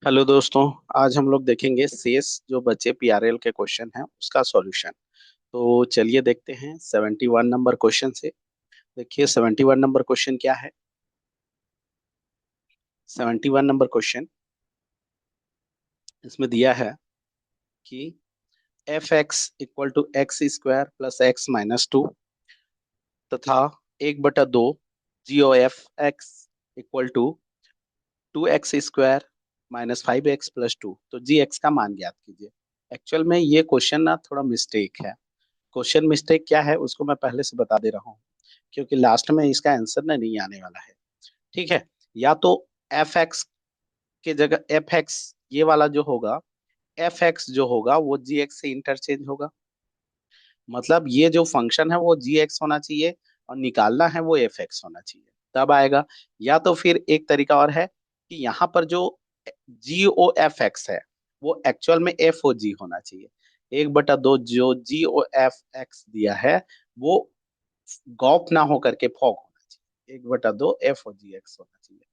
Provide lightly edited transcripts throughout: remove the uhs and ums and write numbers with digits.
Hello दोस्तों। आज हम लोग देखेंगे शेष जो बचे पीआरएल के क्वेश्चन हैं उसका सॉल्यूशन। तो चलिए देखते हैं 71 नंबर क्वेश्चन से। देखिए 71 नंबर क्वेश्चन क्या है। 71 नंबर क्वेश्चन इसमें दिया है कि f x equal to x square plus x minus two तथा 1/2 g o f x equal to 2x² minus 5x+2। तो जी एक्स का मान ज्ञात कीजिए। एक्चुअल में ये क्वेश्चन ना थोड़ा मिस्टेक है। क्वेश्चन मिस्टेक क्या है उसको मैं पहले से बता दे रहा हूँ, क्योंकि लास्ट में इसका आंसर ना नहीं आने वाला है। ठीक है। या तो एफ एक्स के जगह एफ एक्स ये वाला जो होगा, एफ एक्स जो होगा वो जी एक्स से इंटरचेंज होगा। मतलब ये जो फंक्शन है वो जी एक्स होना चाहिए और निकालना है वो एफ एक्स होना चाहिए, तब आएगा। या तो फिर एक तरीका और है कि यहाँ पर जो जी ओ एफ एक्स है वो एक्चुअल में एफ ओ जी होना चाहिए। 1/2 जो जी ओ एफ एक्स दिया है वो गॉप ना हो करके फॉग होना चाहिए। 1/2 एफ ओ जी एक्स होना चाहिए,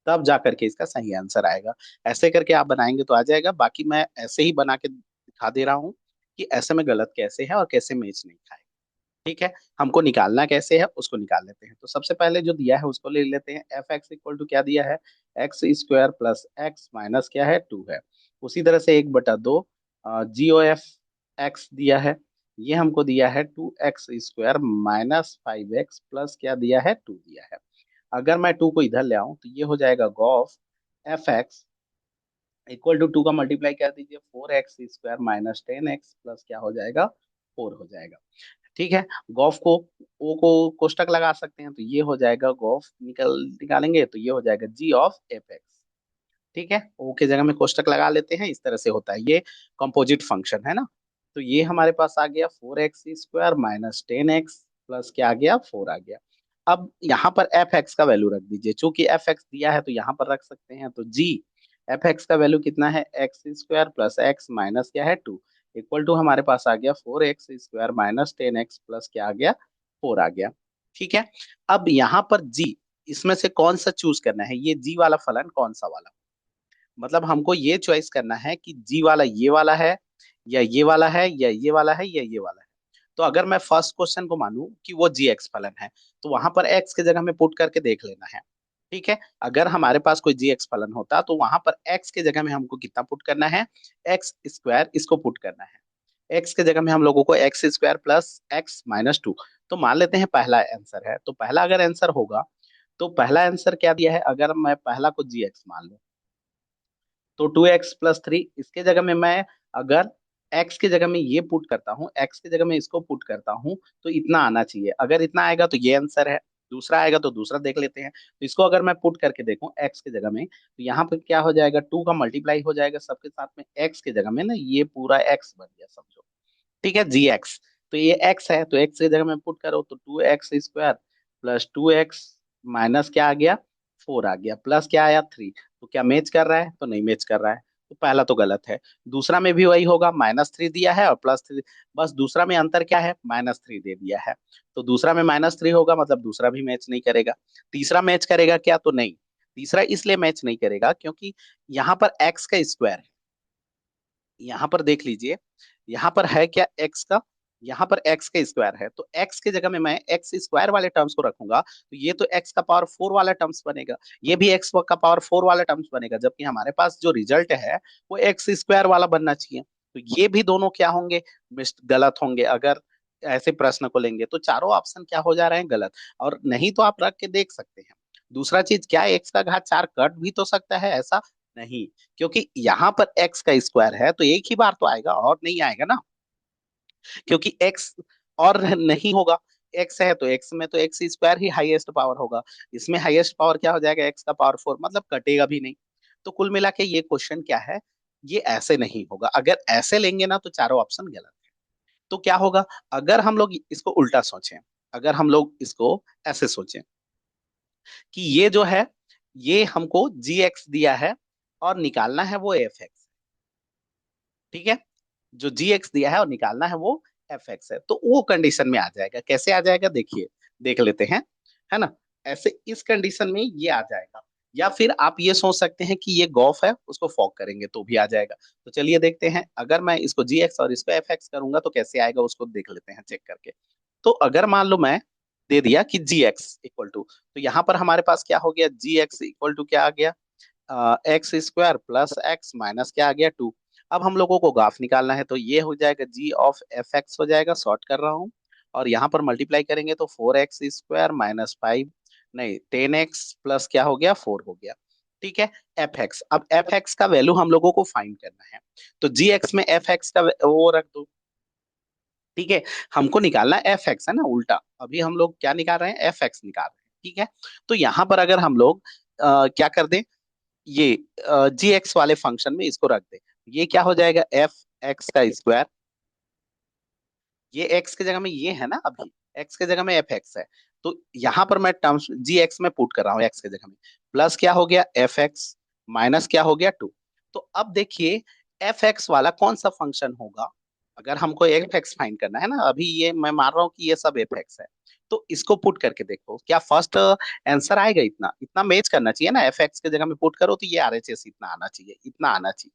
तब जा करके इसका सही आंसर आएगा। ऐसे करके आप बनाएंगे तो आ जाएगा। बाकी मैं ऐसे ही बना के दिखा दे रहा हूँ कि ऐसे में गलत कैसे है और कैसे मैच नहीं खाएगा। ठीक है। हमको निकालना कैसे है उसको निकाल लेते हैं। तो सबसे पहले जो दिया है उसको ले लेते हैं। एफ एक्स इक्वल टू क्या दिया है, x square plus x minus क्या है 2 है। उसी तरह से 1/2 जी ओ एफ एक्स दिया है। ये हमको दिया है 2x² माइनस 5x प्लस क्या दिया है 2 दिया है। अगर मैं 2 को इधर ले आऊं तो ये हो जाएगा गॉफ एफ एक्स इक्वल टू 2 का मल्टीप्लाई कर दीजिए 4x² माइनस 10x प्लस क्या हो जाएगा 4 हो जाएगा। ठीक है। गॉफ को ओ को कोष्टक लगा सकते हैं, तो ये हो जाएगा गॉफ निकालेंगे तो ये हो जाएगा जी ऑफ एफ एक्स। ठीक है। ओ के जगह में कोष्टक लगा लेते हैं। इस तरह से होता है, ये कंपोजिट फंक्शन है ना। तो ये हमारे पास आ गया 4x² माइनस 10x प्लस क्या आ गया 4 आ गया। अब यहाँ पर एफ एक्स का वैल्यू रख दीजिए। चूंकि एफ एक्स दिया है तो यहाँ पर रख सकते हैं। तो जी एफ एक्स का वैल्यू कितना है, x² प्लस एक्स माइनस क्या है 2 इक्वल टू हमारे पास आ गया 4x² माइनस 10x प्लस क्या आ गया 4 आ गया। ठीक है। अब यहाँ पर जी, इसमें से कौन सा चूज करना है, ये जी वाला फलन कौन सा वाला। मतलब हमको ये चॉइस करना है कि जी वाला ये वाला है या ये वाला है या ये वाला है या ये वाला है। तो अगर मैं फर्स्ट क्वेश्चन को मानूं कि वो जी एक्स फलन है तो वहां पर एक्स की जगह में पुट करके देख लेना है। ठीक है। अगर हमारे पास कोई जी एक्स फलन होता तो वहां पर एक्स की जगह में हमको कितना पुट करना है, x² इसको पुट करना है। एक्स की जगह में हम लोगों को x² प्लस एक्स माइनस 2। तो मान लेते हैं पहला आंसर है, तो पहला अगर आंसर होगा तो पहला आंसर क्या दिया है, अगर मैं पहला को जी एक्स मान लूं तो 2x+3 इसके जगह में मैं अगर x की जगह में ये पुट करता हूँ, x की जगह में इसको पुट करता हूँ तो इतना आना चाहिए। अगर इतना आएगा तो ये आंसर है। दूसरा आएगा तो दूसरा देख लेते हैं। तो इसको अगर मैं पुट करके देखूं x की जगह में तो यहाँ पे क्या हो जाएगा, 2 का मल्टीप्लाई हो जाएगा सबके साथ में x की जगह में ना, ये पूरा x बन गया समझो। ठीक है। जी एक्स, तो ये x है तो x की जगह में पुट करो तो 2x² प्लस 2x माइनस क्या आ गया 4 आ गया प्लस क्या आया 3। तो क्या मैच कर रहा है, तो नहीं मैच कर रहा है। तो पहला तो गलत है। दूसरा में भी वही होगा, -3 दिया है और +3। बस दूसरा में अंतर क्या है, -3 दे दिया है। तो दूसरा में -3 होगा मतलब दूसरा भी मैच नहीं करेगा। तीसरा मैच करेगा क्या, तो नहीं। तीसरा इसलिए मैच नहीं करेगा क्योंकि यहाँ पर एक्स का स्क्वायर है। यहाँ पर देख लीजिए, यहाँ पर है क्या एक्स का, यहाँ पर एक्स का स्क्वायर है तो एक्स की जगह में मैं x² वाले टर्म्स को रखूंगा तो ये तो x का पावर 4 वाला टर्म्स बनेगा, ये भी x का पावर 4 वाला टर्म्स बनेगा, जबकि हमारे पास जो रिजल्ट है वो x² वाला बनना चाहिए। तो ये भी दोनों क्या होंगे, गलत होंगे। अगर ऐसे प्रश्न को लेंगे तो चारों ऑप्शन क्या हो जा रहे हैं, गलत। और नहीं तो आप रख के देख सकते हैं। दूसरा चीज क्या, x⁴ कट भी तो सकता है, ऐसा नहीं। क्योंकि यहाँ पर x का स्क्वायर है तो एक ही बार तो आएगा और नहीं आएगा ना। क्योंकि x और नहीं होगा, x है तो x में तो x² ही हाईएस्ट पावर होगा। इसमें हाईएस्ट पावर क्या हो जाएगा, x का पावर 4, मतलब कटेगा भी नहीं। तो कुल मिला के ये क्वेश्चन क्या है, ये ऐसे नहीं होगा। अगर ऐसे लेंगे ना तो चारों ऑप्शन गलत है। तो क्या होगा, अगर हम लोग इसको उल्टा सोचें, अगर हम लोग इसको ऐसे सोचें कि ये जो है ये हमको जी एक्स दिया है और निकालना है वो एफ एक्स। ठीक है। जो जी एक्स दिया है और निकालना है वो एफ एक्स है, तो वो कंडीशन में आ जाएगा। कैसे आ जाएगा देखिए, देख लेते हैं, है ना। ऐसे इस कंडीशन में ये आ जाएगा। या फिर आप ये सोच सकते हैं कि ये गॉफ है, उसको फॉक करेंगे तो भी आ जाएगा। तो चलिए देखते हैं, अगर मैं इसको जी एक्स और इसको एफ एक्स करूंगा तो कैसे आएगा, उसको देख लेते हैं चेक करके। तो अगर मान लो मैं दे दिया कि जी एक्स इक्वल टू, तो यहाँ पर हमारे पास क्या हो गया, जी एक्स इक्वल टू क्या आ गया, x square plus x minus क्या आ गया 2। अब हम लोगों को ग्राफ निकालना है, तो ये हो जाएगा जी ऑफ एफ एक्स हो जाएगा, शॉर्ट कर रहा हूँ, और यहाँ पर मल्टीप्लाई करेंगे तो 4x स्क्वायर माइनस 5, नहीं 10x प्लस क्या हो गया 4 हो गया। ठीक है। एफ एक्स, अब एफ एक्स का वैल्यू हम लोगों को फाइंड करना है, तो जी एक्स में एफ एक्स का वो रख दो। ठीक है। हमको निकालना एफ एक्स है ना, उल्टा अभी हम लोग क्या निकाल रहे हैं, एफ एक्स निकाल रहे हैं। ठीक है। तो यहाँ पर अगर हम लोग क्या कर दें, ये जी एक्स वाले फंक्शन में इसको रख दे, ये क्या हो जाएगा एफ एक्स का स्क्वायर, ये एक्स की जगह में ये है ना, अभी एक्स की जगह में एफ एक्स है, तो यहाँ पर मैं टर्म्स जी एक्स में पुट कर रहा हूँ एक्स की जगह में, प्लस क्या हो गया एफ एक्स माइनस क्या हो गया 2। तो अब देखिए एफ एक्स वाला कौन सा फंक्शन होगा, अगर हमको एफ एक्स फाइंड करना है ना, अभी ये मैं मान रहा हूँ कि ये सब एफ एक्स है, तो इसको पुट करके देखो क्या फर्स्ट आंसर आएगा, इतना इतना मैच करना चाहिए ना, एफ एक्स की जगह में पुट करो तो ये आर एच एस इतना आना चाहिए, इतना आना चाहिए।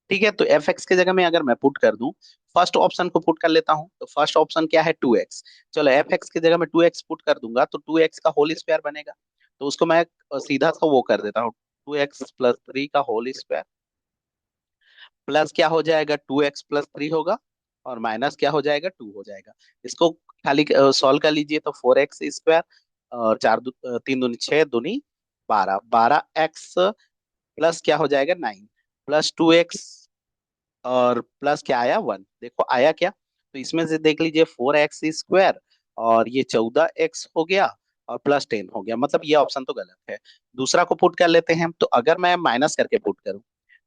ठीक है। तो एफ एक्स की जगह में अगर मैं पुट कर दूं, फर्स्ट ऑप्शन को पुट कर लेता हूं, तो फर्स्ट ऑप्शन क्या है 2x, चलो एफ एक्स की जगह में 2x पुट कर दूंगा तो 2x का होल स्क्वायर बनेगा, तो उसको मैं सीधा सा वो कर देता हूँ, 2x+3 का होल स्क्वायर प्लस क्या हो जाएगा 2x+3 होगा, और माइनस क्या हो जाएगा 2 हो जाएगा। इसको खाली सॉल्व कर लीजिए तो 4x स्क्वायर और तीन दूनी 6 दूनी 12, 12x प्लस क्या हो जाएगा 9 प्लस 2x और प्लस क्या आया 1, देखो आया क्या, तो इसमें से देख लीजिए 4x स्क्वायर और ये 14x हो गया और प्लस 10 हो गया, मतलब ये ऑप्शन तो गलत है। दूसरा को पुट कर लेते हैं, तो अगर मैं माइनस करके पुट करूं,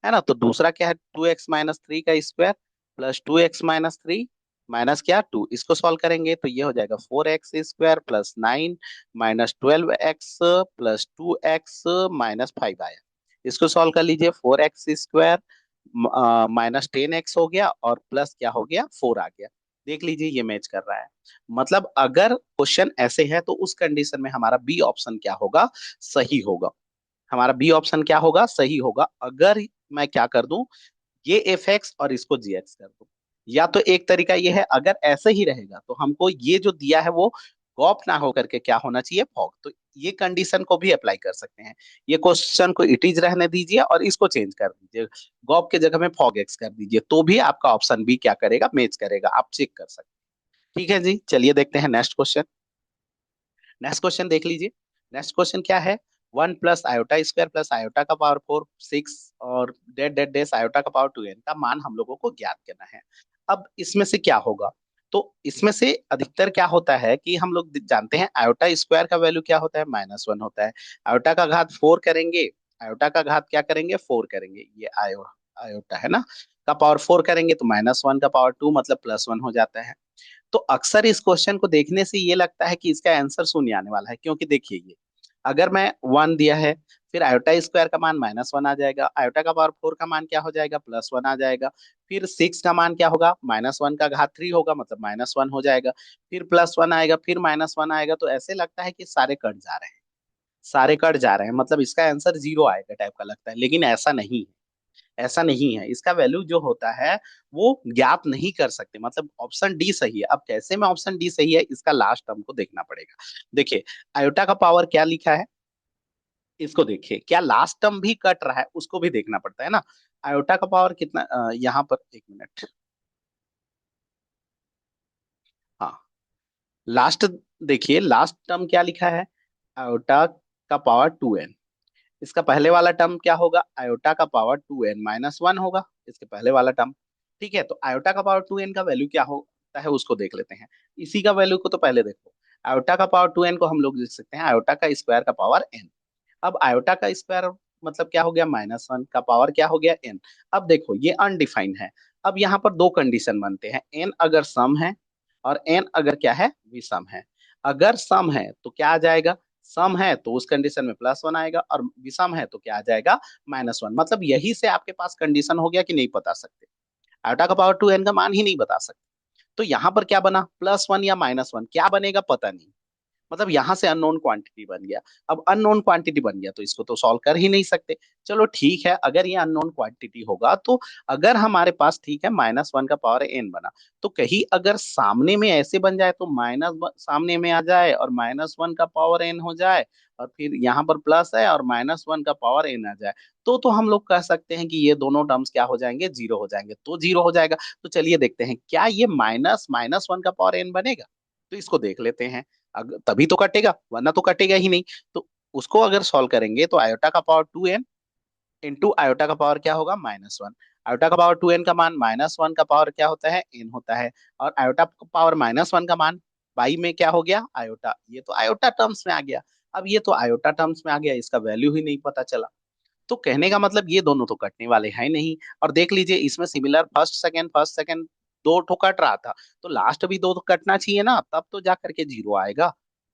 है ना, तो दूसरा क्या है 2x-3 का स्क्वायर प्लस 2x-3 माइनस क्या 2, इसको सॉल्व करेंगे तो ये हो जाएगा 4x square plus 9 minus 12x plus 2x minus 5 आया। इसको सॉल्व कर लीजिए 4x स्क्वायर माइनस 10x हो गया और प्लस क्या हो गया 4 आ गया। देख लीजिए ये मैच कर रहा है, मतलब अगर क्वेश्चन ऐसे है तो उस कंडीशन में हमारा बी ऑप्शन क्या होगा, सही होगा। हमारा बी ऑप्शन क्या होगा, सही होगा, अगर मैं क्या कर दूं, ये एफ एक्स और इसको जी एक्स कर दूं। या तो एक तरीका ये है, अगर ऐसे ही रहेगा तो हमको ये जो दिया है वो गॉप ना होकर के क्या होना चाहिए, फॉग, तो ये कंडीशन को भी अप्लाई कर सकते हैं। ये क्वेश्चन को इट इज रहने दीजिए और इसको चेंज कर दीजिए, गॉप के जगह में फॉग एक्स कर दीजिए, तो भी आपका ऑप्शन बी क्या करेगा, मैच करेगा, आप चेक कर सकते हैं। ठीक है जी, चलिए देखते हैं नेक्स्ट क्वेश्चन। नेक्स्ट क्वेश्चन देख लीजिए। नेक्स्ट क्वेश्चन क्या है, 1 plus iota square plus iota का पावर 4 6 और डेट डेट डेस आयोटा का पावर 2n का मान हम लोगों को ज्ञात करना है। अब इसमें से क्या होगा, तो इसमें से अधिकतर क्या होता है कि हम लोग जानते हैं आयोटा स्क्वायर का वैल्यू क्या होता है, -1 होता है। आयोटा का घात 4 करेंगे, आयोटा का घात क्या करेंगे 4 करेंगे, ये आयोटा है ना, का पावर 4 करेंगे तो -1 का पावर 2 मतलब +1 हो जाता है। तो अक्सर इस क्वेश्चन को देखने से ये लगता है कि इसका आंसर शून्य आने वाला है, क्योंकि देखिए ये अगर मैं 1 दिया है, फिर आयोटा स्क्वायर का मान -1 आ जाएगा, आयोटा का पावर 4 का मान क्या हो जाएगा +1 आ जाएगा, फिर 6 का मान क्या होगा -1 का घात 3 होगा मतलब -1 हो जाएगा, फिर +1 आएगा, फिर -1 आएगा, तो ऐसे लगता है कि सारे कट जा रहे हैं, सारे कट जा रहे हैं, मतलब इसका आंसर 0 आएगा टाइप का लगता है, लेकिन ऐसा नहीं है। ऐसा नहीं है, इसका वैल्यू जो होता है वो ज्ञात नहीं कर सकते, मतलब ऑप्शन डी सही है। अब कैसे में ऑप्शन डी सही है, इसका लास्ट टर्म को देखना पड़ेगा। देखिए आयोटा का पावर क्या लिखा है, इसको देखिए क्या लास्ट टर्म भी कट रहा है, उसको भी देखना पड़ता है ना। आयोटा का पावर कितना, यहाँ पर एक मिनट, हाँ लास्ट, देखिए लास्ट टर्म क्या लिखा है, आयोटा का पावर 2n, इसका पहले वाला टर्म क्या होगा, आयोटा का पावर 2n-1 होगा, इसके पहले वाला टर्म। ठीक है। तो आयोटा का पावर 2n का वैल्यू क्या होता है उसको देख लेते हैं, इसी का वैल्यू को तो पहले देखो। आयोटा का पावर 2n को हम लोग लिख सकते हैं आयोटा का स्क्वायर का पावर n। अब आयोटा का स्क्वायर मतलब क्या हो गया, -1 का पावर क्या हो गया n। अब देखो ये अनडिफाइंड है, अब यहाँ पर दो कंडीशन बनते हैं, n अगर सम है और n अगर क्या है विषम है। अगर सम है तो क्या आ जाएगा, सम है तो उस कंडीशन में +1 आएगा, और विषम है तो क्या आ जाएगा -1, मतलब यही से आपके पास कंडीशन हो गया कि नहीं बता सकते, आयोटा का पावर 2n का मान ही नहीं बता सकते। तो यहाँ पर क्या बना +1 या -1 क्या बनेगा पता नहीं, मतलब यहाँ से अननोन क्वांटिटी बन गया। अब अननोन क्वांटिटी बन गया तो इसको तो सॉल्व कर ही नहीं सकते। चलो ठीक है, अगर ये अननोन क्वांटिटी होगा तो अगर हमारे पास ठीक है -1 का पावर n बना, तो कहीं अगर सामने में ऐसे बन जाए तो सामने में आ जाए और -1 का पावर n हो जाए, और फिर यहाँ पर प्लस है और -1 का पावर n आ जाए, तो हम लोग कह सकते हैं कि ये दोनों टर्म्स क्या हो जाएंगे, जीरो हो जाएंगे। तो जीरो हो जाएगा तो चलिए देखते हैं क्या ये -1 का पावर n बनेगा। तो इसको देख लेते हैं, तभी तो कटेगा, वरना तो कटेगा ही नहीं। तो उसको अगर सॉल्व करेंगे तो आयोटा का पावर 2n इंटू आयोटा का पावर क्या होगा, -1। आयोटा का पावर 2n का मान -1 का पावर क्या होता है, n होता है। और आयोटा का पावर -1 का मान बाई में क्या हो गया, आयोटा। ये तो आयोटा टर्म्स में आ गया। अब ये तो आयोटा टर्म्स में आ गया, इसका वैल्यू ही नहीं पता चला। तो कहने का मतलब ये दोनों तो कटने वाले हैं नहीं। और देख लीजिए इसमें सिमिलर फर्स्ट सेकंड दो ठो कट रहा था, तो लास्ट भी दो तो कटना चाहिए ना, तब तो जा करके जीरो आएगा।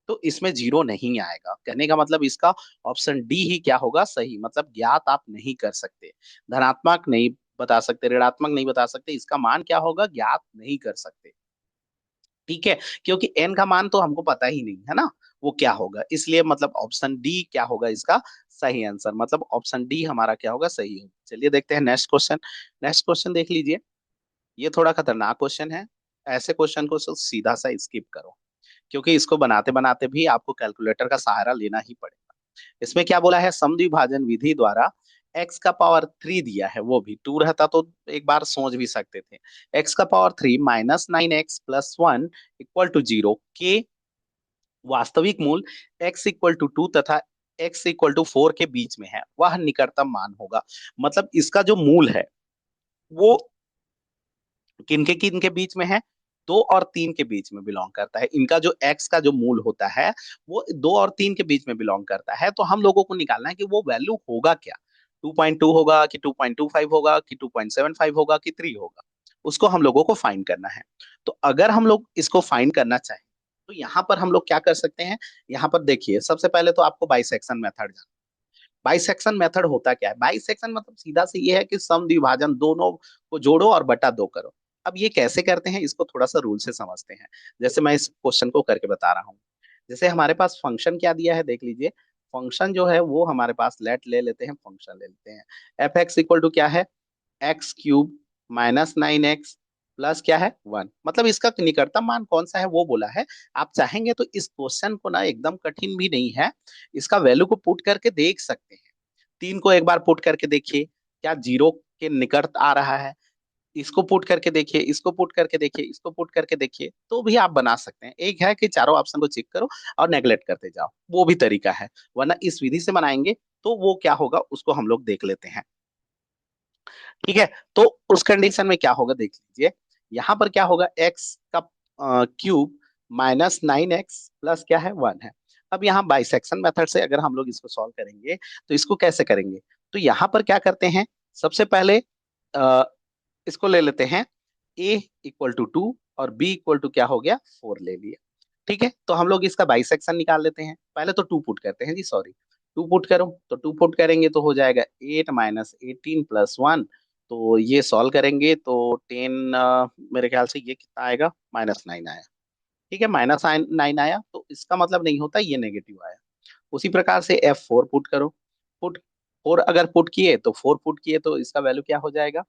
तो इसमें जीरो नहीं आएगा। कहने का मतलब इसका ऑप्शन डी ही क्या होगा, सही, मतलब ज्ञात आप नहीं कर सकते। धनात्मक नहीं बता सकते, ऋणात्मक नहीं बता सकते, इसका मान क्या होगा, ज्ञात नहीं कर सकते। ठीक है, क्योंकि एन का मान तो हमको पता ही नहीं है ना वो क्या होगा, इसलिए मतलब ऑप्शन डी क्या होगा इसका सही आंसर, मतलब ऑप्शन डी हमारा क्या होगा, सही होगा। चलिए देखते हैं नेक्स्ट क्वेश्चन। नेक्स्ट क्वेश्चन देख लीजिए, ये थोड़ा खतरनाक क्वेश्चन है। ऐसे क्वेश्चन को सीधा सा स्किप करो, क्योंकि इसको बनाते बनाते भी आपको कैलकुलेटर का सहारा लेना ही पड़ेगा। इसमें क्या बोला है, समद्विभाजन विधि द्वारा एक्स का पावर 3 दिया है, वो भी 2 रहता तो एक बार सोच भी सकते थे। एक्स का पावर 3 -9x+1 इक्वल टू 0 के वास्तविक मूल्य x = 2 तथा x = 4 के बीच में है, वह निकटतम मान होगा। मतलब इसका जो मूल है वो किन के बीच में है, 2 और 3 के बीच में बिलोंग करता है। इनका जो x का जो मूल होता है वो 2 और 3 के बीच में बिलोंग करता है। तो हम लोगों को निकालना है कि वो वैल्यू होगा क्या, 2.2 होगा कि 2.25 होगा कि 2.75 होगा कि 3 होगा, उसको हम लोगों को फाइंड करना है। तो अगर हम लोग इसको फाइंड करना चाहें तो यहाँ पर हम लोग क्या कर सकते हैं, यहाँ पर देखिए सबसे पहले तो आपको बाइसेक्शन मेथड, बाइसेक्शन मेथड होता क्या है, बाइसेक्शन मतलब सीधा से ये है कि सम द्विभाजन दोनों को जोड़ो और बटा दो करो। अब ये कैसे करते हैं इसको थोड़ा सा रूल से समझते हैं। जैसे मैं इस क्वेश्चन को करके बता रहा हूँ। जैसे हमारे पास फंक्शन क्या दिया है देख लीजिए, फंक्शन जो है वो हमारे पास लेट ले लेते हैं, फंक्शन ले लेते हैं। f(x) क्या है, x³ -9x प्लस क्या है 1, मतलब इसका निकटतम मान कौन सा है वो बोला है। आप चाहेंगे तो इस क्वेश्चन को ना एकदम कठिन भी नहीं है, इसका वैल्यू को पुट करके देख सकते हैं। 3 को एक बार पुट करके देखिए, क्या जीरो के निकट आ रहा है, इसको पुट करके देखिए, इसको पुट करके देखिए, इसको पुट करके देखिए, तो भी आप बना सकते हैं। एक है कि चारों ऑप्शन को चेक करो और नेगलेक्ट करते जाओ, वो भी तरीका है, वरना इस विधि से बनाएंगे तो वो क्या होगा उसको हम लोग देख लेते हैं। ठीक है, तो उस कंडीशन में क्या होगा देख लीजिए, यहाँ पर क्या होगा, एक्स का क्यूब -9x प्लस क्या है 1 है। अब यहाँ बाइसेक्शन मेथड से अगर हम लोग इसको सॉल्व करेंगे तो इसको कैसे करेंगे, तो यहाँ पर क्या करते हैं, सबसे पहले अ, इसको ले लेते हैं, a = 2 और b = क्या हो गया 4 ले लिया। ठीक है, तो हम लोग इसका बाइसेक्शन निकाल लेते हैं। पहले तो 2 पुट करते हैं जी, सॉरी, 2 पुट करो, तो 2 पुट करेंगे तो हो जाएगा 8 -18 + 1। तो ये सॉल्व करेंगे तो 10, मेरे ख्याल से ये कितना आएगा, -9 आया। ठीक है, -9 आया तो इसका मतलब नहीं होता ये नेगेटिव आया। उसी प्रकार से F4 पुट करो, पुट 4 अगर पुट किए तो 4 पुट किए तो इसका वैल्यू क्या हो जाएगा,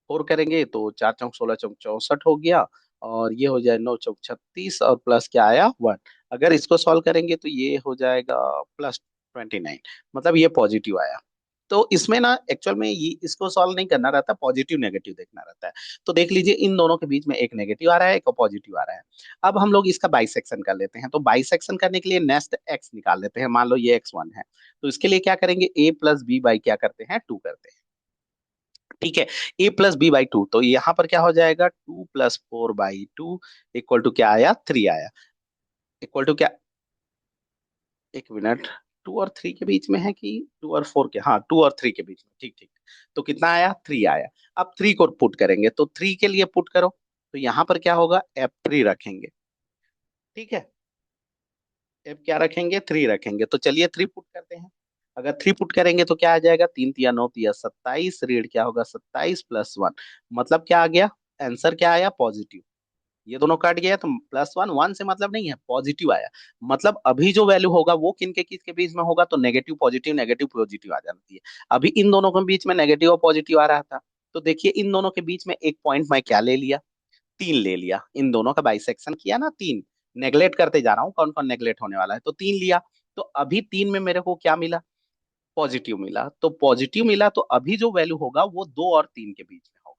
4 करेंगे तो 4 × 4 = 64 हो गया, और ये हो जाए 9 × 4 = 36 और प्लस क्या आया 1। अगर इसको सॉल्व करेंगे तो ये हो जाएगा +29, मतलब ये पॉजिटिव आया। तो इसमें ना एक्चुअल में ये इसको सॉल्व नहीं करना रहता, पॉजिटिव नेगेटिव देखना रहता है। तो देख लीजिए इन दोनों के बीच में एक नेगेटिव आ रहा है, एक पॉजिटिव आ रहा है। अब हम लोग इसका बाइसेक्शन कर लेते हैं, तो बाइसेक्शन करने के लिए नेक्स्ट एक्स निकाल लेते हैं। मान लो ये x1 है, तो इसके लिए क्या करेंगे, a + b/ क्या करते हैं 2 करते हैं। ठीक है, a + b/2, तो यहाँ पर क्या हो जाएगा 2 + 4/2 इक्वल टू क्या आया 3 आया, इक्वल टू क्या, एक मिनट, 2 और 3 के बीच में है कि 2 और 4 के, हाँ 2 और 3 के बीच में, ठीक ठीक। तो कितना आया 3 आया। अब 3 को पुट करेंगे, तो 3 के लिए पुट करो, तो यहाँ पर क्या होगा F3 रखेंगे। ठीक है, F क्या रखेंगे 3 रखेंगे, तो चलिए 3 पुट करते हैं। अगर 3 पुट करेंगे तो क्या आ जाएगा, 3 × 3 = 9 × 27, रीड क्या होगा 27 + 1, मतलब क्या आ गया, आंसर क्या आया पॉजिटिव। ये दोनों कट गया तो +1, 1 से मतलब नहीं है, पॉजिटिव आया। मतलब अभी जो वैल्यू होगा वो किनके किसके बीच में होगा, तो नेगेटिव पॉजिटिव आ जाती है। अभी इन दोनों के बीच में नेगेटिव और पॉजिटिव आ रहा था, तो देखिए इन दोनों के बीच में एक पॉइंट मैं क्या ले लिया, 3 ले लिया। इन दोनों का बाइसेक्शन किया ना, 3। नेगलेक्ट करते जा रहा हूँ, कौन कौन नेगलेक्ट होने वाला है, तो 3 लिया। तो अभी 3 में मेरे को क्या मिला, पॉजिटिव मिला। तो पॉजिटिव मिला तो अभी जो वैल्यू होगा वो 2 और 3 के बीच में होगा।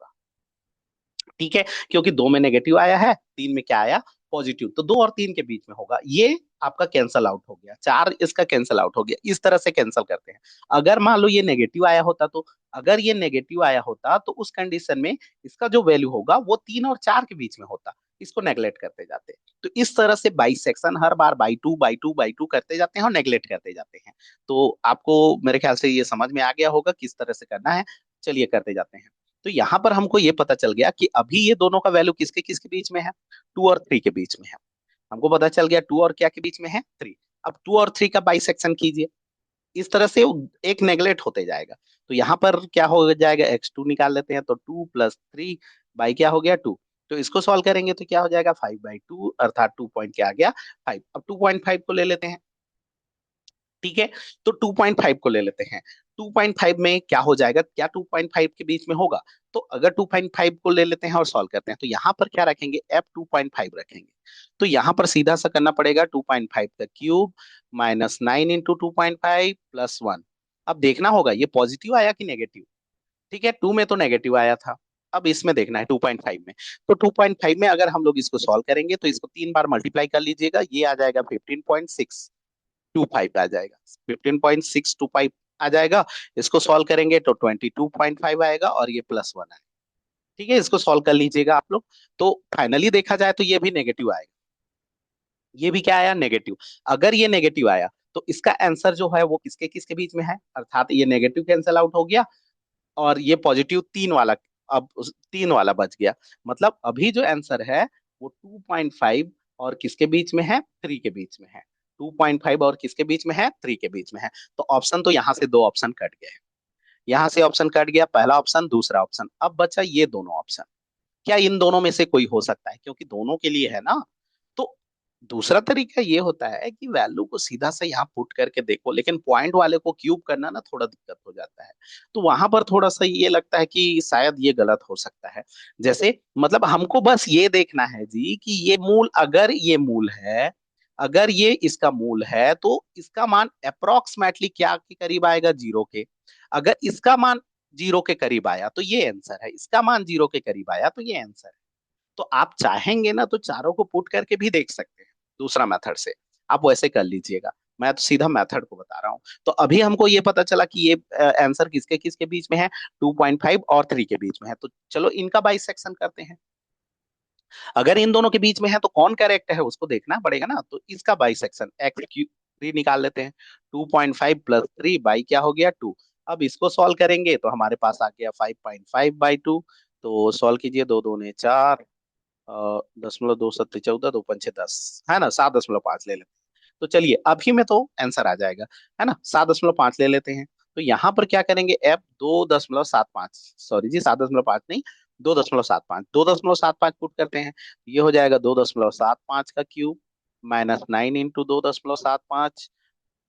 ठीक है, क्योंकि 2 में नेगेटिव आया है, 3 में क्या आया, पॉजिटिव, तो 2 और 3 के बीच में होगा। ये आपका कैंसल आउट हो गया, 4 इसका कैंसल आउट हो गया। इस तरह से कैंसल करते हैं। अगर मान लो ये नेगेटिव आया होता तो, अगर ये नेगेटिव आया होता तो उस कंडीशन में इसका जो वैल्यू होगा वो 3 और 4 के बीच में होता। इसको नेगलेक्ट करते जाते हैं। तो इस तरह से bisection her bar by two करते जाते हैं और नेगलेक्ट करते जाते हैं। तो आपको मेरे ख्याल से ये समझ में आ गया होगा किस तरह से करना है। चलिए करते जाते हैं। तो यहाँ पर हमको ये पता चल गया कि अभी ये दोनों का वैल्यू किसके किसके बीच में है, 2 और 3 के बीच में है। हमको पता चल गया 2 और क्या के बीच में है, 3। अब 2 और 3 का बाइसेक्शन कीजिए। इस तरह से एक नेगलेक्ट होते जाएगा। तो यहाँ पर क्या हो जाएगा, x2 निकाल लेते हैं, तो 2 + 3 बाई क्या हो गया, 2। तो इसको सॉल्व करेंगे तो क्या हो जाएगा, 5/2, अर्थात 2 पॉइंट क्या आ गया, 5। अब 2.5 को ले लेते हैं। ठीक है, तो 2.5 को ले लेते हैं। 2.5 में क्या हो जाएगा, क्या 2.5 के बीच में होगा, तो अगर 2.5 को ले लेते हैं और सॉल्व करते हैं तो यहाँ पर क्या रखेंगे, f 2.5 रखेंगे। तो यहाँ पर सीधा सा करना पड़ेगा, 2.5 का क्यूब -9 × 2.5 +1। अब देखना होगा ये पॉजिटिव आया कि नेगेटिव। ठीक है, 2 में तो नेगेटिव आया था। अब इसमें देखना है 2.5 में। तो 2.5 में अगर हम लोग इसको सॉल्व करेंगे तो इसको 3 बार मल्टीप्लाई कर लीजिएगा, ये आ जाएगा 15.625 आ जाएगा, 15.625 आ जाएगा। इसको सॉल्व करेंगे तो 22.5 आएगा और ये +1 आएगा। ठीक है, इसको सॉल्व कर लीजिएगा आप लोग। तो फाइनली देखा जाए तो ये भी नेगेटिव आएगा। ये भी क्या आया, नेगेटिव। अगर ये नेगेटिव आया तो इसका आंसर जो है वो किसके किसके बीच में है, अर्थात ये नेगेटिव कैंसल आउट हो गया और ये पॉजिटिव 3 वाला, अब 3 वाला बच गया। मतलब अभी जो आंसर है वो 2.5 और किसके बीच में है, 3 के बीच में है। 2.5 और किसके बीच में है, 3 के बीच में है। तो ऑप्शन तो यहाँ से 2 ऑप्शन कट गए हैं। यहाँ से ऑप्शन कट गया, पहला ऑप्शन दूसरा ऑप्शन, अब बचा ये दोनों ऑप्शन। क्या इन दोनों में से कोई हो सकता है, क्योंकि दोनों के लिए है ना। तो दूसरा तरीका ये होता है कि वैल्यू को सीधा से यहाँ पुट करके देखो, लेकिन पॉइंट वाले को क्यूब करना ना थोड़ा दिक्कत हो जाता है। तो वहां पर थोड़ा सा ये लगता है कि शायद ये गलत हो सकता है। जैसे मतलब हमको बस ये देखना है जी कि ये मूल, अगर ये मूल है, अगर ये इसका मूल है तो इसका मान अप्रोक्सीमेटली क्या के करीब आएगा, 0 के। अगर इसका मान 0 के करीब आया तो ये आंसर है, इसका मान 0 के करीब आया तो ये आंसर है। तो आप चाहेंगे ना तो चारों को पुट करके भी देख सकते हैं, दूसरा मेथड से। आप वैसे कर लीजिएगा, मैं तो सीधा मेथड को बता रहा हूँ। तो अभी हमको ये पता चला कि ये आंसर किसके किसके बीच में है, 2.5 और 3 के बीच में है। तो चलो इनका बाइसेक्शन करते हैं। अगर इन दोनों के बीच में है तो कौन करेक्ट है उसको देखना पड़ेगा ना। तो इसका बाइसेक्शन x3 निकाल लेते हैं। 2.5 + 3 बाई क्या हो गया, 2। अब इसको सॉल्व करेंगे तो हमारे पास आ गया 5.5/2। तो सॉल्व कीजिए, 2×2 = 4, 0.2 × 7 = 14, 2×5 = 10, है ना, 7.5 ले लेते हैं। तो चलिए अभी में तो आंसर आ जाएगा, है ना, 7.5 ले लेते हैं। तो यहाँ पर क्या करेंगे, f 2.75, सॉरी जी 7.5 नहीं, 2.75, 2.75 पुट करते हैं। ये हो जाएगा 2.75 का क्यूब -9 × 2.75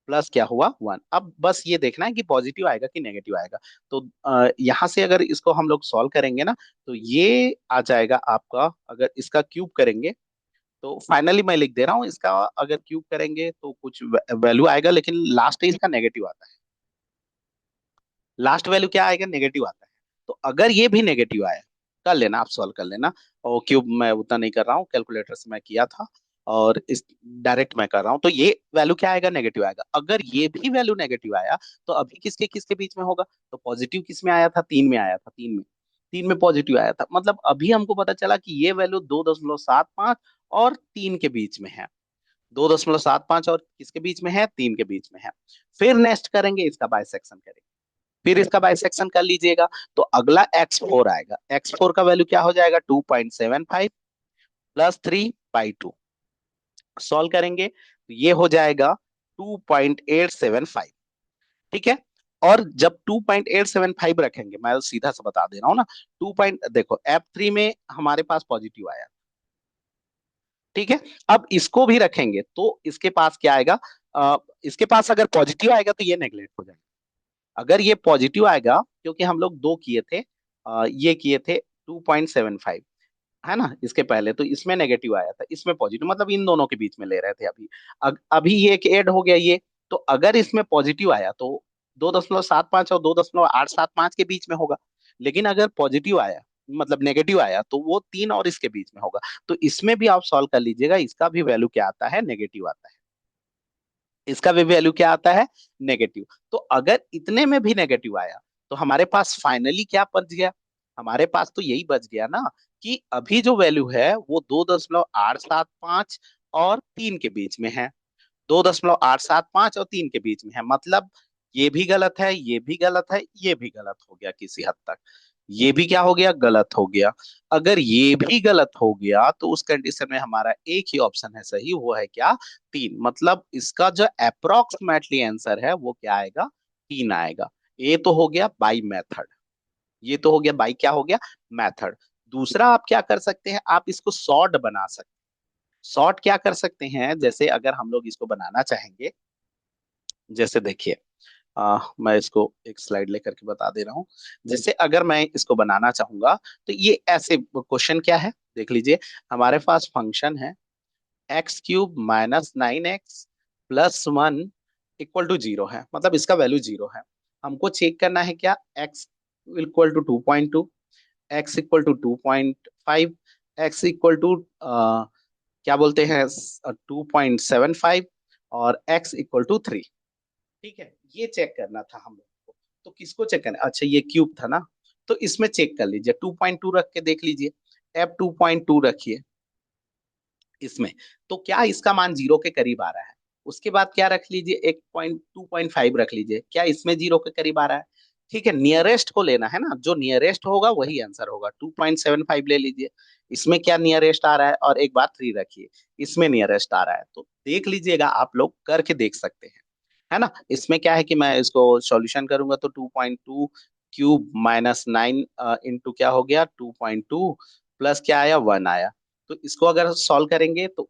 प्लस क्या हुआ, 1। अब बस ये देखना है कि पॉजिटिव आएगा कि नेगेटिव आएगा। तो यहाँ से अगर इसको हम लोग सॉल्व करेंगे ना तो ये आ जाएगा आपका, अगर इसका क्यूब करेंगे तो फाइनली मैं लिख दे रहा हूँ, इसका अगर क्यूब करेंगे तो कुछ वैल्यू आएगा, लेकिन लास्ट इसका नेगेटिव आता है। लास्ट वैल्यू क्या आएगा, नेगेटिव आता है। तो अगर ये भी नेगेटिव आया, कर लेना, आप सॉल्व कर लेना। और क्यूब मैं उतना नहीं कर रहा हूँ, कैलकुलेटर से मैं किया था और इस डायरेक्ट मैं कर रहा हूँ। तो ये वैल्यू क्या आएगा, नेगेटिव आएगा। अगर ये भी वैल्यू नेगेटिव आया तो अभी किसके किसके बीच में होगा, तो पॉजिटिव किस में आया था, 3 में आया था, 3 में पॉजिटिव आया था। मतलब अभी हमको पता चला कि ये वैल्यू 2.75 और 3 के बीच में है। 2.75 और किसके बीच में है, 3 के बीच में है। फिर नेक्स्ट करेंगे, इसका बाइसेक्शन करेंगे। फिर इसका बाइसेक्शन कर लीजिएगा। तो अगला x4 आएगा, x4 का वैल्यू क्या हो जाएगा, 2.75 + 3/2। सॉल्व करेंगे तो ये हो जाएगा 2.875। ठीक है, और जब 2.875 रखेंगे, मैं सीधा सा बता दे रहा हूँ ना, 2 पॉइंट देखो, F3 में हमारे पास पॉजिटिव आया, ठीक है, अब इसको भी रखेंगे तो इसके पास क्या आएगा, इसके पास अगर पॉजिटिव आएगा तो ये नेगलेक्ट हो जाएगा। अगर ये पॉजिटिव आएगा, क्योंकि हम लोग दो किए थे, ये किए थे 2.75, है ना, इसके पहले तो इसमें नेगेटिव आया था, इसमें पॉजिटिव, मतलब इन दोनों के बीच में ले रहे थे अभी। अभी ये एक ऐड हो गया ये, तो अगर इसमें पॉजिटिव आया तो 2.75 और 2.875 के बीच में होगा। लेकिन अगर पॉजिटिव आया, मतलब नेगेटिव आया, तो वो 3 और इसके बीच में होगा। तो इसमें भी आप सॉल्व कर लीजिएगा, इसका भी वैल्यू क्या आता है, नेगेटिव आता है। इसका भी वैल्यू क्या आता है, नेगेटिव। तो अगर इतने में भी नेगेटिव आया, तो हमारे पास फाइनली क्या बच गया, हमारे पास तो यही बच गया ना, कि अभी जो वैल्यू है वो 2.875 और 3 के बीच में है। 2.875 और 3 के बीच में है, मतलब ये भी गलत है, ये भी गलत है, ये भी गलत हो गया किसी हद तक। ये भी क्या हो गया, गलत हो गया। अगर ये भी गलत हो गया तो उस कंडीशन में हमारा एक ही ऑप्शन है सही, वो है क्या, 3। मतलब इसका जो अप्रोक्सीमेटली आंसर है वो क्या आएगा, 3 आएगा। ये तो हो गया बाई मेथड, ये तो हो गया बाई, क्या हो गया, मेथड। दूसरा आप क्या कर सकते हैं, आप इसको सॉर्ट बना सकते हैं। सॉर्ट क्या कर सकते हैं, जैसे अगर हम लोग इसको बनाना चाहेंगे, जैसे देखिए, मैं इसको एक स्लाइड लेकर के बता दे रहा हूँ। जैसे अगर मैं इसको बनाना चाहूंगा, तो ये ऐसे क्वेश्चन क्या है, देख लीजिए। हमारे पास फंक्शन है x³ -9x+1 = 0 है, मतलब इसका वैल्यू 0 है। हमको चेक करना है क्या, x = 2.2, x = 2.5, x क्या बोलते हैं 2.75, और x = 3। ठीक है, ये चेक करना था हम लोग को। तो किसको चेक करना, अच्छा ये क्यूब था ना, तो इसमें चेक कर लीजिए, 2.2 रख के देख लीजिए। f 2.2 रखिए इसमें, तो क्या इसका मान 0 के करीब आ रहा है। उसके बाद क्या रख लीजिए, 2.5 रख लीजिए, क्या इसमें 0 के करीब आ रहा है। ठीक है, नियरेस्ट को लेना है ना, जो नियरेस्ट होगा वही आंसर होगा। 2.75 ले लीजिए, इसमें क्या नियरेस्ट आ रहा है, और एक बार 3 रखिए, इसमें नियरेस्ट आ रहा है। तो देख लीजिएगा, आप लोग करके देख सकते हैं, है ना। इसमें क्या है कि मैं इसको सॉल्यूशन करूंगा तो 2.2³ -9 इंटू क्या हो गया, 2.2 प्लस क्या आया, 1 आया। तो इसको अगर सॉल्व करेंगे तो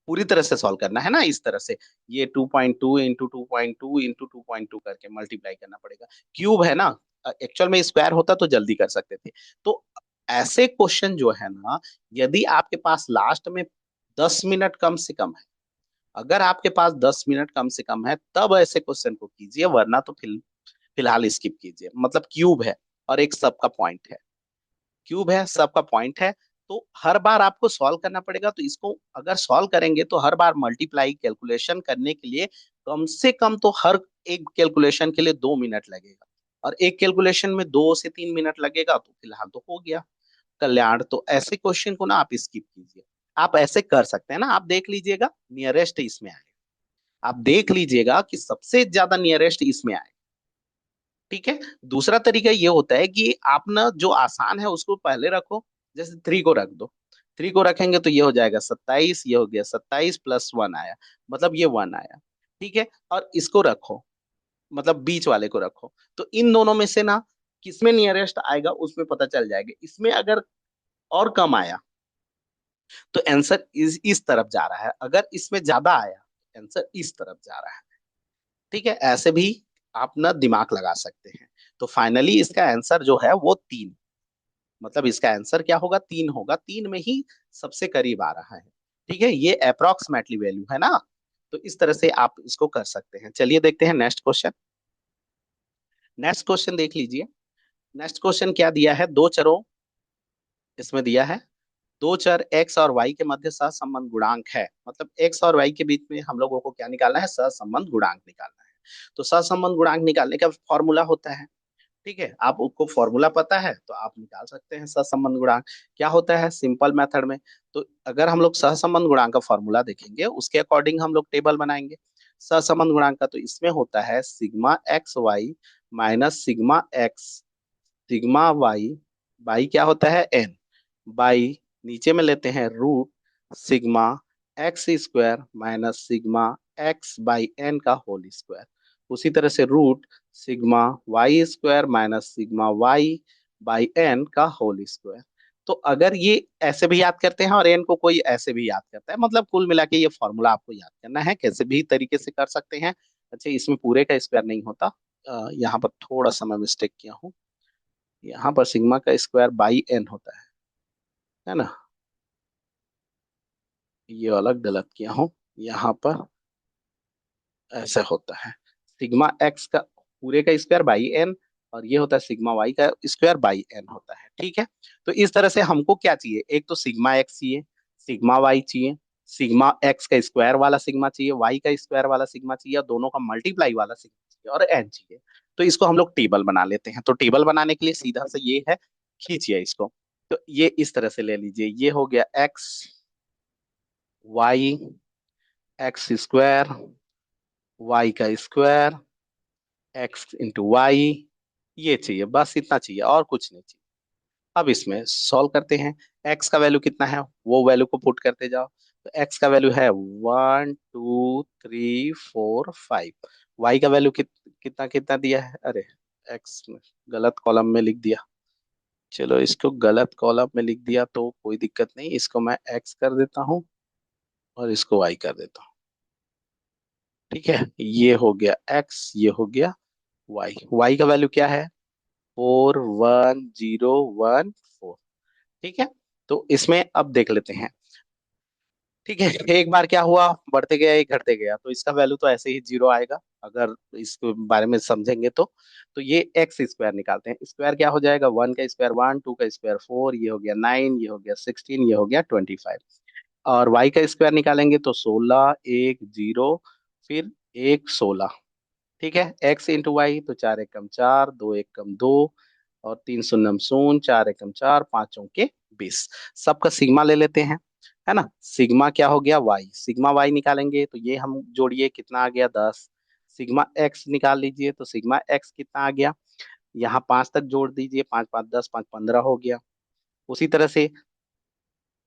पूरी तरह से सॉल्व करना है ना, इस तरह से, ये 2.2 इंटू 2.2 इंटू 2.2 करके मल्टीप्लाई करना पड़ेगा। क्यूब है ना, एक्चुअल में स्क्वायर होता तो जल्दी कर सकते थे। तो ऐसे क्वेश्चन जो है ना, यदि आपके पास लास्ट में 10 मिनट कम से कम है, अगर आपके पास 10 मिनट कम से कम है, तब ऐसे क्वेश्चन को कीजिए, वरना तो फिलहाल स्किप कीजिए। मतलब क्यूब है और एक सबका पॉइंट है, क्यूब है सबका पॉइंट है, तो हर बार आपको सॉल्व करना पड़ेगा। तो इसको अगर सॉल्व करेंगे तो हर बार मल्टीप्लाई कैलकुलेशन करने के लिए कम से कम तो हर एक कैलकुलेशन के लिए 2 मिनट लगेगा, और एक कैलकुलेशन में 2 से 3 मिनट लगेगा, तो फिलहाल तो हो गया कल्याण। तो ऐसे क्वेश्चन को ना आप स्किप कीजिए। आप ऐसे कर सकते हैं ना, आप देख लीजिएगा नियरेस्ट इसमें आएगा, आप देख लीजिएगा कि सबसे ज्यादा नियरेस्ट इसमें आएगा। ठीक है, दूसरा तरीका ये होता है कि आप ना जो आसान है उसको पहले रखो, जैसे 3 को रख दो। 3 को रखेंगे तो ये हो जाएगा 27, ये हो गया 27 प्लस 1 आया, मतलब ये 1 आया। ठीक है, और इसको रखो, मतलब बीच वाले को रखो। तो इन दोनों में से ना किसमें नियरेस्ट आएगा उसमें पता चल जाएगा। इसमें अगर और कम आया तो आंसर इस तरफ जा रहा है, अगर इसमें ज्यादा आया तो आंसर इस तरफ जा रहा है। ठीक है, ऐसे भी आप ना दिमाग लगा सकते हैं। तो फाइनली इसका आंसर जो है वो 3, मतलब इसका आंसर क्या होगा, 3 होगा, 3 में ही सबसे करीब आ रहा है। ठीक है, ये अप्रोक्सीमेटली वैल्यू है ना। तो इस तरह से आप इसको कर सकते हैं। चलिए देखते हैं नेक्स्ट क्वेश्चन। नेक्स्ट क्वेश्चन देख लीजिए। नेक्स्ट क्वेश्चन क्या दिया है, दो चरों, इसमें दिया है दो चर x और y के मध्य सहसंबंध गुणांक है। मतलब x और y के बीच में हम लोगों को क्या निकालना है, सहसंबंध गुणांक निकालना है। तो सहसंबंध गुणांक निकालने का फॉर्मूला होता है, ठीक है, आपको फॉर्मूला पता है तो आप निकाल सकते हैं सहसंबंध गुणांक। क्या होता है सिंपल मेथड में, तो अगर हम लोग सहसंबंध गुणांक का फॉर्मूला देखेंगे उसके अकॉर्डिंग हम लोग टेबल बनाएंगे सहसंबंध गुणांक का। तो इसमें होता है sigma X Y minus sigma X sigma Y by क्या होता है एन, बाई नीचे में लेते हैं root sigma x² minus sigma x/n का होल स्क्वायर। उसी तरह से root sigma y² minus sigma y/n का होल स्क्वायर। तो अगर ये ऐसे भी याद करते हैं और एन को कोई ऐसे भी याद करता है, मतलब कुल मिला के ये फॉर्मूला आपको याद करना है, कैसे भी तरीके से कर सकते हैं। अच्छा, इसमें पूरे का स्क्वायर नहीं होता, यहाँ पर थोड़ा सा मैं मिस्टेक किया हूँ। यहाँ पर सिग्मा का स्क्वायर बाई एन होता है ना, ये अलग गलत किया हूँ। यहाँ पर ऐसा होता है, सिग्मा एक्स का पूरे का स्क्वायर बाई एन, और ये होता है सिग्मा वाई का स्क्वायर बाई एन होता है। ठीक है, तो इस तरह से हमको क्या चाहिए, एक तो सिग्मा एक्स चाहिए, सिग्मा वाई चाहिए, सिग्मा एक्स का स्क्वायर वाला सिग्मा चाहिए, वाई का स्क्वायर वाला सिग्मा चाहिए, और दोनों का मल्टीप्लाई वाला सिग्मा चाहिए, और एन चाहिए। तो इसको हम लोग टेबल बना लेते हैं। तो टेबल बनाने के लिए सीधा से ये है, खींचिए इसको। तो ये इस तरह से ले लीजिए, ये हो गया X Y, X square, Y का स्क्वायर, एक्स इंटू वाई, ये चाहिए, बस इतना चाहिए और कुछ नहीं चाहिए। अब इसमें सॉल्व करते हैं। एक्स का वैल्यू कितना है वो वैल्यू को पुट करते जाओ। तो एक्स का वैल्यू है 1 2 3 4 5। वाई का वैल्यू कितना कितना दिया है, अरे एक्स में गलत कॉलम में लिख दिया। चलो, इसको गलत कॉलम में लिख दिया तो कोई दिक्कत नहीं, इसको मैं एक्स कर देता हूँ और इसको वाई कर देता हूँ। ठीक है, ये हो गया एक्स, ये हो गया वाई। वाई का वैल्यू क्या है, 4 1 0 1 4। ठीक है, तो इसमें अब देख लेते हैं। ठीक है, एक बार क्या हुआ, बढ़ते गया एक घटते गया, तो इसका वैल्यू तो ऐसे ही 0 आएगा अगर इसके बारे में समझेंगे तो ये एक्स स्क्वायर निकालते हैं। स्क्वायर क्या हो जाएगा, 1 का स्क्वायर 1, 2 का स्क्वायर 4, ये हो गया 9, ये हो गया 16, ये हो गया 25। और वाई का स्क्वायर निकालेंगे तो 16 1 0, फिर 1 16। ठीक है, एक्स इंटू वाई, तो 4 1 कम 4, 2 1 कम 2, और 3 0 0, 4 1 4, 5 चौके 20। सबका सिग्मा ले लेते हैं, है ना। सिग्मा क्या हो गया, वाई, सिग्मा वाई निकालेंगे तो ये हम जोड़िए, कितना आ गया 10। सिग्मा एक्स निकाल लीजिए, तो सिग्मा एक्स कितना आ गया, यहाँ 5 तक जोड़ दीजिए, 5 5 10 5 15 हो गया। उसी तरह से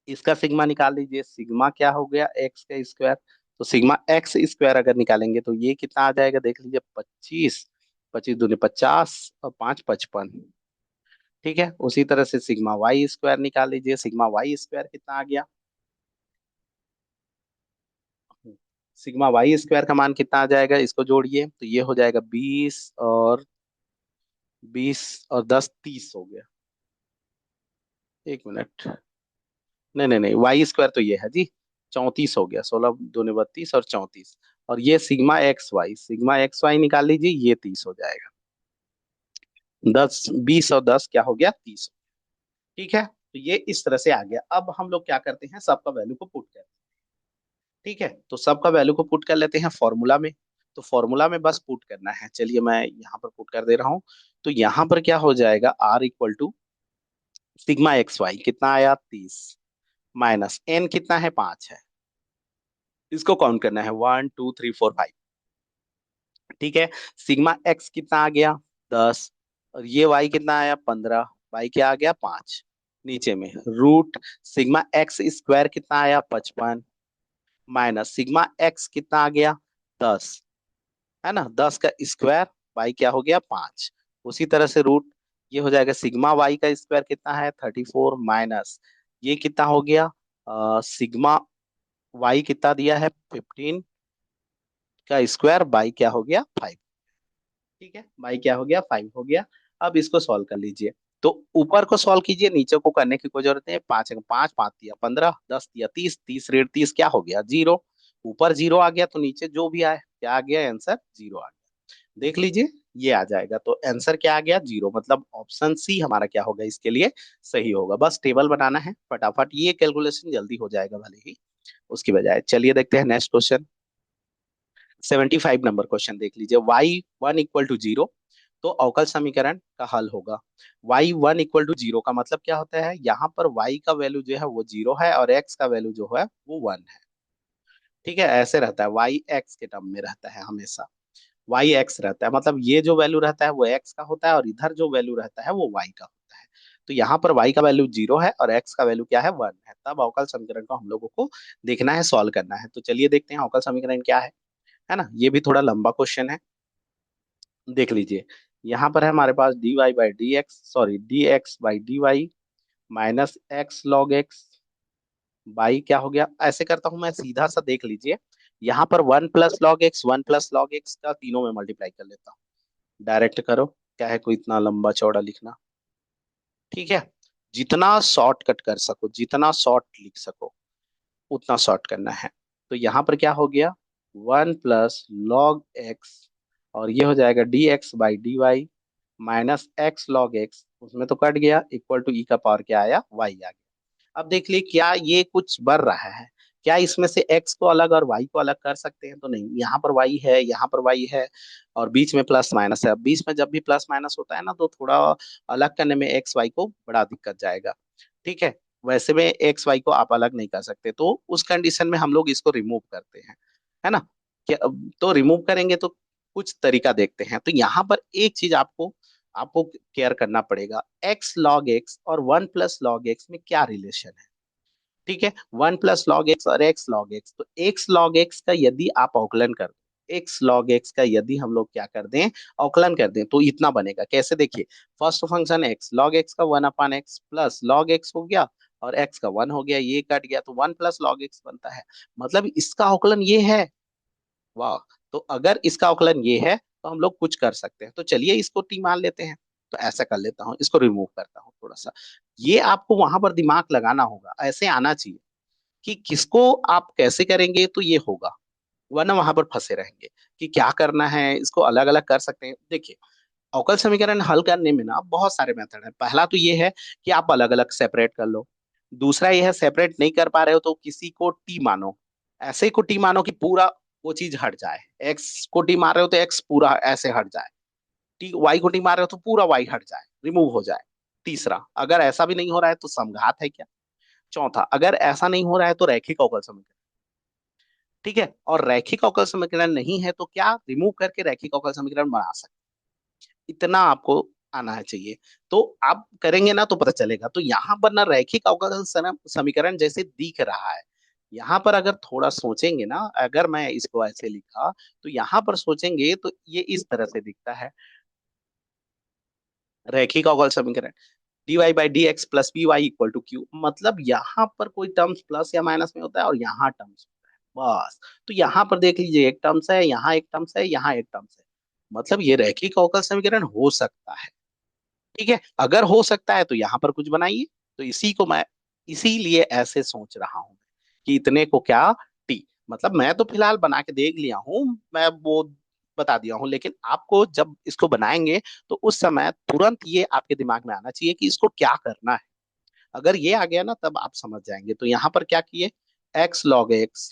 इसका सिग्मा निकाल लीजिए, सिग्मा क्या हो गया, एक्स का स्क्वायर। तो सिग्मा एक्स स्क्वायर अगर निकालेंगे तो ये कितना आ जाएगा, देख लीजिए 25, 25 दूनी 50, और 5 55। ठीक है, उसी तरह से सिग्मा वाई स्क्वायर निकाल लीजिए, सिग्मा वाई स्क्वायर कितना आ गया, सिग्मा वाई स्क्वायर का मान कितना आ जाएगा, इसको जोड़िए तो ये हो जाएगा 20 और 10 30 हो गया। एक मिनट, नहीं नहीं नहीं, वाई स्क्वायर तो ये है जी, 34 हो गया, 16 दूनी 32 और 34। और ये सिग्मा एक्स वाई निकाल लीजिए, ये 30 हो जाएगा। 20 और 10 क्या हो गया, 30। ठीक है, तो ये इस तरह से आ गया। अब हम लोग क्या करते हैं, सबका वैल्यू को पुट करते हैं। ठीक है, तो सबका वैल्यू को पुट कर लेते हैं फॉर्मूला में। तो फॉर्मूला में बस पुट करना है, चलिए मैं यहाँ पर पुट कर दे रहा हूँ। तो यहाँ पर क्या हो जाएगा, R equal to sigma X Y कितना आया 30, माइनस एन कितना है 5 है, इसको काउंट करना है 1 2 3 4 5। ठीक है, सिग्मा एक्स कितना आ गया 10, और ये वाई कितना आया 15, वाई क्या आ गया 5। नीचे में रूट सिग्मा एक्स स्क्वायर कितना आया 55, माइनस सिग्मा एक्स कितना आ गया 10, है ना, 10 का स्क्वायर, वाई क्या हो गया 5। उसी तरह से रूट ये हो जाएगा सिग्मा वाई का स्क्वायर कितना है 34, माइनस ये कितना हो गया, सिग्मा वाई कितना दिया है 15 का स्क्वायर, बाई क्या हो गया 5। ठीक है, बाई क्या हो गया 5 हो गया। अब इसको सॉल्व कर लीजिए। तो ऊपर को सॉल्व कीजिए, नीचे को करने की कोई जरूरत नहीं है। 5 5 दिया 15, 10 दिया 30, 30 क्या हो गया 0। ऊपर 0 आ गया तो नीचे जो भी आए क्या आ गया, आंसर 0 आ गया। देख लीजिए, ये आ जाएगा, तो आंसर क्या आ गया 0, मतलब ऑप्शन सी हमारा क्या होगा इसके लिए सही होगा। बस टेबल बनाना है फटाफट, ये कैलकुलेशन जल्दी हो जाएगा भले ही उसकी बजाय। चलिए देखते हैं नेक्स्ट क्वेश्चन। 75 नंबर क्वेश्चन देख लीजिए, y1 = 0 तो अवकल समीकरण का हल होगा। y1 = 0 का मतलब क्या होता है, यहाँ पर y का वैल्यू जो है वो 0 है और x का वैल्यू जो है वो 1 है। ठीक है, ऐसे रहता है, y x के टर्म में रहता है हमेशा। y x रहता है, मतलब ये जो वैल्यू रहता है वो x का होता है, और इधर जो वैल्यू रहता है वो y का होता है। तो यहाँ पर y का वैल्यू 0 है और x का वैल्यू क्या है 1 है, तब अवकल समीकरण को हम लोगों को देखना है, सॉल्व करना है। तो चलिए देखते हैं अवकल समीकरण क्या है ना। ये भी थोड़ा लंबा क्वेश्चन है, देख लीजिए। यहाँ पर है हमारे पास dy by D X, sorry D X by D Y, minus X log X by क्या हो गया, ऐसे करता हूं मैं सीधा सा, देख लीजिए यहाँ पर 1 + log x 1 + log x का तीनों में मल्टीप्लाई कर लेता हूँ, डायरेक्ट करो, क्या है कोई इतना लंबा चौड़ा लिखना। ठीक है, जितना शॉर्टकट कर सको, जितना शॉर्ट लिख सको उतना शॉर्ट करना है। तो यहाँ पर क्या हो गया, 1 + log x, और ये हो जाएगा dx/dy minus X log x, उसमें तो कट गया, इक्वल टू ई का पावर क्या आया, वाई आ गया। अब देख लिए क्या ये कुछ बढ़ रहा है, क्या इसमें से x को अलग और y को अलग कर सकते हैं, तो नहीं, यहाँ पर y है, यहाँ पर y है, और बीच में प्लस माइनस है। अब बीच में जब भी प्लस माइनस होता है ना, तो थोड़ा अलग करने में एक्स वाई को बड़ा दिक्कत जाएगा। ठीक है, वैसे में एक्स वाई को आप अलग नहीं कर सकते, तो उस कंडीशन में हम लोग इसको रिमूव करते हैं, है ना। क्या, तो रिमूव करेंगे तो कुछ तरीका देखते हैं। तो यहाँ पर एक चीज आपको आपको केयर करना पड़ेगा, एक्स लॉग एक्स और 1 + log x में क्या रिलेशन है। ठीक है, 1 + log x और एक्स लॉग एक्स, तो एक्स लॉग एक्स का यदि आप अवकलन कर दें, एक्स लॉग एक्स का यदि हम लोग क्या कर दें, अवकलन कर दें, तो इतना बनेगा, कैसे देखिए, first function x log x का 1/x प्लस लॉग एक्स हो गया, और एक्स का 1 हो गया, ये कट गया, तो 1 + log x बनता है, मतलब इसका अवकलन ये है। वाह, तो अगर इसका अवकलन ये है तो हम लोग कुछ कर सकते हैं, तो चलिए इसको टी मान लेते हैं। तो ऐसा कर लेता हूँ, इसको रिमूव करता हूँ थोड़ा सा। ये आपको वहां पर दिमाग लगाना होगा, ऐसे आना चाहिए कि किसको आप कैसे करेंगे तो ये होगा, वरना वहां पर फंसे रहेंगे कि क्या करना है, इसको अलग अलग कर सकते हैं। देखिए, अवकल समीकरण हल करने में ना बहुत सारे मेथड है। पहला तो ये है कि आप अलग अलग सेपरेट कर लो। दूसरा ये है, सेपरेट नहीं कर पा रहे हो तो किसी को टी मानो, ऐसे को टी मानो कि पूरा वो चीज हट जाए। एक्स को टी मार रहे हो तो एक्स पूरा ऐसे हट जाए, टी वाई को टी मार रहे हो तो पूरा वाई हट जाए, रिमूव हो जाए। तीसरा, अगर ऐसा भी नहीं हो रहा है तो समघात है क्या। चौथा, अगर ऐसा नहीं हो रहा है तो रैखिक अवकल समीकरण। ठीक है, और रैखिक अवकल समीकरण नहीं है तो क्या, रिमूव करके रैखिक अवकल समीकरण बना सकते, इतना आपको आना है चाहिए। तो आप करेंगे ना तो पता चलेगा। तो यहाँ पर ना रैखिक अवकल समीकरण जैसे दिख रहा है, यहाँ पर अगर थोड़ा सोचेंगे ना, अगर मैं इसको ऐसे लिखा तो यहाँ पर सोचेंगे तो ये इस तरह से दिखता है, रैखिक अवकल समीकरण dy/dx plus by equal to Q, मतलब यहाँ पर कोई टर्म्स प्लस या माइनस में होता है और यहाँ टर्म्स होता है बस। तो यहाँ पर देख लीजिए, एक टर्म्स है, यहाँ एक टर्म्स है, यहाँ एक टर्म्स है, मतलब ये रैखिक अवकल समीकरण हो सकता है। ठीक है, अगर हो सकता है तो यहाँ पर कुछ बनाइए। तो इसी को मैं इसीलिए ऐसे सोच रहा हूँ कि इतने को क्या टी, मतलब मैं तो फिलहाल बना के देख लिया हूँ, मैं वो बता दिया हूँ, लेकिन आपको जब इसको बनाएंगे तो उस समय तुरंत ये आपके दिमाग में आना चाहिए कि इसको क्या करना है। अगर ये आ गया ना तब आप समझ जाएंगे। तो यहाँ पर क्या किए, X log X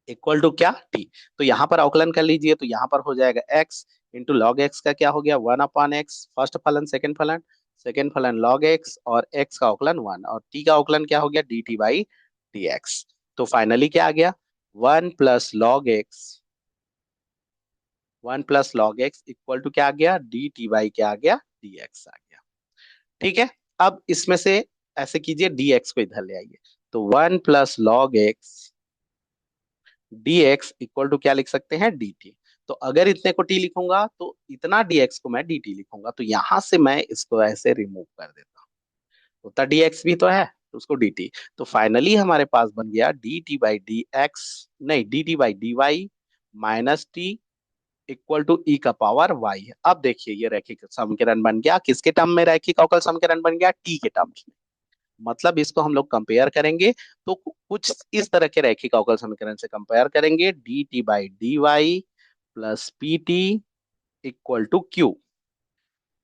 equal to क्या टी, तो यहाँ पर अवकलन कर लीजिए, तो यहाँ पर हो जाएगा एक्स इंटू लॉग एक्स का क्या हो गया, 1/x, फर्स्ट फलन सेकंड फलन, सेकंड फलन लॉग एक्स, और एक्स का अवकलन 1, और टी का अवकलन क्या हो गया, D T by D x. तो फाइनली क्या आ गया, 1 + log x, 1 + log x equal to क्या आ गया, डी टी बाई क्या आ गया, डी एक्स आ गया। ठीक है, अब इसमें से ऐसे कीजिए, डी एक्स को इधर ले आइए, तो 1 + log x D X equal to क्या लिख सकते हैं, डी टी। तो अगर इतने को टी लिखूंगा तो इतना dx को मैं dt लिखूंगा, तो यहां से मैं इसको ऐसे रिमूव कर देता हूँ, उतना dx भी तो है, तो उसको dt। तो फाइनली हमारे पास बन गया dt/dx, नहीं, dt/dy minus t equal to e का पावर y। अब देखिए ये रैखिक समीकरण बन गया, किसके टर्म में रैखिक अवकल समीकरण बन गया, टी के टर्म में। मतलब इसको हम लोग कंपेयर करेंगे तो कुछ इस तरह के रैखिक अवकल समीकरण से कंपेयर करेंगे, D T by D Y plus P T equal to Q.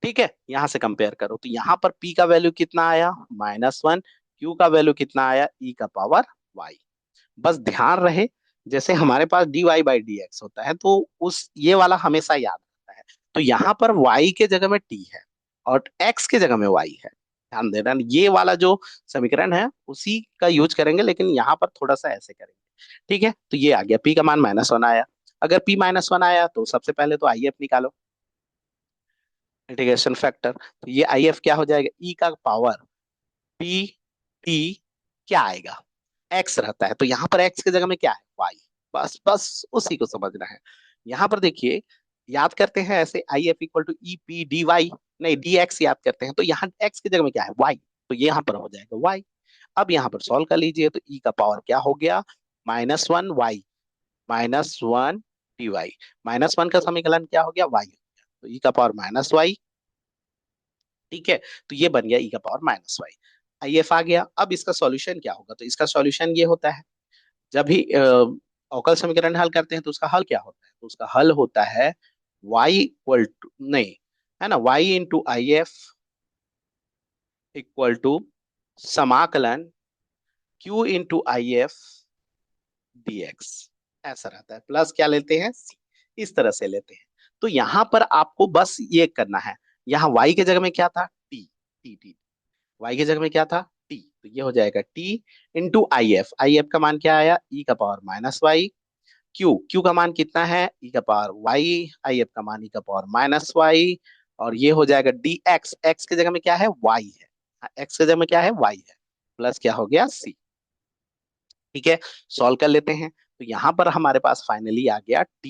ठीक है, यहां से कंपेयर करो, तो यहाँ पर p का वैल्यू कितना आया, -1, q का वैल्यू कितना आया, e का पावर y। बस ध्यान रहे, जैसे हमारे पास dy बाई डी एक्स होता है तो उस ये वाला हमेशा याद रहता है। तो यहाँ पर y के जगह में t है और x के जगह में y है, ध्यान देना, ये वाला जो समीकरण है उसी का यूज करेंगे, लेकिन यहाँ पर थोड़ा सा ऐसे करेंगे। ठीक है, तो ये आ गया, p का मान -1 आया। अगर p-1 आया तो सबसे पहले तो IF निकालो, इंटीग्रेशन फैक्टर। तो ये IF क्या हो जाएगा, e का पावर p t, क्या आएगा, x रहता है, तो यहाँ पर x की जगह में क्या है, y। बस बस उसी को समझना है। यहाँ पर देखिए, याद करते हैं ऐसे, IF equal to E P D Y, नहीं डी एक्स याद करते हैं, तो यहाँ x की जगह में क्या है, y। तो ये यहाँ पर हो जाएगा y। अब यहाँ पर सॉल्व कर लीजिए, तो e का पावर क्या हो गया, -1y, -1 dy। -1 का समीकरण क्या हो गया, y हो गया, तो e का पावर -y। ठीक है, तो ये बन गया e का पावर -y। IF आ गया। अब इसका सॉल्यूशन क्या होगा, तो इसका सॉल्यूशन ये होता है, जब भी अवकल समीकरण हल करते हैं तो उसका हल क्या होता है, तो उसका हल होता है y इक्वल टू, नहीं, है ना, y into I F equal to समाकलन q into I F dx। ऐसा रहता है, प्लस क्या लेते हैं, c, इस तरह से लेते हैं। तो यहां पर आपको बस ये करना है, यहाँ y के जगह में क्या था, t, t, y की जगह में क्या था, t, तो ये हो जाएगा t इंटू आई एफ का मान क्या आया, e का पावर -y। क्यू का मान कितना है, e का पावर y, आई एफ का मान e का पावर -y। और ये हो जाएगा dx, x की जगह में क्या है, y है, x की जगह में क्या है, y है, प्लस क्या हो गया, c। ठीक है, सॉल्व कर लेते हैं। तो यहाँ पर हमारे पास फाइनली आ गया t,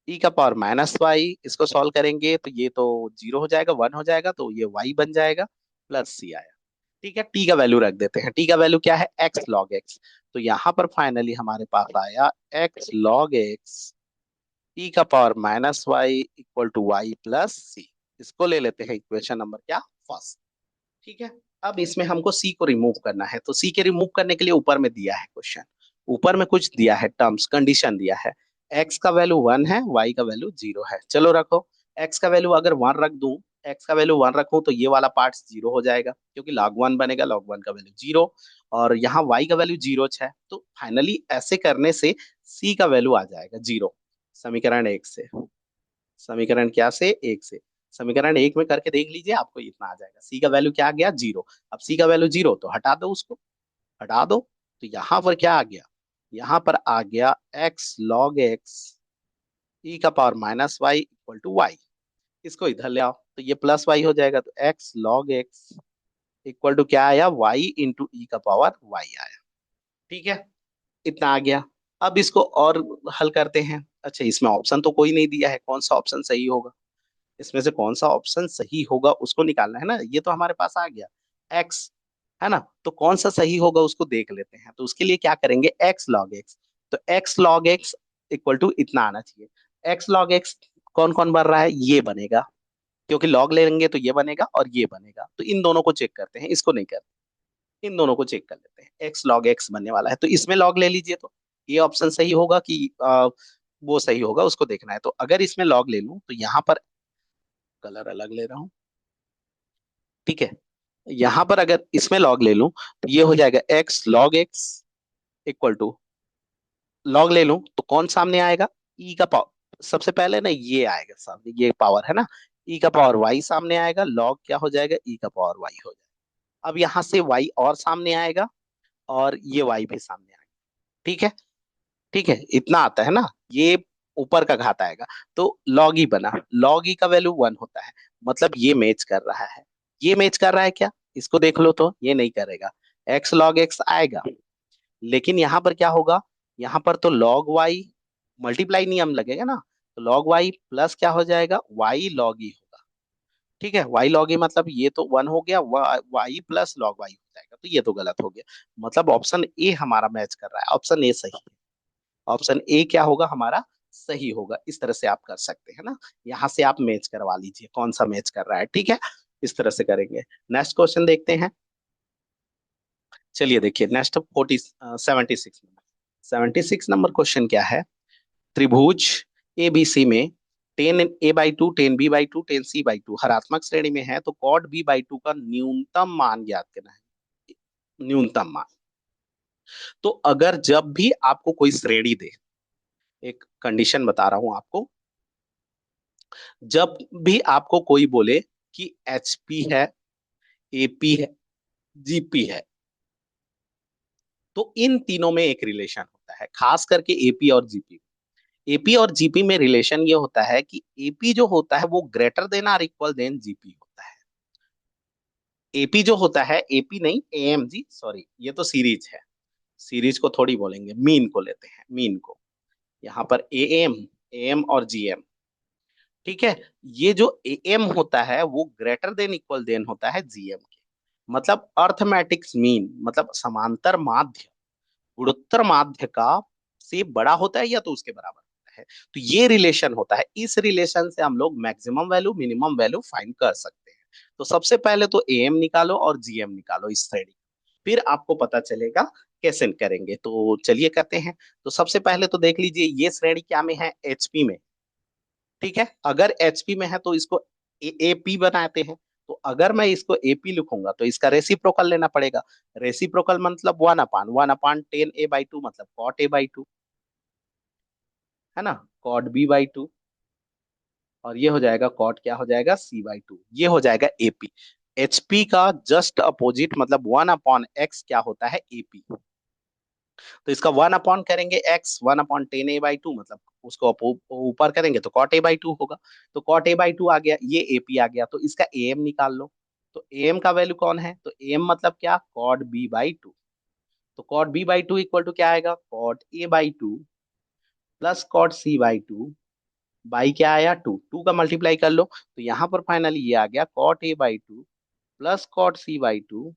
e का पावर -y। इसको सॉल्व करेंगे तो ये तो जीरो हो जाएगा, 1 हो जाएगा, तो ये y बन जाएगा, प्लस c आया। ठीक है, t का वैल्यू रख देते हैं, t का वैल्यू क्या है, x log x। तो यहाँ पर फाइनली हमारे पास आया x log x, e का power -y equal to y plus c. इसको ले लेते हैं इक्वेशन नंबर क्या, फर्स्ट। ठीक है, अब इसमें हमको सी को रिमूव करना है, तो सी के रिमूव करने के लिए ऊपर में दिया है क्वेश्चन, ऊपर में कुछ दिया है, टर्म्स कंडीशन दिया है, एक्स का वैल्यू 1 है, वाई का वैल्यू 0 है। चलो रखो, एक्स का वैल्यू अगर 1 रख दूं, एक्स का वैल्यू 1 रखूं तो ये वाला पार्ट 0 हो जाएगा, क्योंकि log 1 बनेगा, log 1 का वैल्यू 0, और यहाँ वाई का वैल्यू 0 है। तो फाइनली ऐसे करने से सी का वैल्यू आ जाएगा 0, समीकरण 1 से। समीकरण क्या से, 1 से। समीकरण 1 में करके देख लीजिए, आपको इतना आ जाएगा, सी का वैल्यू क्या आ गया, 0। अब सी का वैल्यू 0 तो हटा दो उसको, हटा दो। तो यहाँ पर क्या आ गया, यहाँ पर आ गया x log x, e का power -y equal to y। इसको इधर ले आओ तो ये प्लस y हो जाएगा, तो x log x equal to क्या आया, y इंटू ई का पावर y आया। ठीक है, इतना आ गया। अब इसको और हल करते हैं। अच्छा, इसमें ऑप्शन तो कोई नहीं दिया है, कौन सा ऑप्शन सही होगा, इसमें से कौन सा ऑप्शन सही होगा उसको निकालना है ना। ये तो हमारे पास आ गया x, है ना, तो कौन सा सही होगा उसको देख लेते हैं। तो उसके लिए क्या करेंगे, x log x, तो x log x equal to इतना आना चाहिए। x log x कौन कौन बन रहा है, ये बनेगा, क्योंकि log लेंगे तो ये बनेगा और ये बनेगा, तो इन दोनों को चेक करते हैं, इसको नहीं करते, इन दोनों को चेक कर लेते हैं। x log x बनने वाला है, तो इसमें log ले लीजिए, तो ये ऑप्शन सही होगा कि वो सही होगा, उसको देखना है। तो अगर इसमें log ले लूं तो यहाँ पर कलर अलग ले रहा हूँ। ठीक है, यहां पर अगर इसमें लॉग ले लूं तो ये हो जाएगा x log x equal to, log ले लूं तो कौन सामने आएगा, e का पावर, सबसे पहले ना ये आएगा सामने, ये पावर है ना, e का पावर y सामने आएगा, log क्या हो जाएगा, e का पावर y हो जाएगा। अब यहां से y और सामने आएगा, और ये y भी सामने आएगा। ठीक है, ठीक है, इतना आता है ना, ये ऊपर का घात आएगा, तो log e बना, log e का वैल्यू 1 होता है, मतलब ये मैच कर रहा है। ये मैच कर रहा है क्या, इसको देख लो, तो ये नहीं करेगा, x log x आएगा, लेकिन यहाँ पर क्या होगा, यहाँ पर तो log y मल्टीप्लाई नियम लगेगा ना, तो log y प्लस क्या हो जाएगा, y log e होगा। ठीक है, y log e मतलब ये तो 1 हो गया, y प्लस log y हो जाएगा, तो ये तो गलत हो गया, मतलब ऑप्शन ए हमारा मैच कर रहा है, ऑप्शन ए सही है। ऑप्शन ए क्या होगा हमारा, सही होगा। इस तरह से आप कर सकते हैं ना, यहाँ से आप मैच करवा लीजिए कौन सा मैच कर रहा है। ठीक है, इस तरह से करेंगे। नेक्स्ट क्वेश्चन देखते हैं। चलिए देखिए, नेक्स्ट 76 नंबर, 76 नंबर क्वेश्चन क्या है, त्रिभुज एबीसी में tan A by two, tan B by two, tan C by two हरात्मक श्रेणी में है, तो कॉट बी बाई टू का न्यूनतम मान ज्ञात करना है, न्यूनतम मान। तो अगर जब भी आपको कोई श्रेणी दे, एक कंडीशन बता रहा हूं आपको, जब भी आपको कोई बोले कि एचपी है, एपी है, जीपी है, तो इन तीनों में एक रिलेशन होता है, खास करके एपी और जीपी। एपी और जीपी में रिलेशन ये होता है कि एपी जो होता है वो ग्रेटर देन और इक्वल देन जीपी होता है। एपी जो होता है, एपी नहीं, एएम जी, सॉरी, ये तो सीरीज है, सीरीज को थोड़ी बोलेंगे, मीन को लेते हैं, मीन को। यहाँ पर एएम, एएम और जीएम। ठीक है, ये जो एएम होता है वो ग्रेटर देन इक्वल देन होता है जीएम के। मतलब अर्थमेटिक्स मीन मतलब समांतर माध्य गुणोत्तर माध्य का से बड़ा होता है या तो उसके बराबर होता है। तो ये रिलेशन होता है, इस रिलेशन से हम लोग maximum value minimum value find कर सकते हैं। तो सबसे पहले तो एम निकालो और जीएम निकालो इस श्रेणी, फिर आपको पता चलेगा कैसे करेंगे। तो चलिए करते हैं। तो सबसे पहले तो देख लीजिए ये श्रेणी क्या में है, एचपी में। ठीक है, अगर एचपी में है तो इसको एपी बनाते हैं। तो अगर मैं इसको एपी लिखूंगा तो इसका रेसिप्रोकल लेना पड़ेगा। रेसिप्रोकल मतलब वन अपान 10 a/2 मतलब कॉट a/2, है ना, कॉट b/2। और ये हो जाएगा कॉट, क्या हो जाएगा, c/2। ये हो जाएगा एपी। एचपी का जस्ट अपोजिट मतलब 1/x क्या होता है, एपी। तो इसका 1 अपॉन करेंगे एक्स, 1/10 a/2 मतलब उसको ऊपर करेंगे तो कॉट a/2 होगा। तो कॉट a/2 आ गया, ये एपी आ गया, तो इसका एम निकाल लो। तो एम का वैल्यू कौन है, तो एम मतलब क्या, कॉट b/2। तो कॉट b/2 इक्वल टू क्या आएगा, cot a/2 plus cot c/2 by क्या आया, टू, टू का मल्टीप्लाई कर लो। तो यहाँ पर फाइनली ये आ गया cot a/2 plus cot c/2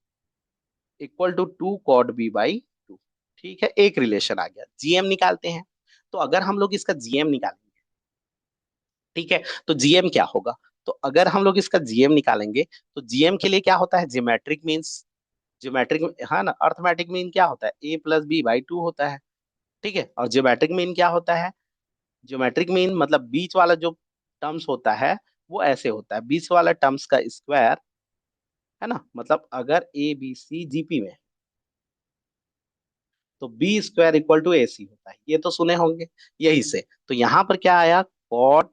equal to 2 cot b/2। ठीक है, एक रिलेशन आ गया। जीएम निकालते हैं। तो अगर हम लोग इसका जीएम निकालेंगे, ठीक है, तो जीएम क्या होगा। तो अगर हम लोग इसका जीएम निकालेंगे तो जीएम के लिए क्या होता है, ज्योमेट्रिक मीन्स। ज्योमेट्रिक, हाँ ना, अर्थमेटिक मीन क्या होता है, a+b/2 होता है। ठीक है, और ज्योमेट्रिक मीन क्या होता है, ज्योमेट्रिक मीन मतलब बीच वाला जो टर्म्स होता है वो ऐसे होता है, बीच वाला टर्म्स का स्क्वायर, है ना। मतलब अगर ए बी सी जीपी में, तो बी स्क्वायर इक्वल टू ए सी होता है, ये तो सुने होंगे यही से। तो यहाँ पर क्या आया, cot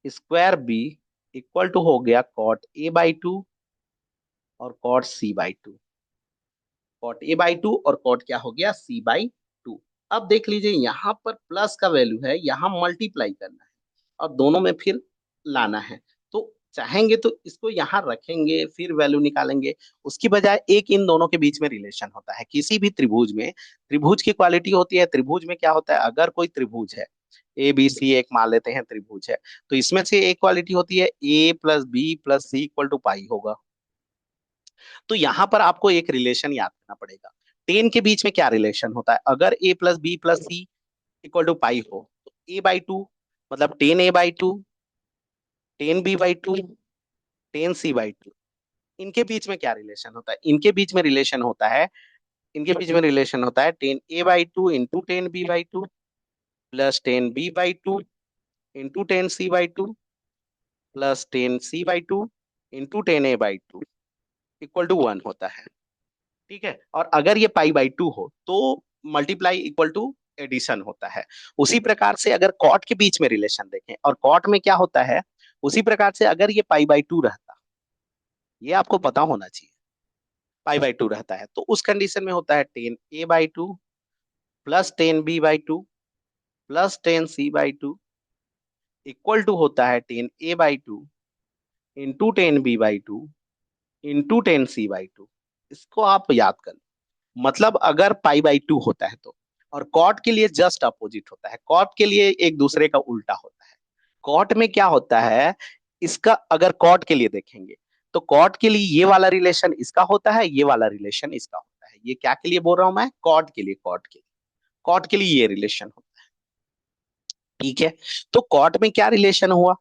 square B equal to हो गया कॉट a/2 और कॉट c/2। कॉट a/2 और कॉट क्या हो गया, c/2। अब देख लीजिए यहाँ पर प्लस का वैल्यू है, यहाँ मल्टीप्लाई करना है और दोनों में फिर लाना है। तो चाहेंगे तो इसको यहाँ रखेंगे फिर वैल्यू निकालेंगे, उसकी बजाय एक इन दोनों के बीच में रिलेशन होता है किसी भी त्रिभुज में। त्रिभुज की क्वालिटी होती है, त्रिभुज में क्या होता है, अगर कोई त्रिभुज है ए बी सी, एक मान लेते हैं त्रिभुज है, तो इसमें से एक क्वालिटी होती है a+b+c इक्वल टू पाई होगा। तो यहाँ पर आपको एक रिलेशन याद करना पड़ेगा। टेन के बीच में क्या रिलेशन होता है, अगर a+b+c इक्वल टू पाई हो तो a/2 मतलब 10 a/2, 10 b/2, 10 c/2। इनके बीच में क्या रिलेशन होता है, इनके बीच में रिलेशन होता है, इनके बीच में रिलेशन होता है 10 a/2 into 10 b/2 plus 10 b/2 into 10 c/2 plus 10 c/2 into 10 a/2 equal to 1 होता है। ठीक है, और अगर ये पाई/2 हो तो मल्टीप्लाई इक्वल टू एडिशन होता है। उसी प्रकार से अगर कॉट के बीच में रिलेशन देखें और कॉट में क्या होता है, उसी प्रकार से अगर ये पाई/2 रहता, ये आपको पता होना चाहिए, पाई/2 रहता है तो उस कंडीशन में होता है 10 a/2 plus 10 b/2 plus 10 c/2 equal to होता है 10 a/2 into 10 b/2 into 10 c/2। इसको आप याद कर लो। मतलब अगर पाई/2 होता है तो, और कॉट के लिए जस्ट अपोजिट होता है, कॉट के लिए एक दूसरे का उल्टा होता है। कॉट में क्या होता है, इसका अगर कॉट के लिए देखेंगे तो कॉट के लिए ये वाला रिलेशन इसका होता है, ये वाला रिलेशन इसका होता है। ये क्या के लिए बोल रहा हूं मैं, कॉट के लिए, कॉट के लिए, कॉट के लिए ये रिलेशन होता है। ठीक है, तो कॉट में क्या रिलेशन हुआ,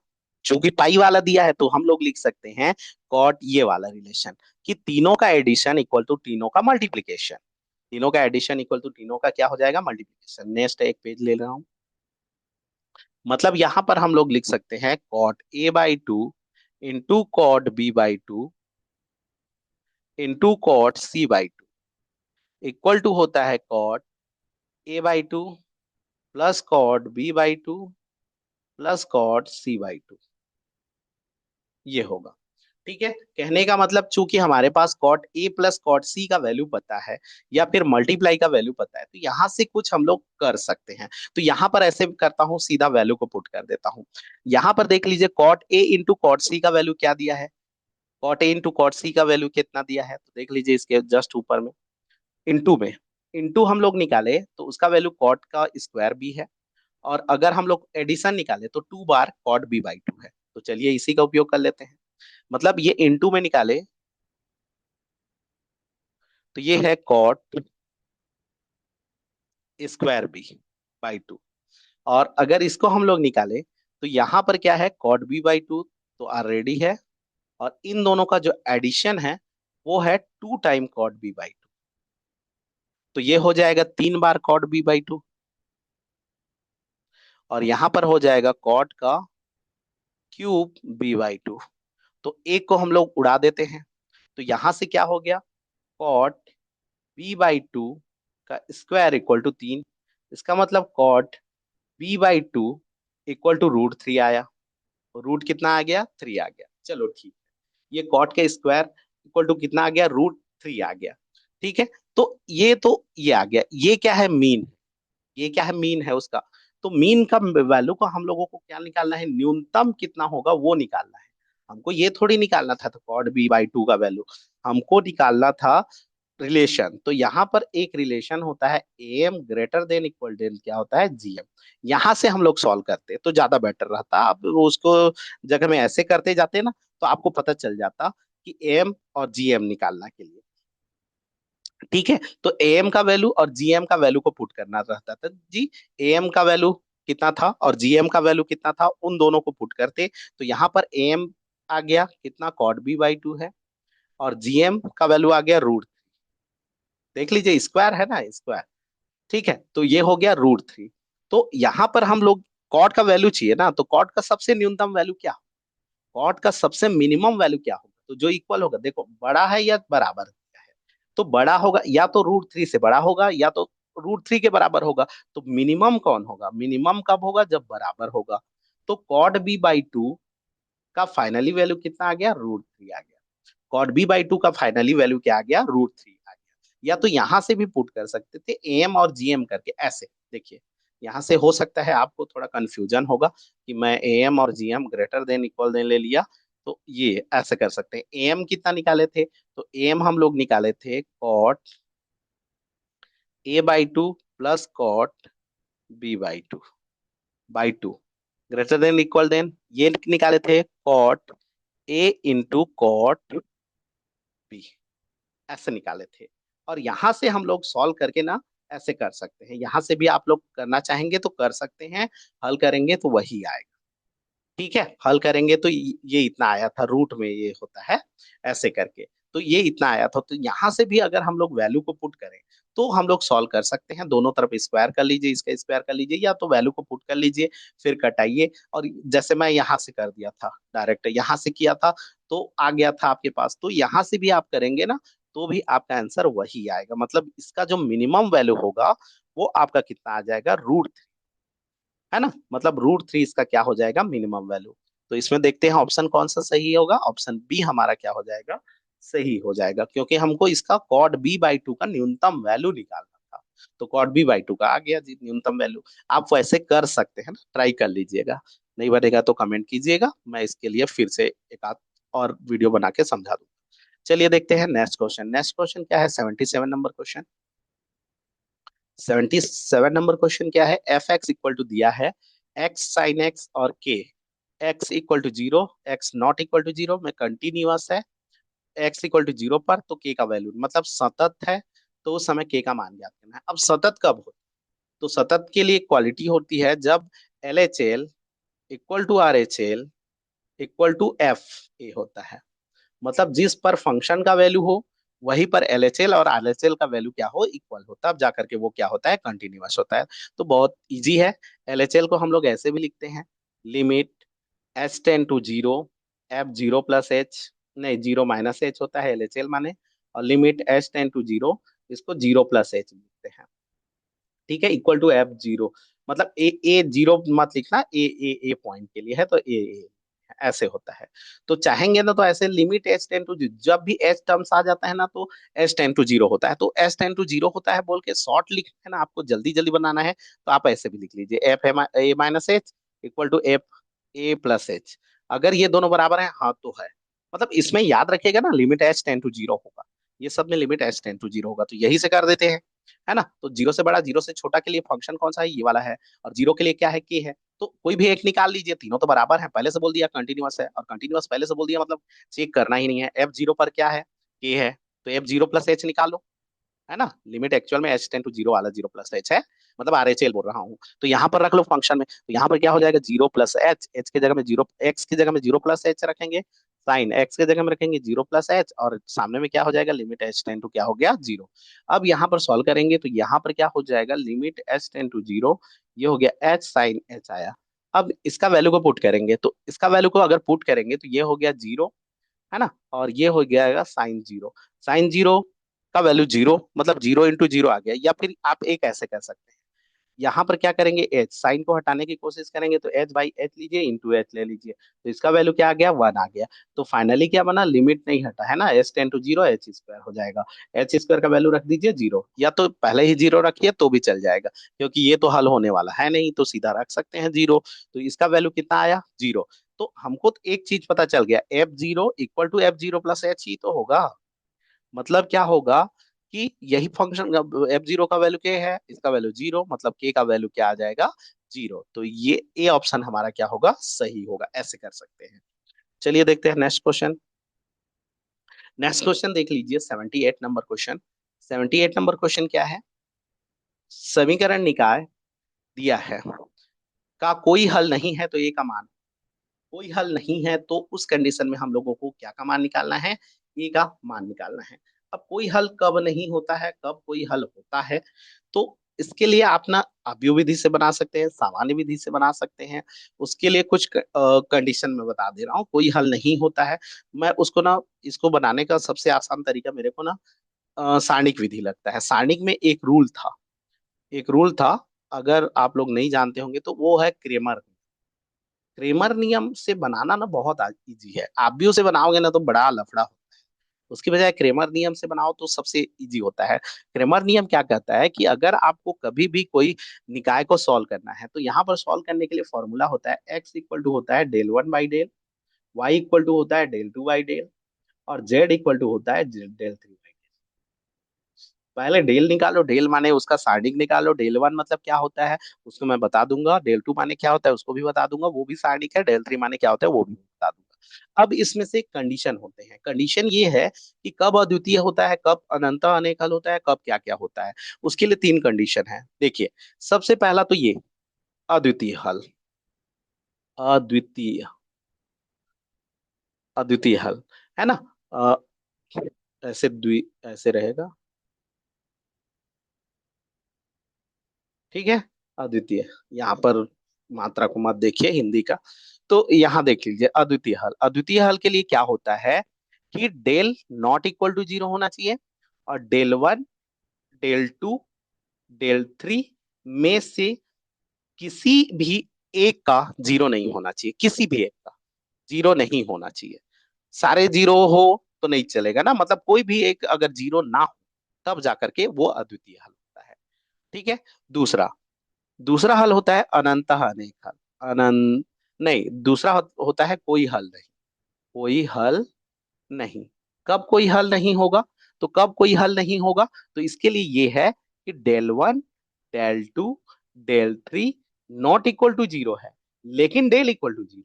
चूंकि पाई वाला दिया है तो हम लोग लिख सकते हैं कॉट ये वाला रिलेशन, कि तीनों का एडिशन इक्वल टू तीनों का मल्टीप्लीकेशन। तीनों का एडिशन इक्वल टू तीनों का क्या हो जाएगा, मल्टीप्लीकेशन। नेक्स्ट एक पेज ले रहा हूं। मतलब यहां पर हम लोग लिख सकते हैं cot a/2 into cot b/2 into cot c/2 equal to होता है cot a/2 plus cot b/2 plus cot c/2। ये होगा। ठीक है, कहने का मतलब चूंकि हमारे पास cot A plus cot C का वैल्यू पता है या फिर मल्टीप्लाई का वैल्यू पता है, तो यहां से कुछ हम लोग कर सकते हैं। तो यहां पर ऐसे करता हूं, सीधा वैल्यू को पुट कर देता हूं। यहां पर देख लीजिए cot A into cot C का वैल्यू क्या दिया है, cot A into cot C का वैल्यू कितना दिया है, तो देख लीजिए इसके जस्ट ऊपर में इंटू में, इंटू हम लोग निकाले तो उसका वैल्यू कॉट का स्क्वायर भी है। और अगर हम लोग एडिशन निकाले तो 2 बार कॉट b/2 है। तो चलिए इसी का उपयोग कर लेते हैं। मतलब ये इंटू में निकाले तो ये है cot square B by two. और अगर इसको हम लोग निकालें तो यहाँ पर क्या है, कॉट बी बाई टू तो ऑलरेडी है, और इन दोनों का जो एडिशन है वो है 2 time cot B by two. तो ये हो जाएगा 3 बार कॉट बी बाई टू, और यहाँ पर हो जाएगा कॉट का क्यूब बी बाई टू। तो एक को हम लोग उड़ा देते हैं, तो यहां से क्या हो गया, कॉट बी बाई टू का स्क्वायर इक्वल टू 3। इसका मतलब cot B by two equal to root 3 आया। रूट कितना आ गया, 3 आ गया। चलो ठीक है, ये कॉट के स्क्वायर इक्वल टू कितना आ गया, रूट 3 आ गया। ठीक है, तो ये आ गया। ये क्या है, मीन। ये क्या है, मीन है उसका। तो मीन का वैल्यू को हम लोगों को क्या निकालना है, न्यूनतम कितना होगा वो निकालना है। हमको ये थोड़ी निकालना था तो कॉट बी बाई टू का वैल्यू, हमको निकालना था रिलेशन। तो यहाँ पर एक रिलेशन होता है M greater than equal than क्या होता है, जीएम। यहाँ से हम लोग सॉल्व करते तो ज्यादा बेटर रहता। अब उसको जगह में ऐसे करते जाते ना, तो आपको पता चल जाता कि एम और जीएम निकालना के लिए। ठीक है, तो एम का वैल्यू और जीएम का वैल्यू को पुट करना रहता था जी। एम का वैल्यू कितना था और जीएम का वैल्यू कितना था, उन दोनों को पुट करते। तो यहाँ पर एम आ गया कितना, कॉट बी बाई टू है, और जीएम का वैल्यू आ गया रूट। देख लीजिए, स्क्वायर है ना, स्क्वायर। ठीक है, तो ये हो गया रूट 3। तो यहाँ पर हम लोग कॉट का वैल्यू चाहिए ना, तो कॉट का सबसे न्यूनतम वैल्यू क्या, कॉट का सबसे मिनिमम वैल्यू क्या होगा, तो जो इक्वल होगा, देखो बड़ा है या बराबर है, तो बड़ा होगा या तो रूट 3 से बड़ा होगा या तो रूट 3 के बराबर होगा। तो मिनिमम कौन होगा, मिनिमम कब होगा, जब बराबर होगा। तो कॉट बी बाई टू का फाइनली वैल्यू कितना आ गया, रूट 3 आ गया। कॉट बी बाई टू का फाइनली वैल्यू क्या आ गया, रूट 3 आ गया। या तो यहां से भी पुट कर सकते थे एम और जीएम करके ऐसे। देखिए, यहां से हो सकता है आपको थोड़ा कंफ्यूजन होगा कि मैं एम और GM greater than equal than ले लिया, तो ये ऐसे कर सकते हैं। एम कितना निकाले थे, तो एम हम लोग निकाले थे cot A by two plus cot B by two greater than equal than, ये निकाले थे cot A into cot B, ऐसे निकाले थे। और यहां से हम लोग सॉल्व करके ना ऐसे कर सकते हैं। यहां से भी आप लोग करना चाहेंगे तो कर सकते हैं, हल करेंगे तो वही आएगा। ठीक है, हल करेंगे तो ये इतना आया था, रूट में ये होता है ऐसे करके, तो ये इतना आया था। तो यहाँ से भी अगर हम लोग वैल्यू को पुट करें तो हम लोग सॉल्व कर सकते हैं। दोनों तरफ स्क्वायर कर लीजिए, इसका स्क्वायर कर लीजिए, या तो वैल्यू को पुट कर लीजिए फिर कटाइए। और जैसे मैं यहाँ से कर दिया था, डायरेक्ट यहाँ से किया था तो आ गया था आपके पास। तो यहाँ से भी आप करेंगे ना तो भी आपका आंसर वही आएगा। मतलब इसका जो मिनिमम वैल्यू होगा वो आपका कितना आ जाएगा, रूट, है ना। मतलब रूट 3 इसका क्या हो जाएगा, मिनिमम वैल्यू। तो इसमें देखते हैं ऑप्शन कौन सा सही होगा। ऑप्शन बी हमारा क्या हो जाएगा, सही हो जाएगा, क्योंकि हमको इसका कॉड बी बाई टू का न्यूनतम वैल्यू निकालना था। तो कॉड बी बाई टू का आ गया जी न्यूनतम वैल्यू। आप वैसे कर सकते हैं ना, ट्राई कर लीजिएगा। नहीं बनेगा तो कमेंट कीजिएगा, मैं इसके लिए फिर से एक आध और वीडियो बना के समझा दूंगा। चलिए देखते हैं नेक्स्ट क्वेश्चन। नेक्स्ट क्वेश्चन क्या है, 77 नंबर क्वेश्चन। 77 नंबर क्वेश्चन क्या है, एफ एक्स इक्वल टू दिया है एक्स साइन एक्स और k, x equal to zero, x not equal to zero में कंटिन्यूअस है, एक्स इक्वल टू जीरो पर तो के का वैल्यू मतलब सतत है। तो उस समय के का मान ज्ञात करना है। अब सतत कब हो, तो सतत के लिए क्वालिटी होती है जब L H L equal to R H L equal to f a होता है। मतलब जिस पर फंक्शन का वैल्यू हो वहीं पर एलएचएल और आरएचएल का वैल्यू क्या हो, इक्वल हो, तब जाकर के वो क्या होता है, कंटिन्यूअस होता है। तो बहुत इजी है। एलएचएल को हम लोग ऐसे भी लिखते हैं, limit h tend to zero f zero plus h, नहीं जीरो माइनस एच होता है एलएचएल माने, और limit h tend to zero, इसको जीरो प्लस एच लिखते हैं। ठीक है, इक्वल टू एफ जीरो, मतलब ए जीरो मत लिखना, ए पॉइंट के लिए है तो ए ऐसे होता है। तो चाहेंगे ना तो ऐसे लिमिट एच टेन टू, जब भी एच टर्म्स आ जाता है ना तो एच टेन टू जीरो होता है। तो एच टेन टू जीरो होता है बोल के शॉर्ट लिखना है ना, आपको जल्दी जल्दी बनाना है तो आप ऐसे भी लिख लीजिए, f a minus h equal to f a plus h. अगर ये दोनों बराबर है हाँ तो है, मतलब इसमें याद रखिएगा ना, limit h tend to zero होगा। ये सब में limit h tend to zero होगा, तो यही से कर देते हैं, है ना। तो जीरो से बड़ा जीरो से छोटा के लिए फंक्शन कौन सा है, ये वाला है। और जीरो के लिए क्या है, के है। तो कोई भी एक निकाल लीजिए, तीनों तो बराबर है, पहले से बोल दिया कंटिन्यूअस है, और कंटिन्यूअस पहले से बोल दिया मतलब चेक करना ही नहीं है। एफ जीरो पर क्या है, के है, तो एफ जीरो प्लस एच निकालो। है ना। लिमिट एक्चुअल में h टेन टू जीरो वाला जीरो प्लस एच है, मतलब RHL बोल रहा हूँ। तो यहाँ पर रख लो फंक्शन में, तो यहाँ पर क्या हो जाएगा, जीरो प्लस एच, एच की जगह में जीरो, एक्स की जगह में जीरो प्लस एच रखेंगे, साइन एक्स की जगह में रखेंगे जीरो प्लस एच, और सामने में क्या हो जाएगा, लिमिट एच टेन टू क्या हो गया, जीरो। अब यहाँ पर सॉल्व करेंगे तो यहाँ पर क्या हो जाएगा, limit h tend to zero, ये हो गया एच साइन एच आया। अब इसका वैल्यू को पुट करेंगे, तो इसका वैल्यू को अगर पुट करेंगे तो ये हो गया जीरो, है ना, और ये हो गया साइन जीरो। साइन जीरो का वैल्यू जीरो, मतलब जीरो इंटू जीरो आ गया, या फिर आप एक ऐसे कर सकते हैं, यहाँ पर क्या करेंगे, एच साइन को हटाने की कोशिश करेंगे तो एच बाई एच लीजिए, इंटू एच ले लीजिए, तो इसका वैल्यू क्या आ गया, वन आ गया। तो फाइनली क्या बना, लिमिट नहीं हटा, है ना, h tend to zero h square हो जाएगा। एच स्क्वायर का वैल्यू रख दीजिए जीरो, या तो पहले ही जीरो रखिए तो भी चल जाएगा, क्योंकि ये तो हल होने वाला है नहीं, तो सीधा रख सकते हैं जीरो। तो इसका वैल्यू कितना आया, जीरो। तो हमको तो एक चीज पता चल गया, f zero equal to f zero plus h ही तो होगा। मतलब क्या होगा कि यही फंक्शन, एफ जीरो का वैल्यू क्या है, इसका वैल्यू जीरो, मतलब के का वैल्यू क्या आ जाएगा, जीरो। तो ये ए ऑप्शन हमारा क्या होगा, सही होगा, ऐसे कर सकते हैं। चलिए देखते हैं नेक्स्ट क्वेश्चन। नेक्स्ट क्वेश्चन देख लीजिए, 78 नंबर क्वेश्चन। 78 नंबर क्वेश्चन क्या है, समीकरण निकाय दिया है, का कोई हल नहीं है तो ए का मान, कोई हल नहीं है तो उस कंडीशन में हम लोगों को क्या का मान निकालना है, ए का मान निकालना है। अब कोई हल कब नहीं होता है, कब कोई हल होता है, तो इसके लिए आप ना अव्यव विधि से बना सकते हैं, सामान्य विधि से बना सकते हैं। उसके लिए कुछ कंडीशन में बता दे रहा हूँ, कोई हल नहीं होता है, मैं उसको ना, इसको बनाने का सबसे आसान तरीका मेरे को ना सारणिक विधि लगता है। सारणिक में एक रूल था, एक रूल था, अगर आप लोग नहीं जानते होंगे तो वो है क्रेमर। क्रेमर नियम से बनाना ना बहुत इजी है, आप भी उसे बनाओगे ना तो बड़ा लफड़ा होता है। उसकी बजाय क्रेमर नियम से बनाओ तो सबसे इजी होता है। क्रेमर नियम क्या कहता है कि अगर आपको कभी भी कोई निकाय को सॉल्व करना है, तो यहाँ पर सॉल्व करने के लिए फॉर्मूला होता है, एक्स इक्वल टू होता है del one by del, y equal to होता है डेल टू बाई डेल, और जेड इक्वल टू होता है डेल थ्री बाई डेल। पहले डेल निकालो, डेल माने उसका सारणिक निकालो, डेल वन मतलब क्या होता है उसको मैं बता दूंगा, डेल टू माने क्या होता है उसको भी बता दूंगा, वो भी सारणिक है, डेल थ्री माने क्या होता है वो भी बता दूंगा। अब इसमें से कंडीशन होते हैं, कंडीशन ये है कि कब अद्वितीय होता है, कब अनंत अनेक हल होता है, कब क्या क्या होता है। उसके लिए तीन कंडीशन है, देखिए। सबसे पहला तो ये अद्वितीय हल, अद्वितीय, अद्वितीय हल, है ना। अ, ऐसे द्वि ऐसे रहेगा, ठीक है, अद्वितीय। यहाँ पर मात्रा को मत देखिए हिंदी का। तो यहाँ देख लीजिए अद्वितीय हल, अद्वितीय हल के लिए क्या होता है कि del not equal to zero होना चाहिए, और del one, del two, del three में से किसी भी एक का जीरो नहीं होना चाहिए, किसी भी एक का जीरो नहीं होना चाहिए। सारे जीरो हो तो नहीं चलेगा ना, मतलब कोई भी एक अगर जीरो ना हो तब जाकर के वो अद्वितीय हल होता है, ठीक है। दूसरा, दूसरा हल होता है अनंत अनेक हल, अनंत, नहीं, दूसरा होता है कोई हल नहीं, कोई हल नहीं। कब कोई हल नहीं होगा, तो कब कोई हल नहीं होगा, तो इसके लिए ये है कि del one, del two, del three not equal to zero है, लेकिन डेल इक्वल टू जीरो।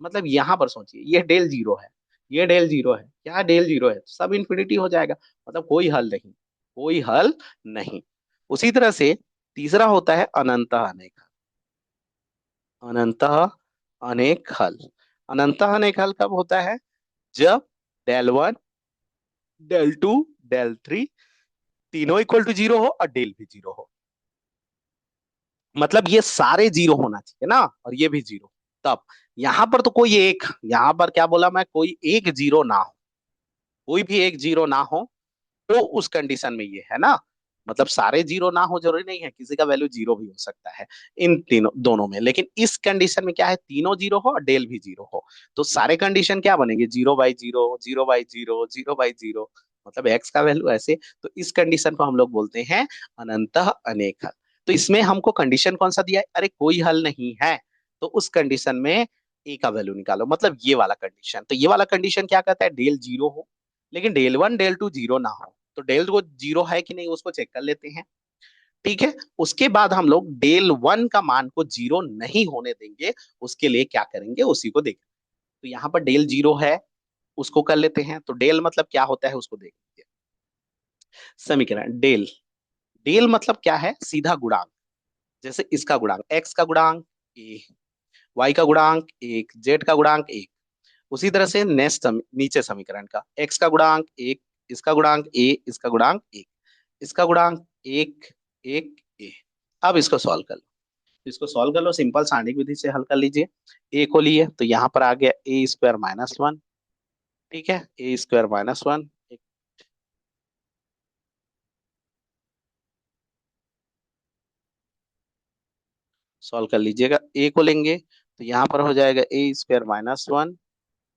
मतलब यहां पर सोचिए, ये डेल जीरो है, ये डेल जीरो है, क्या डेल जीरो है, सब इंफिनिटी हो जाएगा, मतलब कोई हल नहीं, कोई हल नहीं। उसी तरह से तीसरा होता है अनंत अनेक, अनंत अनेक हल। अनंत अनेक हल कब होता है, जब del one, del two, del three तीनों इक्वल टू जीरो हो और डेल भी जीरो हो, मतलब ये सारे जीरो होना चाहिए ना, और ये भी जीरो। तब यहां पर तो कोई एक, यहां पर क्या बोला मैं, कोई एक जीरो ना हो, कोई भी एक जीरो ना हो, तो उस कंडीशन में ये है ना, मतलब सारे जीरो ना हो जरूरी नहीं है, किसी का वैल्यू जीरो भी हो सकता है इन तीनों दोनों में, लेकिन इस कंडीशन में क्या है, तीनों जीरो हो और डेल भी जीरो हो, तो सारे कंडीशन क्या बनेंगे, zero by zero, zero by zero, zero by zero, मतलब एक्स का वैल्यू ऐसे। तो इस कंडीशन को हम लोग बोलते हैं अनंत अनेक हल। तो इसमें हमको कंडीशन कौन सा दिया है, अरे कोई हल नहीं है, तो उस कंडीशन में ए का वैल्यू निकालो, मतलब ये वाला कंडीशन। तो ये वाला कंडीशन क्या कहता है, डेल जीरो हो लेकिन del one del two zero ना हो, तो डेल को जीरो है कि नहीं उसको चेक कर लेते हैं, ठीक है। उसके बाद हम लोग डेल वन का मान को जीरो नहीं होने देंगे, उसके लिए क्या करेंगे उसी को देखें। तो यहाँ पर डेल जीरो है, उसको कर लेते हैं, तो डेल मतलब क्या होता है उसको देख लीजिए। समीकरण डेल। डेल मतलब क्या है? सीधा गुणांक। जैसे इसका गुणांक, एक्स का गुणांक ए, वाई का गुणांक एक, जेड का गुणांक एक। उसी तरह से नीचे समीकरण का एक्स का गुणांक एक, इसका गुणांक ए, इसका गुणांक एक, इसका गुणांक एक, एक, ए। अब इसको सॉल्व कर लो। इसको सॉल्व कर लो, सिंपल सारणिक विधि से हल कर लीजिए। ए को लिए तो यहाँ पर आ गया ए स्क्वायर माइनस वन। ठीक है, a square minus one. Solve कर लीजिएगा। ए को लेंगे तो यहाँ पर हो जाएगा ए स्क्वायर माइनस वन।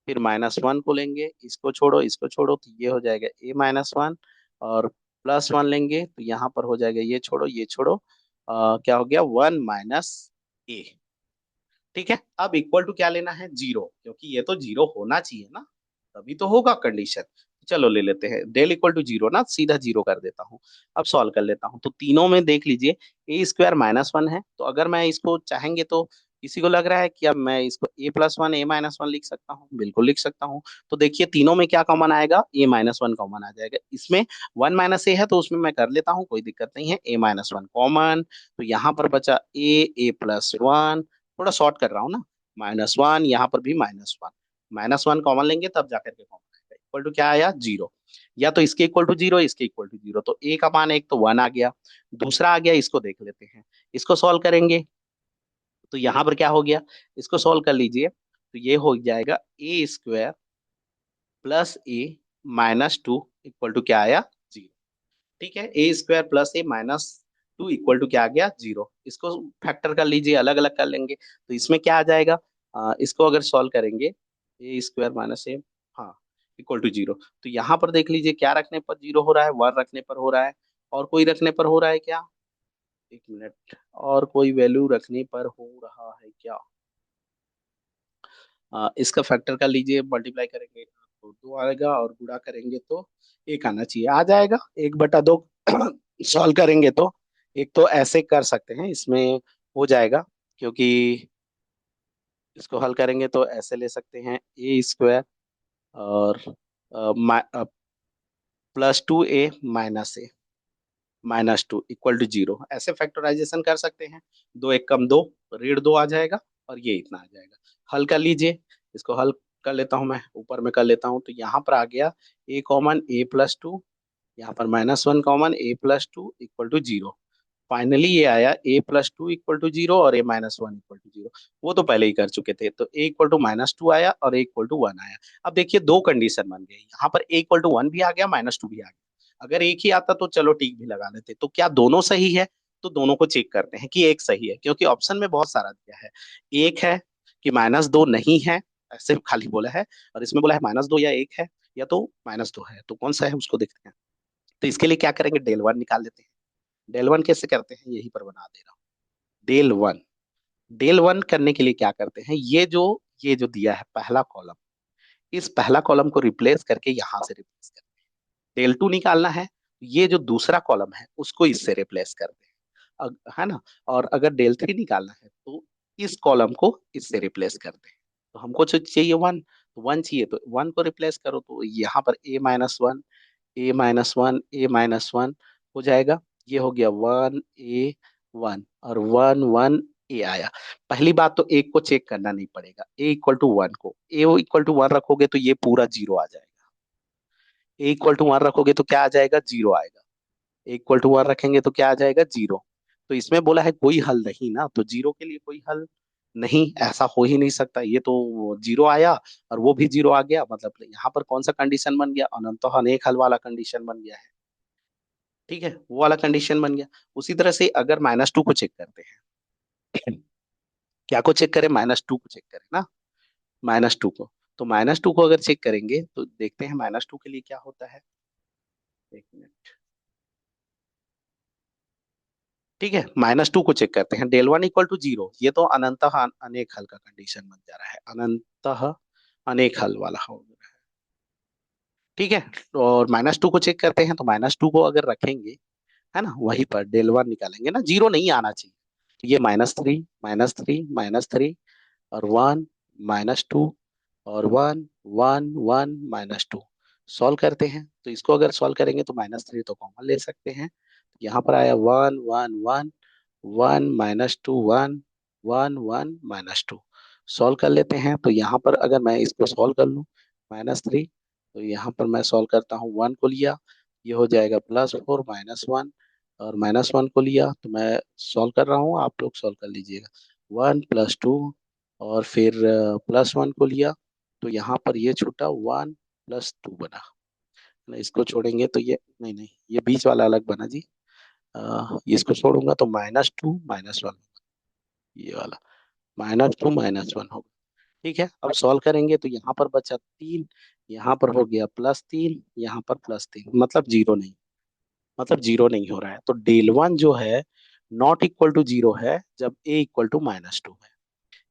फिर माइनस वन को लेंगे, इसको छोड़ो तो ये हो जाएगा ए माइनस वन। और प्लस वन लेंगे तो यहाँ पर हो जाएगा ये छोड़ो ये छोड़ो, क्या हो गया? वन माइनस ए। ठीक है, अब इक्वल टू क्या लेना है? जीरो, क्योंकि ये तो जीरो होना चाहिए ना, तभी तो होगा कंडीशन। चलो ले लेते हैं डेल इक्वल टू जीरो ना, सीधा जीरो कर देता हूँ। अब सॉल्व कर लेता हूँ, तो तीनों में देख लीजिए ए स्क्वायर माइनस वन है, तो अगर मैं इसको चाहेंगे तो किसी को लग रहा है कि अब मैं इसको ए प्लस वन ए माइनस वन लिख सकता हूँ? बिल्कुल लिख सकता हूँ। तो देखिए तीनों में क्या कॉमन आएगा? ए माइनस वन कॉमन आ जाएगा इसमें। वन माइनस ए है तो उसमें मैं कर लेता हूँ, कोई दिक्कत नहीं है। ए माइनस वन कॉमन, तो यहाँ पर बचा ए प्लस वन। थोड़ा शॉर्ट कर रहा हूँ ना, माइनस वन, यहाँ पर भी minus one. Minus one common लेंगे तब जाकर के कॉमन आएगा, इक्वल टू क्या आया? जीरो। या तो इसके इक्वल टू जीरो, इसके इक्वल टू जीरो, तो ए का मान एक तो वन आ गया। दूसरा आ गया, इसको देख लेते हैं। इसको सॉल्व करेंगे तो यहाँ पर क्या हो गया? इसको सॉल्व कर लीजिए तो ये हो जाएगा a square plus a minus two equal to क्या आया? जीरो। ठीक है, a square plus a minus two equal to क्या आ गया? जीरो। इसको फैक्टर कर लीजिए, अलग अलग कर लेंगे तो इसमें क्या आ जाएगा? इसको अगर सॉल्व करेंगे, ए स्क्वायर माइनस ए, हाँ, इक्वल टू जीरो। तो यहाँ पर देख लीजिए क्या रखने पर जीरो हो रहा है? वन रखने पर हो रहा है। और कोई रखने पर हो रहा है क्या? एक मिनट, और कोई वैल्यू रखने पर हो रहा है क्या? इसका फैक्टर कर लीजिए, मल्टीप्लाई करेंगे तो दो आएगा, और गुणा करेंगे तो एक आना चाहिए, आ जाएगा एक बटा दो। सॉल्व करेंगे तो एक तो ऐसे कर सकते हैं, इसमें हो जाएगा, क्योंकि इसको हल करेंगे तो ऐसे ले सकते हैं ए स्क्वायर और plus two a minus a minus two equal to zero, ऐसे फैक्टराइजेशन कर सकते हैं। दो एक कम दो, ऋण दो आ जाएगा, और ये इतना आ जाएगा। हल कर लीजिए। इसको हल कर लेता हूँ मैं, ऊपर में कर लेता हूँ, तो यहाँ पर आ गया a common a plus two, यहाँ पर minus one common a plus two equal to zero. Finally ये आया a plus two equal to zero और a minus one equal to zero. वो तो पहले ही कर चुके थे, तो a equal to minus two आया और ए इक्वल टू वन आया। अब देखिए दो कंडीशन बन गई, यहाँ पर ए इक्वल टू वन भी आ गया, माइनस टू भी आ गया। अगर एक ही आता तो चलो टिक भी लगा लेते, तो क्या दोनों सही है? तो दोनों को चेक करते हैं कि एक सही है, क्योंकि ऑप्शन में बहुत सारा दिया है। एक है कि माइनस दो नहीं है, ऐसे खाली बोला है, और इसमें बोला है माइनस दो या एक है, या तो माइनस दो है, तो कौन सा है उसको देखते हैं। तो इसके लिए क्या करेंगे? डेल वन निकाल लेते हैं। डेल वन कैसे करते हैं, यही पर बना दे रहा हूँ। डेल वन, डेल वन करने के लिए क्या करते हैं? ये जो दिया है पहला कॉलम, इस पहला कॉलम को रिप्लेस करके यहां से रिप्लेस करते हैं। डेल टू निकालना है, ये जो दूसरा कॉलम है उसको इससे रिप्लेस करते हैं, है ना। और अगर डेल थ्री निकालना है तो इस कॉलम को इससे रिप्लेस करते हैं। तो हमको जो चाहिए वन, तो वन चाहिए तो वन को रिप्लेस करो, तो यहाँ पर ए माइनस वन, ए माइनस वन, ए माइनस वन हो जाएगा। ये हो गया वन ए वन, और वन वन ए आया। पहली बात तो एक को चेक करना नहीं पड़ेगा, ए इक्वल टू वन को, ए इक्वल टू वन रखोगे तो ये पूरा जीरो आ जाएगा। ए इक्वल टू वन रखोगे तो क्या आ जाएगा? जीरो आएगा। ए इक्वल टू वन रखेंगे तो क्या आ जाएगा? जीरो। तो इसमें बोला है कोई हल नहीं ना, तो जीरो के लिए कोई हल नहीं, ऐसा हो ही नहीं सकता। ये तो जीरो आया और वो भी जीरो आ गया, मतलब यहाँ पर कौन सा कंडीशन बन गया? अनंत अनेक हल वाला कंडीशन बन गया है। ठीक है, वो वाला कंडीशन बन गया। उसी तरह से अगर माइनस टू को चेक करते हैं, क्या को चेक करें? माइनस टू को चेक करें ना, माइनस टू को। तो माइनस टू को अगर चेक करेंगे तो देखते हैं माइनस टू के लिए क्या होता है। एक मिनट। ठीक है, माइनस टू को चेक करते हैं। Del one equal to zero, ये तो अनंत अनेक हल का कंडीशन बन जा रहा है, अनंत अनेक हल वाला हो रहा है। ठीक है, और माइनस टू को चेक करते हैं, तो माइनस टू को अगर रखेंगे, है ना, वहीं पर डेल वन निकालेंगे ना, जीरो नहीं आना चाहिए। तो ये minus three, minus three, minus three, और वन, माइनस टू, और one one one minus two. Solve करते हैं तो इसको अगर सॉल्व करेंगे तो -3 तो कॉमन ले सकते हैं। यहाँ पर आया 1 1 1, 1 - 2 1, 1 1 -2। सॉल्व कर लेते हैं तो यहाँ पर अगर मैं इसको सॉल्व कर लूँ -3, तो यहाँ पर मैं सॉल्व करता हूँ, 1 को लिया, ये हो जाएगा +4 -1, और -1 को लिया तो मैं सॉल्व कर रहा हूँ, आप लोग सॉल्व कर लीजिएगा। 1 +2, और फिर +1 को लिया तो यहाँ पर ये छूटा, 1 +2 बना ना। इसको छोड़ेंगे तो ये नहीं नहीं, ये बीच वाला अलग बना जी। इसको छोड़ूंगा तो -2 -1, ये वाला -2 - 1 होगा। ठीक है, अब सॉल्व करेंगे तो यहाँ पर बचा 3, यहाँ पर हो गया +3, यहाँ पर +3, मतलब जीरो नहीं, मतलब जीरो नहीं हो रहा है। तो डेल 1 जो है नॉट इक्वल टू जीरो है जब ए इक्वल टू -2 है।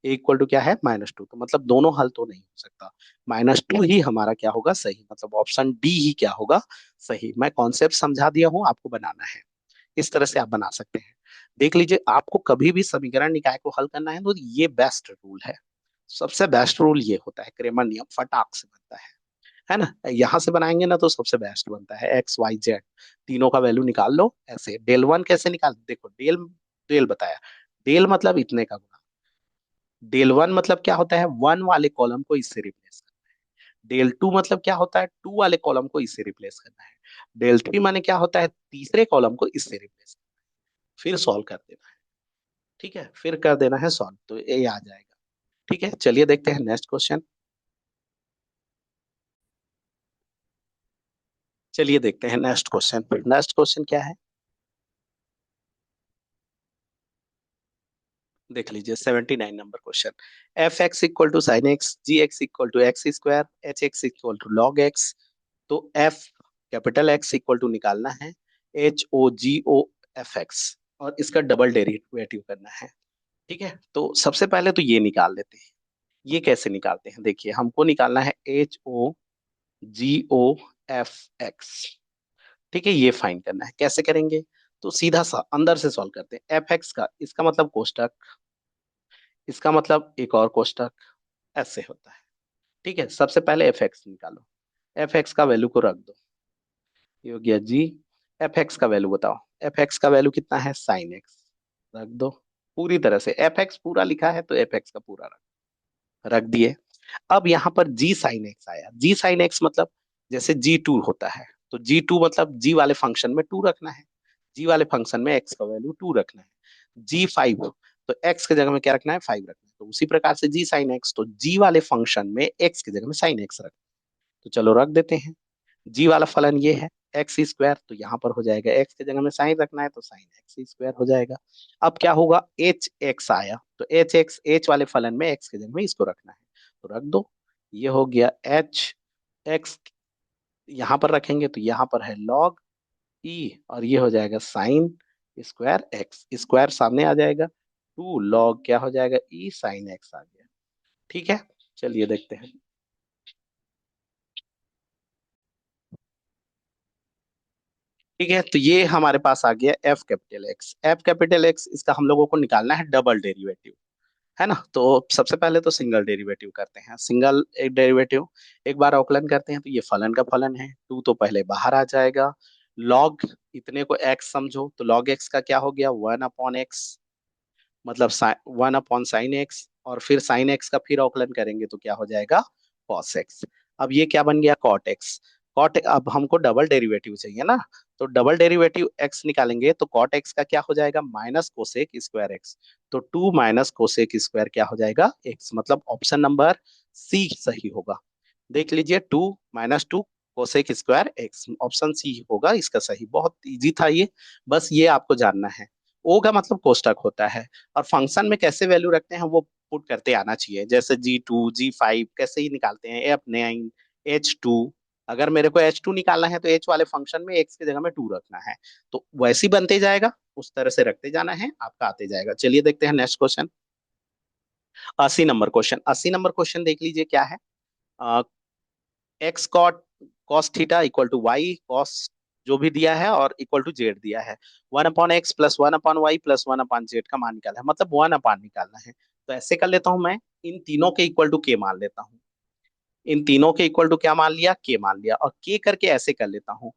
ए इक्वल टू क्या है, -2, तो मतलब दोनों हल तो नहीं हो सकता, -2 ही हमारा क्या होगा, सही, मतलब ऑप्शन डी ही क्या होगा, सही। मैं कॉन्सेप्ट समझा दिया हूँ, आपको बनाना है, इस तरह से आप बना सकते हैं। देख लीजिए, आपको कभी भी समीकरण निकाय को हल करना है तो ये बेस्ट रूल है, सबसे बेस्ट रूल ये होता है, क्रेमर नियम फटाक से बनता है ना। यहाँ से बनाएंगे ना तो सबसे बेस्ट बनता है, XYZ तीनों का वैल्यू निकाल लो। ऐसे डेल 1 कैसे निकाल, देखो डेल, डेल बताया, डेल मतलब इतने का गुणा, डेल 1 मतलब क्या होता है, 1 वाले कॉलम को इससे रिप्लेस करना है। डेल 2 मतलब क्या होता है, 2 वाले कॉलम को इससे रिप्लेस करना है। डेल 3 माने क्या होता है, तीसरे कॉलम को इससे रिप्लेस करना है। फिर सॉल्व कर देना है, ठीक है, फिर कर देना है सॉल्व, तो ये आ जाएगा। ठीक है, चलिए देखते हैं नेक्स्ट क्वेश्चन। चलिए देखते हैं नेक्स्ट क्वेश्चन। नेक्स्ट क्वेश्चन क्या है, देख लीजिए, 79 number question. f(x) = sin x, g(x) = x², h(x) = log x। तो f capital X equal to निकालना है, HOGOFX, और इसका डबल डेरिवेटिव करना है। ठीक है, तो सबसे पहले तो ये निकाल लेते हैं। ये कैसे निकालते हैं, देखिए, हमको निकालना है HOGOFX। ठीक है, ये फाइंड करना है, कैसे करेंगे, तो सीधा सा अंदर से सॉल्व करते हैं। FX का, इसका मतलब कोष्टक, इसका मतलब एक और कोष्टक, ऐसे होता है। ठीक है, सबसे पहले FX निकालो, FX का वैल्यू को रख दो, ये हो गया जी। FX का वैल्यू बताओ, FX का वैल्यू कितना है, sin x, रख दो। पूरी तरह से FX पूरा लिखा है तो FX का पूरा रख दिए। अब यहाँ पर जी साइन एक्स आया, जी साइन एक्स मतलब जैसे G2 होता है, तो G2 मतलब जी वाले फंक्शन में 2 रखना है, जी वाले फंक्शन में x का वैल्यू 2 रखना है। G5, तो x की जगह में क्या रखना है, 5 रखना है। तो उसी प्रकार से जी साइन एक्स, तो जी वाले फंक्शन में x की जगह में साइन एक्स रखना है। तो चलो रख देते हैं। जी वाला फलन ये है x², तो यहाँ पर हो जाएगा x की जगह में साइन रखना है तो साइन x² हो जाएगा। अब क्या होगा, HX आया, तो एच वाले फलन में x की जगह में इसको रखना है, तो रख दो। ये हो गया HX, यहाँ पर रखेंगे तो यहाँ पर है log e, और ये हो जाएगा sin²x, स्क्वायर सामने आ जाएगा, 2 log क्या हो जाएगा, e sin x आ गया। ठीक है, चलिए देखते हैं। ठीक है, तो ये हमारे पास आ गया f capital X, f capital X, इसका हम लोगों को निकालना है डबल डेरिवेटिव, है ना। तो सबसे पहले तो सिंगल डेरिवेटिव करते हैं, सिंगल एक डेरिवेटिव, एक बार अवकलन करते हैं तो ये फलन का फलन है, 2 तो पहले बाहर आ जाएगा, log इतने को x समझो, तो log x का क्या हो गया, 1/x, मतलब 1/sin x, और फिर sin x का फिर अवकलन करेंगे तो क्या हो जाएगा, cos x। अब ये क्या बन गया, cot x। अब हमको डबल डेरिवेटिव चाहिए ना, तो डबल डेरिवेटिव x निकालेंगे तो cot x का क्या हो जाएगा, -cosec²x। तो 2 - cosec² क्या हो जाएगा, x, मतलब ऑप्शन नंबर सी सही होगा। देख लीजिए, 2 - 2 cosec²x, ऑप्शन सी होगा इसका सही। बहुत इजी था ये, बस ये आपको जानना है। ओ का मतलब कोष्टक होता है, और फंक्शन में कैसे वैल्यू रखते हैं वो पुट करते आना चाहिए, जैसे G2 G5 कैसे ही निकालते हैं, F9 H2। अगर मेरे को H2 निकालना है तो H वाले फंक्शन में x की जगह में 2 रखना है, तो वैसे ही बनते जाएगा, उस तरह से रखते जाना है, आपका आते जाएगा। चलिए देखते हैं नेक्स्ट क्वेश्चन। 80 नंबर क्वेश्चन देख लीजिए क्या है। X cos theta equal to y cos, जो भी दिया है, और इक्वल टू जेड दिया है। 1/x + 1/y + 1/z का मान निकालना है, मतलब 1/, निकालना है। तो ऐसे कर लेता हूं मैं, इन तीनों के इक्वल टू के मान लेता हूँ। इन तीनों के इक्वल टू क्या मान लिया, के मान लिया। और के करके ऐसे कर लेता हूँ,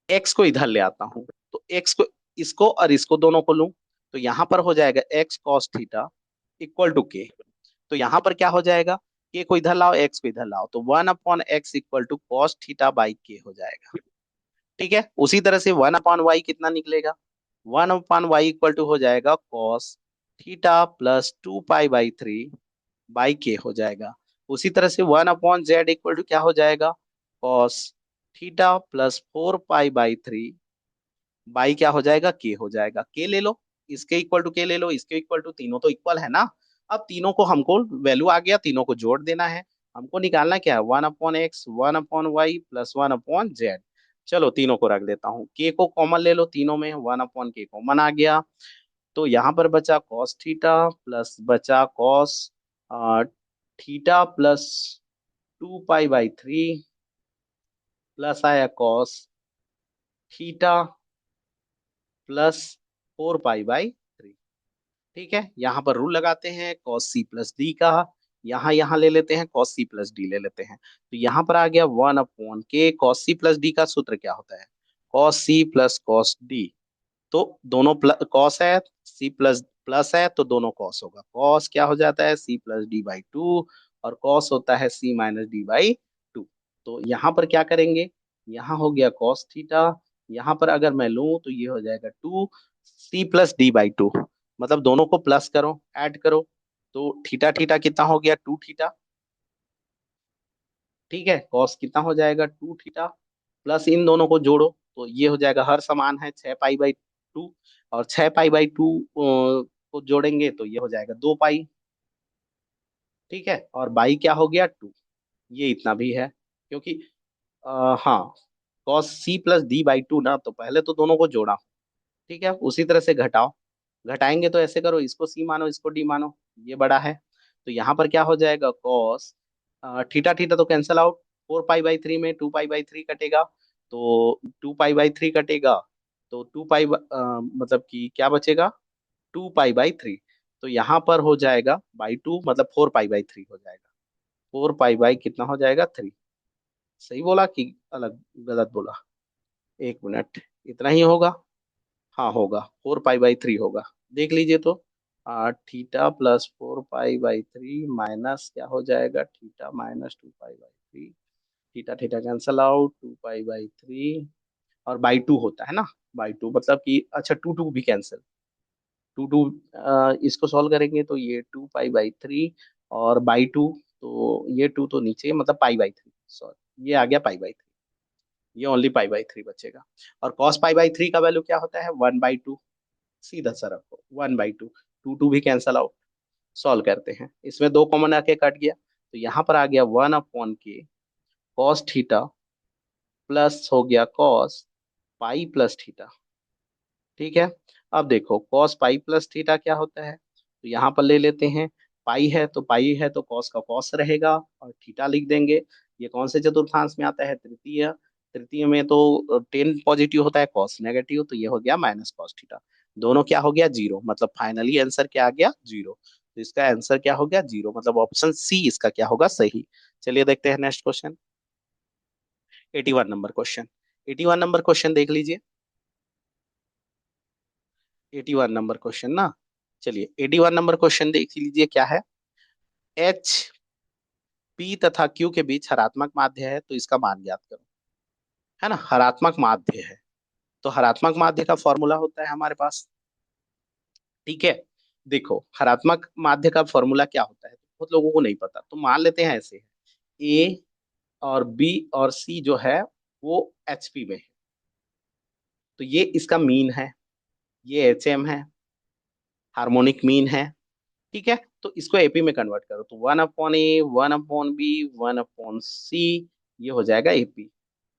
एक्स को इधर ले आता हूँ, तो एक्स को, इसको और इसको दोनों को लूं, तो यहां पर हो जाएगा x cos theta equal to k. तो यहां पर क्या हो जाएगा, के को इधर लाओ, एक्स को इधर लाओ, तो 1/x equal to cos theta by k हो जाएगा। ठीक है, उसी तरह से 1/y कितना निकलेगा, 1/y इक्वल टू हो जाएगा cos theta plus 2 pi by 3 by k हो जाएगा। उसी तरह से 1/z इक्वल टू क्या हो जाएगा, cos theta plus 4 pi by 3 by क्या हो जाएगा, के हो जाएगा। के ले लो, इसके इक्वल टू के ले लो, इसके इक्वल टू, तीनों तो इक्वल है ना। अब तीनों को हमको वैल्यू आ गया, तीनों को जोड़ देना है। हमको निकालना क्या है, 1/x 1/y प्लस 1/z। चलो तीनों को रख देता हूँ, के को कॉमन ले लो, तीनों में 1/k कॉमन आ गया। तो यहाँ पर बचा कॉस थीटा प्लस बचा cos theta plus 2 pi by 3 plus आया cos theta plus 4 pi by 3। ठीक है, यहाँ पर रूल लगाते हैं कॉस सी प्लस डी का, यहाँ ले लेते हैं कॉस सी प्लस डी ले लेते हैं, तो यहाँ पर आ गया 1/k। Cos C plus D का सूत्र क्या होता है, cos C plus cos D. तो दोनों कॉस है, सी प्लस प्लस है तो दोनों कॉस होगा, कॉस क्या हो जाता है c+d/2, और कॉस होता है c-d/2। तो यहाँ पर क्या करेंगे, यहाँ हो गया कॉस थीटा, यहाँ पर अगर मैं लूं तो ये हो जाएगा 2c+d/2, मतलब दोनों को प्लस करो, ऐड करो, तो थीटा थीटा कितना हो गया, 2 थीटा। ठीक है, कॉस कितना हो जाएगा, 2 थीटा, प्लस इन दोनों को जोड़ो, तो ये हो जाएगा, हर समान है 6 पाई बाई 2, और 6 पाई बाई 2 को जोड़ेंगे तो ये हो जाएगा 2 पाई। ठीक है, और बाई क्या हो गया 2, ये इतना भी है, क्योंकि हाँ, कॉस c+d/2 ना, तो पहले तो दोनों को जोड़ा। ठीक है, उसी तरह से घटाओ, घटाएंगे तो ऐसे करो, इसको सी मानो, इसको डी मानो, ये बड़ा है। तो यहाँ पर क्या हो जाएगा, कॉस थीटा थीटा तो कैंसल आउट, 4 पाई बाई 3 में 2 पाई बाई 3 कटेगा, तो 2 पाई बाई 3 कटेगा, तो मतलब कि क्या बचेगा, 2 पाई बाई 3। तो यहाँ पर हो जाएगा बाई 2, मतलब 4 पाई बाई 3 हो जाएगा, 4 पाई बाई कितना हो जाएगा 3। सही बोला कि अलग, गलत बोला, एक मिनट, इतना ही होगा। हाँ होगा, 4 पाई बाई 3 होगा। देख लीजिए तो, theta plus 4 pi by 3 minus क्या हो जाएगा, theta minus 2 pi by 3, theta theta cancel out, 2 pi by 3, और बाई 2 होता है ना, बाई 2 मतलब कि, अच्छा 2 2 भी कैंसिल, 2 2, इसको सॉल्व करेंगे तो ये 2 पाई बाई 3 और बाई 2, तो ये 2 तो नीचे, मतलब पाई बाई 3, सॉरी ये आ गया पाई बाई 3, ये ओनली पाई बाई 3 बचेगा। और कॉस पाई बाई 3 का वैल्यू क्या होता है, 1/2, सीधा सा रखो 1/2, 2 2 भी कैंसल आउट। सॉल्व करते हैं, इसमें दो कॉमन आके कट गया, तो यहाँ पर आ गया 1/k कॉस थीटा प्लस हो गया कॉस पाई प्लस थीटा। ठीक है, अब देखो कॉस पाई प्लस थीटा क्या होता है, तो यहाँ पर ले लेते हैं, पाई है तो कॉस का कॉस रहेगा, और थीटा लिख देंगे। ये कौन से चतुर्थांश में आता है, तृतीय। तृतीय में तो 10 पॉजिटिव होता है, कॉस नेगेटिव, तो ये हो गया माइनस कॉस थीटा। दोनों क्या हो गया, जीरो, मतलब फाइनली आंसर क्या आ गया, जीरो। तो इसका आंसर क्या हो गया, जीरो, मतलब ऑप्शन सी इसका क्या होगा, सही। चलिए देखते हैं next question, 81 number question. 81 number question देख लीजिए, 81 नंबर क्वेश्चन ना। चलिए 81 नंबर क्वेश्चन देख लीजिए, क्या है, एच पी तथा क्यू के बीच हरात्मक माध्य है, तो इसका मान ज्ञात करो। है ना, हरात्मक माध्य है, तो हरात्मक माध्य का फॉर्मूला होता है हमारे पास। ठीक है, देखो हरात्मक माध्य का फॉर्मूला क्या होता है, बहुत लोगों को नहीं पता, तो मान लेते हैं ऐसे, ए और बी और सी जो है वो एचपी में है, तो ये इसका मीन है, ये एचएम है, हार्मोनिक मीन है। ठीक है, तो इसको एपी में कन्वर्ट करो, तो 1/A 1/B 1/C, ये हो जाएगा एपी।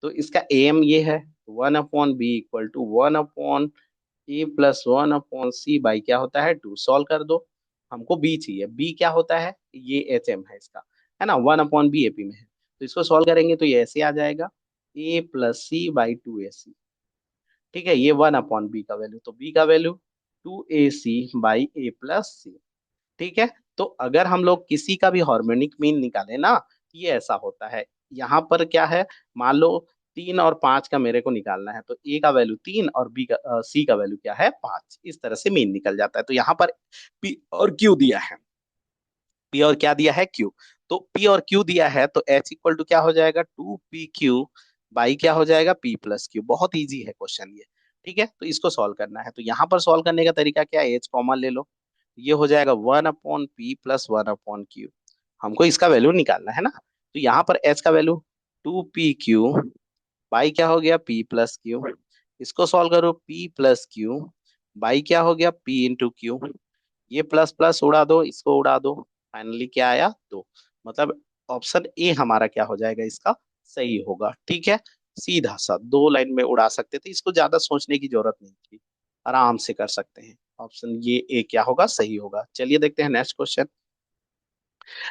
तो इसका एम ये है, 1/B equal to 1/A plus 1/C by क्या होता है 2, सॉल्व कर दो। हमको बी चाहिए, बी क्या होता है, ये एच एम है इसका, है ना, 1/B एपी में है, तो इसको सॉल्व करेंगे तो ये ऐसे आ जाएगा, A+C/2AC। ठीक है, ये 1/B का वैल्यू, तो बी का वैल्यू 2AC/A+C। ठीक है, तो अगर हम लोग किसी का भी हार्मोनिक मीन निकाले ना, ये ऐसा होता है। यहाँ पर क्या है, मान लो 3 और 5 का मेरे को निकालना है, तो ए का वैल्यू 3 और बी का सी का वैल्यू क्या है 5, इस तरह से मीन निकल जाता है। तो यहाँ पर पी और क्यू दिया है, पी और क्या दिया है क्यू, तो पी और क्यू दिया है तो एच इक्वल टू क्या हो जाएगा 2 PQ बाई क्या हो जाएगा P+Q। बहुत इजी है क्वेश्चन ये। ठीक है, तो इसको सॉल्व करना है, तो यहाँ पर सॉल्व करने का तरीका क्या है, एच कॉमन ले लो, ये हो जाएगा 1/P+1/Q। हमको इसका वैल्यू निकालना है ना, तो यहाँ पर एच का वैल्यू 2 PQ बाई क्या हो गया P+Q। इसको सॉल्व करो P+Q बाई क्या हो गया P×Q। ये प्लस प्लस उड़ा दो, इसको उड़ा दो, फाइनली क्या आया 2। मतलब ऑप्शन ए हमारा क्या हो जाएगा इसका सही होगा। ठीक है, सीधा सा 2 लाइन में उड़ा सकते थे, इसको ज्यादा सोचने की जरूरत नहीं थी, आराम से कर सकते हैं। ऑप्शन ये ए क्या होगा सही होगा। चलिए देखते हैं नेक्स्ट क्वेश्चन।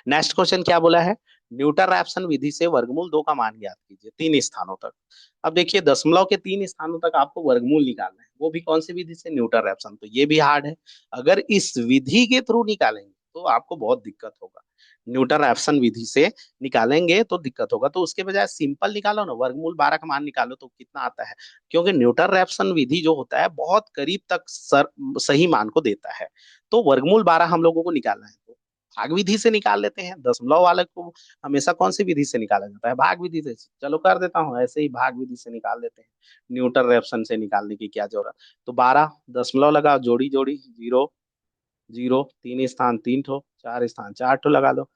नेक्स्ट क्वेश्चन क्या बोला है, न्यूटन रैप्सन विधि से वर्गमूल 2 का मान ज्ञात कीजिए 3 स्थानों तक। अब देखिए दशमलव के 3 स्थानों तक आपको वर्गमूल निकालना है, वो भी कौन सी विधि से, न्यूटन रैप्सन, तो ये भी हार्ड है। अगर इस विधि के थ्रू निकालेंगे तो आपको बहुत दिक्कत होगा। न्यूटन रैप्सन विधि से निकालेंगे तो दिक्कत होगा, तो उसके बजाय सिंपल निकालो ना, वर्गमूल 12 का मान निकालो तो कितना आता है। क्योंकि न्यूटन रैप्सन विधि जो होता है बहुत करीब तक सही मान को देता है। तो वर्गमूल 12 हम लोगों को निकालना है, तो भाग विधि से निकाल लेते हैं। दशमलव वाले को हमेशा कौन सी विधि से निकाला जाता है, भाग विधि से। चलो कर देता हूँ, ऐसे ही भाग विधि से निकाल देते हैं, न्यूटन रेफसन से निकालने की क्या जरूरत। तो 12 दशमलव लगाओ, जोड़ी जोड़ी, जीरो जीरो, 3 स्थान 3 ठो, 4 स्थान 4 ठो लगा लो,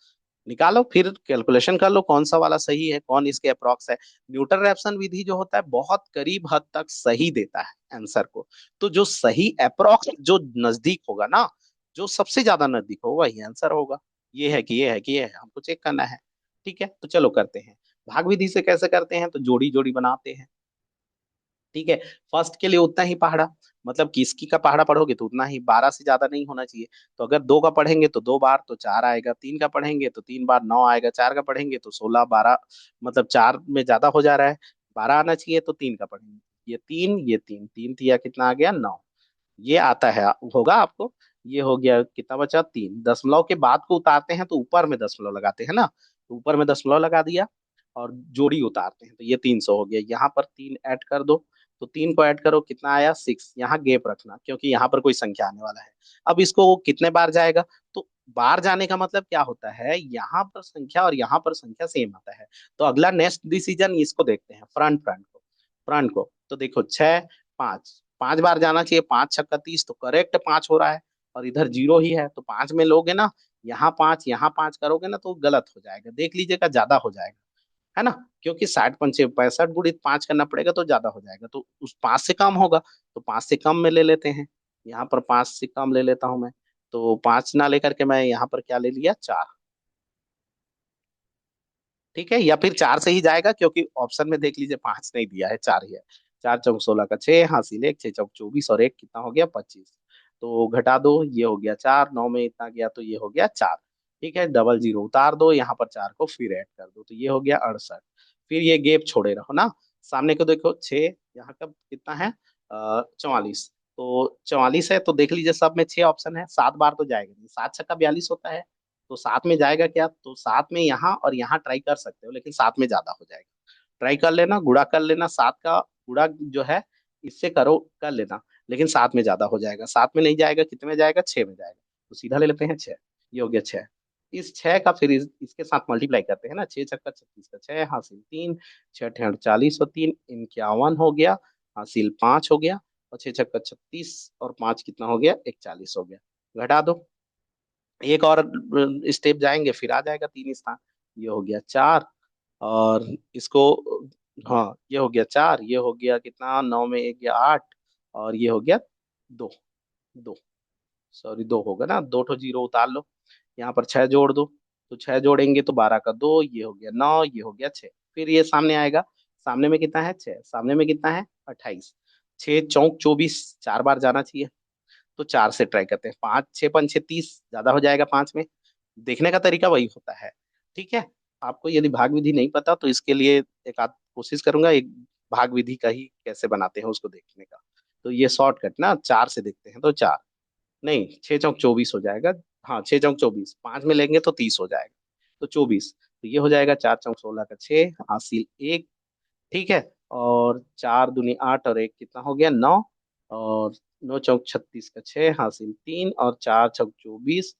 निकालो, फिर कैलकुलेशन कर लो कौन सा वाला सही है, कौन इसके अप्रॉक्स है। न्यूटन रेफसन विधि जो होता है बहुत करीब हद तक सही देता है आंसर को। तो जो सही अप्रॉक्स जो नजदीक होगा ना, जो सबसे ज्यादा नजदीक होगा वही आंसर होगा। ये है कि ये है कि ये है, हमको चेक करना है। ठीक है, तो चलो करते हैं। भाग विधि से कैसे करते हैं, तो जोड़ी जोड़ी बनाते हैं। ठीक है, फर्स्ट के लिए उतना ही पहाड़ा, मतलब किसकी का पहाड़ा पढ़ोगे तो उतना ही, 12 से ज्यादा नहीं होना चाहिए। तो अगर 2 का पढ़ेंगे तो 2 बार तो 4 आएगा, 3 का पढ़ेंगे तो 3 बार 9 आएगा, 4 का पढ़ेंगे तो 16, 12, मतलब 4 में ज्यादा हो जा रहा है, 12 आना चाहिए, तो 3 का पढ़ेंगे, ये 3 ये 3, 3 तिया कितना आ गया 9, ये आता है होगा आपको। ये हो गया कितना बचा 3, दशमलव के बाद को उतारते हैं तो ऊपर में दशमलव लगाते हैं ना, तो ऊपर में दशमलव लगा दिया और जोड़ी उतारते हैं, तो ये 300 हो गया। यहाँ पर 3 ऐड कर दो, तो 3 को ऐड करो कितना आया 6, यहाँ गैप रखना क्योंकि यहाँ पर कोई संख्या आने वाला है। अब इसको कितने बार जाएगा, तो बार जाने का मतलब क्या होता है, यहाँ पर संख्या और यहाँ पर संख्या सेम आता है। तो अगला नेक्स्ट डिसीजन इसको देखते हैं, फ्रंट को तो देखो 6 5, 5 बार जाना चाहिए, 5×6 = 30, तो करेक्ट 5 हो रहा है, और इधर 0 ही है, तो 5 में लोगे ना, यहाँ 5 करोगे ना तो गलत हो जाएगा, देख लीजिएगा ज्यादा हो जाएगा, है ना। क्योंकि 60 × 5 = 65 करना पड़ेगा तो ज्यादा हो जाएगा, तो उस 5 से कम होगा, तो 5 से कम में ले लेते हैं। यहाँ पर 5 से कम ले लेता हूं मैं, तो 5 ना लेकर के मैं यहाँ पर क्या ले लिया 4। ठीक है, या फिर 4 से ही जाएगा क्योंकि ऑप्शन में देख लीजिए 5 नहीं दिया है, 4 ही है। 4×4 = 16 का 6 हासिल 1, 6×4 = 24 और एक कितना हो गया 25। तो घटा दो, ये हो गया 4, 9 में इतना गया तो ये हो गया 4। ठीक है, डबल जीरो उतार दो, यहाँ पर 4 को फिर ऐड कर दो, तो ये हो गया 68। फिर ये गैप छोड़े रहो ना, सामने को देखो 6, यहाँ का कितना है 44, तो 44 है, तो देख लीजिए सब में 6 ऑप्शन है, 7 बार तो जाएगा नहीं, 7×6 = 42 होता है। तो 7 में जाएगा क्या, तो 7 में यहाँ और यहाँ ट्राई कर सकते हो, लेकिन 7 में ज्यादा हो जाएगा। ट्राई कर लेना, गुणा कर लेना, 7 का गुणा जो है इससे करो कर लेना, लेकिन 7 में ज्यादा हो जाएगा। 7 में नहीं जाएगा, कितने में जाएगा 6 में जाएगा, तो सीधा ले लेते हैं 6। ये हो गया 6। इस 6 का फिर इसके साथ मल्टीप्लाई करते हैं ना, 6×6 = 36 का 6 हासिल 3, 6×8 = 40 और 3 51 हो गया, हासिल 5 हो गया, और 6×6 = 36 और 5 कितना हो गया 41 हो गया। घटा दो, एक और स्टेप जाएंगे फिर आ जाएगा 3 स्थान। ये हो गया 4, और इसको, हाँ ये हो गया 4, ये हो गया कितना 9 में 1 गया 8, और ये हो गया 2, 2, सॉरी 2 होगा ना, 2 ठो 0 उतार लो, यहाँ पर 6 जोड़ दो, तो 6 जोड़ेंगे तो 12 का 2, ये हो गया 9, ये हो गया 6। फिर ये सामने आएगा, सामने में कितना है 6, सामने में कितना है 28, 6×4 = 24, 4 बार जाना चाहिए, तो 4 से ट्राई करते हैं, 5×6 = 30, ज्यादा हो जाएगा 5 में। देखने का तरीका वही होता है। ठीक है, आपको यदि भाग विधि नहीं पता तो इसके लिए एक आध कोशिश करूंगा, एक भाग विधि का ही कैसे बनाते हैं उसको देखने का। तो ये शॉर्टकट ना 4 से देखते हैं, तो 4 नहीं 6×4 = 24 हो जाएगा। हाँ 6×4 = 24, 5 में लेंगे तो 30 हो जाएगा, तो 24। तो ये हो जाएगा 4 चौक 16 का 6, हासिल 1। ठीक है, और 4 दूनी 8 और 1 कितना हो गया 9, और 9 चौक 36 का 6, हासिल 3, और 4 चौक 24,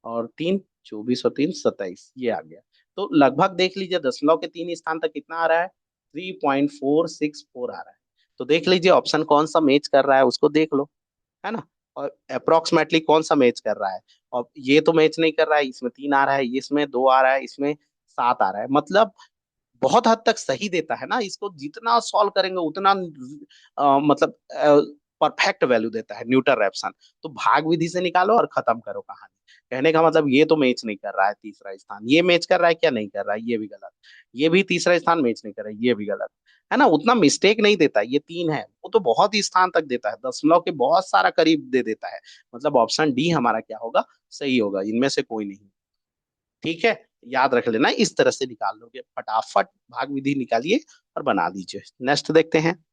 और 3 24 और 3 27, ये आ गया। तो लगभग देख लीजिए दशमलव के 3 स्थान तक कितना आ रहा है, 3.464 आ रहा है। तो देख लीजिए ऑप्शन कौन सा मैच कर रहा है उसको देख लो, है ना। और अप्रोक्सीमेटली कौन सा मैच कर रहा है। और ये तो मैच नहीं कर रहा है, इसमें 3 आ रहा है, इसमें 2 आ रहा है, इसमें 7 आ रहा है, मतलब बहुत हद तक सही देता है ना। इसको जितना सॉल्व करेंगे उतना मतलब परफेक्ट वैल्यू देता है न्यूटन रैप्सन। तो भाग विधि से निकालो और खत्म करो कहानी। कहने का मतलब ये तो मैच नहीं कर रहा है तीसरा स्थान, ये मैच कर रहा है क्या, नहीं कर रहा है, ये भी गलत। ये भी तीसरा स्थान मैच नहीं कर रहा है, ये भी गलत, है ना। उतना मिस्टेक नहीं देता, ये 3 है, वो तो बहुत ही स्थान तक देता है, दशमलव के बहुत सारा करीब दे देता है। मतलब ऑप्शन डी हमारा क्या होगा, सही होगा, इनमें से कोई नहीं। ठीक है, याद रख लेना, इस तरह से निकाल लोगे फटाफट, भाग विधि निकालिए और बना दीजिए। नेक्स्ट देखते हैं।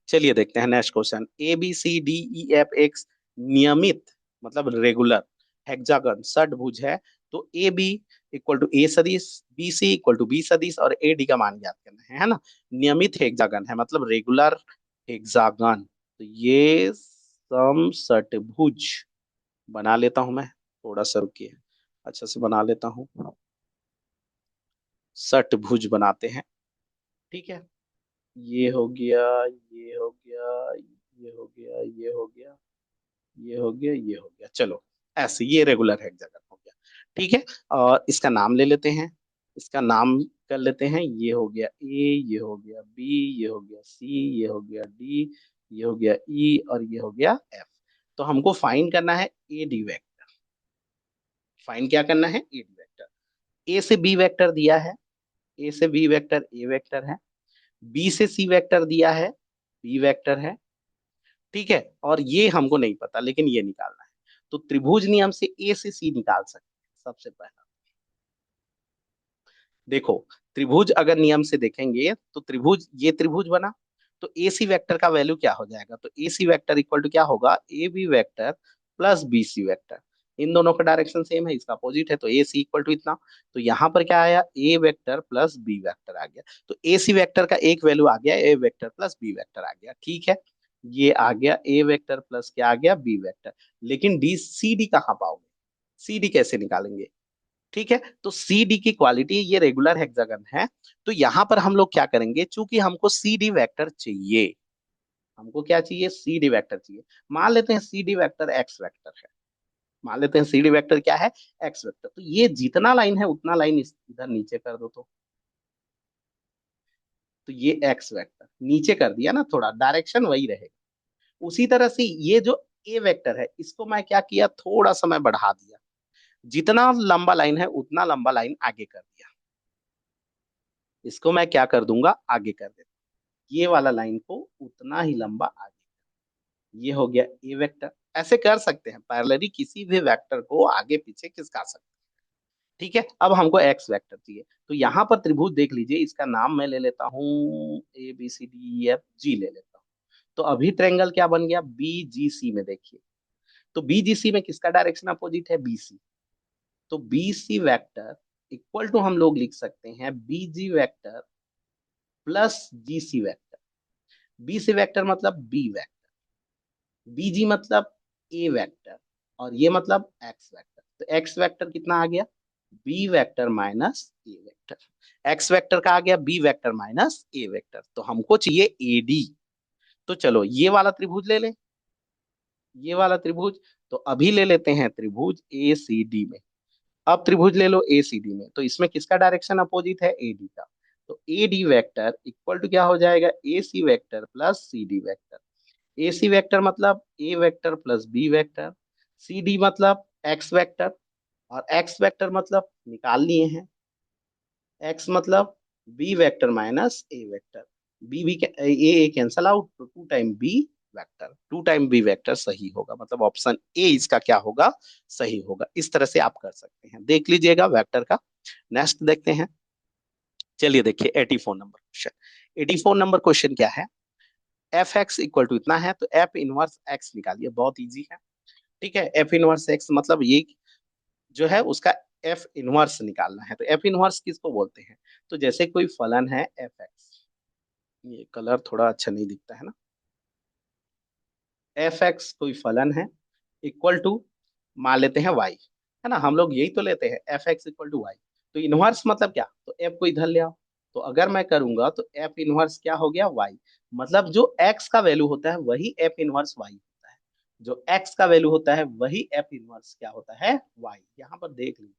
चलिए देखते हैं next question. A B C D E F एक्स नियमित मतलब रेगुलर हेक्सागन षटभुज है। तो A B equal to A सदिश, B C equal to B सदिश, और ए डी का मान ज्ञात करना है ना। नियमित हेक्सागन है मतलब रेगुलर हेक्सागन। तो ये सम षटभुज बना लेता हूं मैं, थोड़ा सा रुकिए, अच्छा से बना लेता हूँ। षटभुज बनाते हैं। ठीक है, ये हो गया, ये हो गया, ये हो गया, ये हो गया, ये हो गया, ये हो गया, चलो ऐसे ये रेगुलर हेक्सागन हो गया। ठीक है, और इसका नाम ले लेते हैं, इसका नाम कर लेते हैं। ये हो गया ए, ये हो गया बी, ये हो गया सी, ये हो गया डी, ये हो गया ई, और ये हो गया एफ। तो हमको फाइंड करना है ए डी वेक्टर। फाइंड क्या करना है, ए डी वेक्टर। ए से बी वेक्टर दिया है, ए से बी वेक्टर ए वेक्टर है, बी से सी वेक्टर दिया है, बी वेक्टर है। ठीक है, और ये हमको नहीं पता लेकिन ये निकालना है। तो त्रिभुज नियम से ए से सी निकाल सकते हैं सबसे पहला। देखो, त्रिभुज अगर नियम से देखेंगे तो त्रिभुज, ये त्रिभुज बना, तो ए सी वेक्टर का वैल्यू क्या हो जाएगा, तो A C vector equal to क्या होगा, A B vector plus B C vector. इन दोनों का डायरेक्शन सेम है, इसका अपोजिट है, तो ए सी इक्वल टू इतना। तो यहाँ पर क्या आया, ए वेक्टर प्लस बी वेक्टर आ गया। तो ए सी वेक्टर का एक वैल्यू आ गया, ए वेक्टर प्लस बी वेक्टर आ गया। ठीक है, ये आ गया ए वेक्टर प्लस क्या आ गया, बी वेक्टर। लेकिन डी सी डी कहाँ पाओगे, सी डी कैसे निकालेंगे। ठीक है, तो सी डी की क्वालिटी, ये रेगुलर हेक्सागन है। तो यहां पर हम लोग क्या करेंगे, चूंकि हमको सी डी वेक्टर चाहिए, हमको क्या चाहिए, सी डी वेक्टर चाहिए। मान लेते हैं C D vector x vector है, मान लेते हैं सी डी वेक्टर क्या है, एक्स वेक्टर। तो ये जितना लाइन है उतना लाइन इधर नीचे कर दो। तो ये एक्स वेक्टर नीचे कर दिया ना, थोड़ा डायरेक्शन वही रहेगा। उसी तरह से ये जो ए वेक्टर है, इसको मैं क्या किया, थोड़ा सा मैं बढ़ा दिया, जितना लंबा लाइन है उतना लंबा लाइन आगे कर दिया। इसको मैं क्या कर दूंगा, आगे कर देता, ये वाला लाइन को उतना ही लंबा आगे। ये हो गया ए वेक्टर। ऐसे कर सकते हैं पैरेलली, किसी भी वेक्टर को आगे पीछे खिसका सकते हैं। ठीक है, अब हमको एक्स वेक्टर चाहिए। तो यहाँ पर त्रिभुज देख लीजिए, इसका नाम मैं ले लेता हूँ, A B C D F G ले लेता हूँ। तो अभी ट्रायंगल क्या बन गया, बी जी सी में देखिए। तो बी जी सी में किसका डायरेक्शन अपोजिट है, बी सी। तो B C vector equal to हम लोग लिख सकते हैं B G vector plus G C vector. B C vector मतलब बी वैक्टर, बीजी मतलब ए वेक्टर, और ये मतलब एक्स वेक्टर। तो एक्स वेक्टर कितना आ गया, B vector minus A vector. X vector का आ गया B vector minus A vector, तो हमको चाहिए ए डी। तो चलो ये वाला त्रिभुज ले लें, ये वाला त्रिभुज। तो अभी ले लेते हैं त्रिभुज ए सी डी में। अब त्रिभुज ले लो ए सी डी में, तो इसमें किसका डायरेक्शन अपोजिट है, ए डी का। तो A D vector equal to क्या हो जाएगा, A C vector plus C D vector. A C vector मतलब A vector plus B vector, C D मतलब एक्स वेक्टर, और एक्स वेक्टर मतलब निकाल लिए हैं, एक्स मतलब B vector minus A vector. B B A cancel out, तो two time B vector, two time B vector सही होगा, मतलब ऑप्शन ए इसका क्या होगा, सही होगा। इस तरह से आप कर सकते हैं, देख लीजिएगा वेक्टर का। नेक्स्ट देखते हैं। चलिए देखिए 84 नंबर क्वेश्चन। 84 नंबर क्वेश्चन क्या है, एफ एक्स इक्वल टू इतना है, तो एफ इनवर्स एक्स निकालिए, बहुत इजी है। ठीक है, एफ इनवर्स एक्स मतलब ये जो है उसका एफ इनवर्स निकालना है। तो एफ इनवर्स किसको बोलते हैं? तो जैसे कोई फलन है एफ एक्स, ये कलर थोड़ा अच्छा नहीं दिखता है ना, एफ एक्स कोई फलन है इक्वल टू, मान लेते हैं वाई, है ना, हम लोग यही तो लेते हैं f x equal to y. तो इनवर्स मतलब क्या? तो एफ को इधर ले आओ, तो अगर मैं करूंगा तो एफ इनवर्स क्या हो गया? वाई। मतलब जो एक्स का वैल्यू होता है वही एफ इनवर्स वाई होता है, जो एक्स का वैल्यू होता है वही एफ इनवर्स क्या होता है? वाई। यहाँ पर देख लीजिए,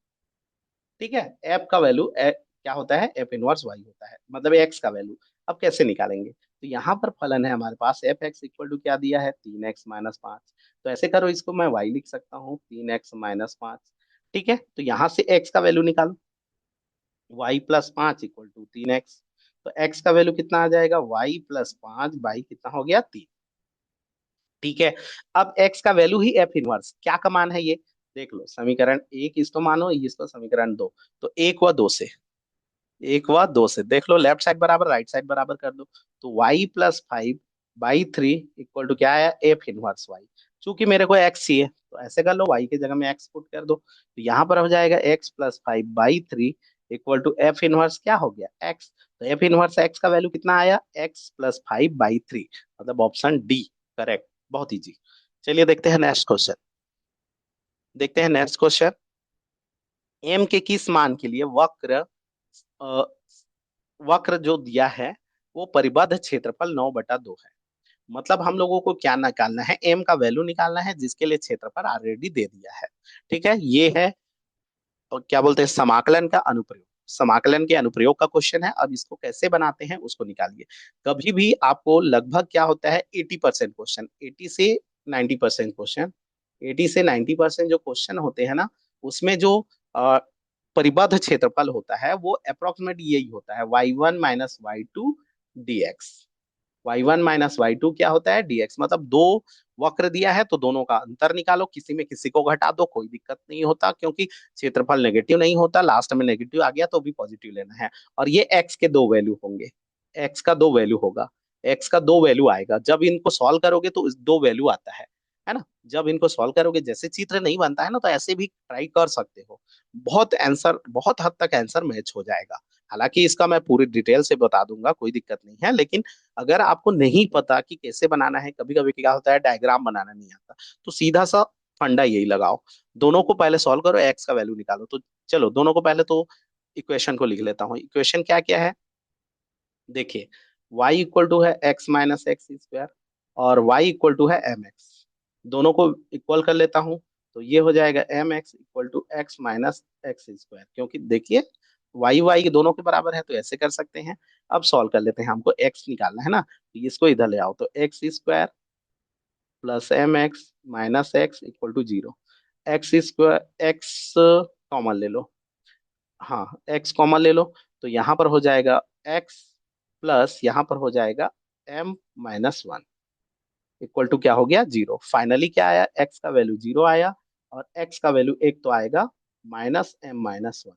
ठीक है, एफ का वैल्यू क्या होता है? एफ इनवर्स वाई होता है, मतलब एक्स का वैल्यू। अब कैसे निकालेंगे? तो यहाँ पर फलन है हमारे पास एफ एक्स इक्वल टू क्या दिया है? 3x-5। तो ऐसे करो, इसको मैं वाई लिख सकता हूँ, 3x-5। ठीक है, तो यहाँ से एक्स का वैल्यू निकालो, y+5 इक्वल टू 3x। तो एक्स का वैल्यू कितना आ जाएगा? y+5 बाई कितना हो गया? 3। ठीक है, अब एक्स का वैल्यू ही एफ इनवर्स, क्या का मान है ये? देख लो, समीकरण एक इसको मानो, इसको समीकरण दो। तो एक व दो से देख लो, लेफ्ट साइड बराबर राइट साइड बराबर कर दो। तो y+5/3 इक्वल टू क्या आया? F inverse y। चूंकि मेरे को x चाहिए तो ऐसे कर लो, y की जगह में x पुट कर दो, तो यहाँ पर हो जाएगा x+5/3 equal to F inverse क्या हो गया? x। तो एफ इनवर्स x का वैल्यू कितना आया? x+5/3, मतलब ऑप्शन डी करेक्ट। बहुत इजी। चलिए देखते हैं नेक्स्ट क्वेश्चन। देखते हैं नेक्स्ट क्वेश्चन। m के किस मान के लिए अ, वक्र जो दिया है वो परिबद्ध क्षेत्रफल 9/2 है? मतलब हम लोगों को क्या निकालना है? एम का वैल्यू निकालना है, जिसके लिए क्षेत्रफल ऑलरेडी दे दिया है। ठीक है, ये है और क्या बोलते हैं, समाकलन का अनुप्रयोग। समाकलन के अनुप्रयोग का क्वेश्चन है। अब इसको कैसे बनाते हैं उसको निकालिए। कभी भी आपको लगभग क्या होता है, 80% क्वेश्चन, 80 से 90% क्वेश्चन, 80 से 90% जो क्वेश्चन होते हैं ना, उसमें जो अ, परिबद्ध क्षेत्रफल होता है वो अप्रोक्सीमेट यही होता है, y1 - y2 dx। y1 - y2 क्या होता है? dx। मतलब दो वक्र दिया है तो दोनों का अंतर निकालो, किसी में किसी को घटा दो, कोई दिक्कत नहीं होता, क्योंकि क्षेत्रफल नेगेटिव नहीं होता, लास्ट में नेगेटिव आ गया तो भी पॉजिटिव लेना है। और ये x के दो वैल्यू होंगे, x का दो वैल्यू होगा, x का दो वैल्यू आएगा। जब इनको सॉल्व करोगे तो दो वैल्यू आता है ना। जब इनको सॉल्व करोगे, जैसे चित्र नहीं बनता है ना, तो ऐसे भी ट्राई कर सकते हो, बहुत आंसर, बहुत हद तक आंसर मैच हो जाएगा। हालांकि इसका मैं पूरी डिटेल से बता दूंगा, कोई दिक्कत नहीं है, लेकिन अगर आपको नहीं पता कि कैसे बनाना है, कभी कभी क्या होता है डायग्राम बनाना नहीं आता, तो सीधा सा फंडा यही लगाओ, दोनों को पहले सॉल्व करो, एक्स का वैल्यू निकालो। तो चलो दोनों को पहले तो इक्वेशन को लिख लेता हूँ। इक्वेशन क्या क्या है देखिए, y इक्वल टू है x - x² और y इक्वल टू है mx। दोनों को इक्वल कर लेता हूँ, तो ये हो जाएगा mx equal to x - x², क्योंकि देखिए y दोनों के बराबर है तो ऐसे कर सकते हैं। अब सॉल्व कर लेते हैं, हमको x निकालना है ना, तो इसको इधर ले आओ, तो x² + mx - x equal to 0। x common ले लो, हाँ x कॉमन ले लो, तो यहाँ पर हो जाएगा x प्लस यहाँ पर हो जाएगा m - 1 इक्वल टू क्या हो गया? 0। फाइनली क्या आया? x का वैल्यू 0 आया, और x का वैल्यू एक तो आएगा -m - 1।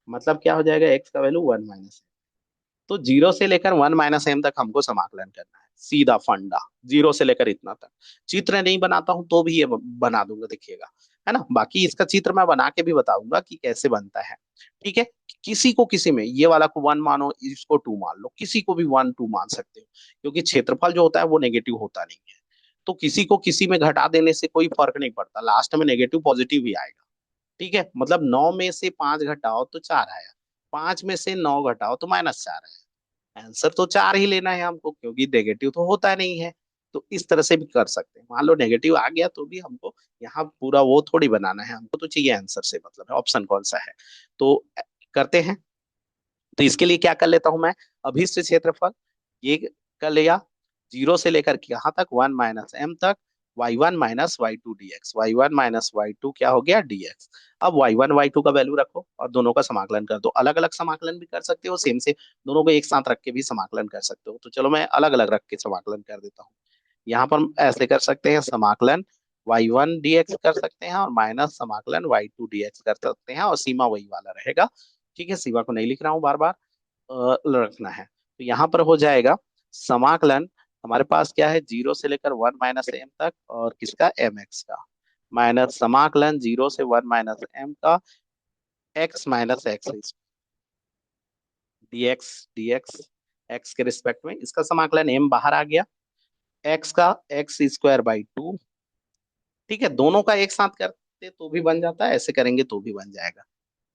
मतलब क्या हो जाएगा? x का वैल्यू 1 - तो 0 से लेकर 1 - m तक हमको समाकलन करना है, सीधा फंडा, 0 से लेकर इतना तक। चित्र नहीं बनाता हूं तो भी ये बना दूंगा, देखिएगा, है ना। बाकी इसका चित्र मैं बना के भी बताऊंगा कि कैसे बनता है। ठीक है, किसी को किसी में ये वाला को 1 मानो, इसको 2 मान लो, किसी को भी 1 2 मान सकते हो, क्योंकि क्षेत्रफल जो होता है वो नेगेटिव होता नहीं है। तो किसी को किसी में घटा देने से कोई फर्क नहीं पड़ता, लास्ट में नेगेटिव पॉजिटिव ही आएगा। ठीक है, मतलब 9 में से 5 घटाओ तो 4 आया, 5 में से 9 घटाओ तो -4 आया। आंसर तो 4 ही लेना है हमको, क्योंकि नेगेटिव तो होता नहीं है। तो इस तरह से भी कर सकते हैं, मान लो नेगेटिव आ गया तो भी हमको यहाँ पूरा वो थोड़ी बनाना है, हमको तो चाहिए आंसर से मतलब है ऑप्शन कौन सा है। तो करते हैं। तो इसके लिए क्या कर लेता हूं मैं, अभिष्ट क्षेत्रफल ये कर लिया, 0 से लेकर यहाँ तक 1 - m तक, y1 - y2 dx, y1 - y2 क्या हो गया? dx। अब y1 y2 का वैल्यू रखो और दोनों का समाकलन कर दो। अलग अलग समाकलन भी कर सकते हो, सेम से दोनों को एक साथ रख के भी समाकलन कर सकते हो। तो चलो मैं अलग अलग रख के समाकलन कर देता हूँ। यहाँ पर ऐसे कर सकते हैं, समाकलन y1 dx कर सकते हैं और माइनस समाकलन y2 dx कर सकते हैं, और सीमा वही वाला रहेगा। ठीक है, सीमा को नहीं लिख रहा हूँ बार बार, रखना है। तो यहाँ पर हो जाएगा समाकलन, हमारे पास क्या है, 0 से लेकर 1 - m तक, और किसका? mx का, माइनस समाकलन 0 से 1 - m का, x minus x dx dx x के रिस्पेक्ट में, इसका समाकलन m बाहर आ गया, एक्स का x² 2। ठीक है, दोनों का एक साथ करते तो भी बन जाता है, ऐसे करेंगे तो भी बन जाएगा।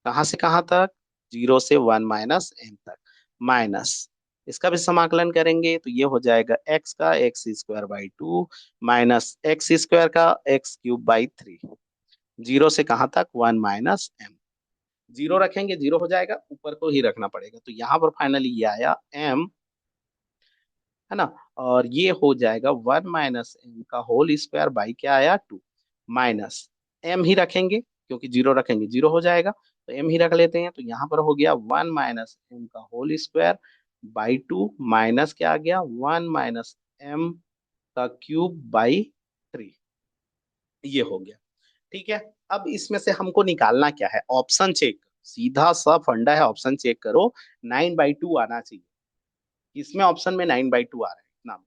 कहाँ से कहाँ तक, 0 से 1 माइनस m तक, माइनस इसका भी समाकलन करेंगे तो ये हो जाएगा x का x² 2 माइनस x² का x³ 3। 0 से कहाँ तक, 1 माइनस m। जीरो रखेंगे जीरो हो जाएगा, ऊपर को ही रखना पड़ेगा, तो यहाँ पर फाइनली ये आया m, है ना। और ये हो जाएगा 1 माइनस m का होल स्क्वायर बाई क्या आया 2, माइनस m ही रखेंगे क्योंकि जीरो रखेंगे जीरो हो जाएगा, तो m ही रख लेते हैं, तो यहाँ पर हो गया 1 माइनस m का होल स्क्वायर बाई 2 माइनस क्या आ गया 1 माइनस m का क्यूब बाई 3। ये हो गया। ठीक है, अब इसमें से हमको निकालना क्या है, ऑप्शन चेक, सीधा सा फंडा है, ऑप्शन चेक करो। 9/2 आना चाहिए, इसमें ऑप्शन में 9/2 आ रहा है इतना।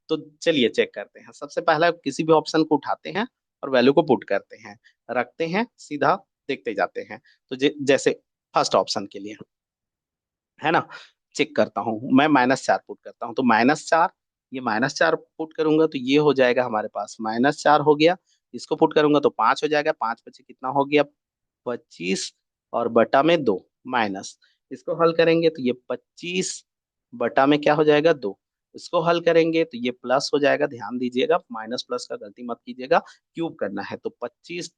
तो चलिए चेक करते हैं, सबसे पहला किसी भी ऑप्शन को उठाते हैं और वैल्यू को पुट करते हैं, रखते हैं सीधा, देखते जाते हैं। तो जैसे फर्स्ट ऑप्शन के लिए, है ना, चेक करता हूँ मैं, -4 पुट करता हूँ, तो -4, ये -4 पुट करूंगा तो ये हो जाएगा हमारे पास -4 हो गया। इसको पुट करूंगा तो 5 हो जाएगा, 5 पचे कितना हो गया 25, और बटा में 2, माइनस इसको हल करेंगे तो ये 25 बटा में क्या हो जाएगा 2। इसको हल करेंगे तो ये प्लस हो जाएगा, ध्यान दीजिएगा माइनस प्लस का गलती मत कीजिएगा, क्यूब करना है तो 25,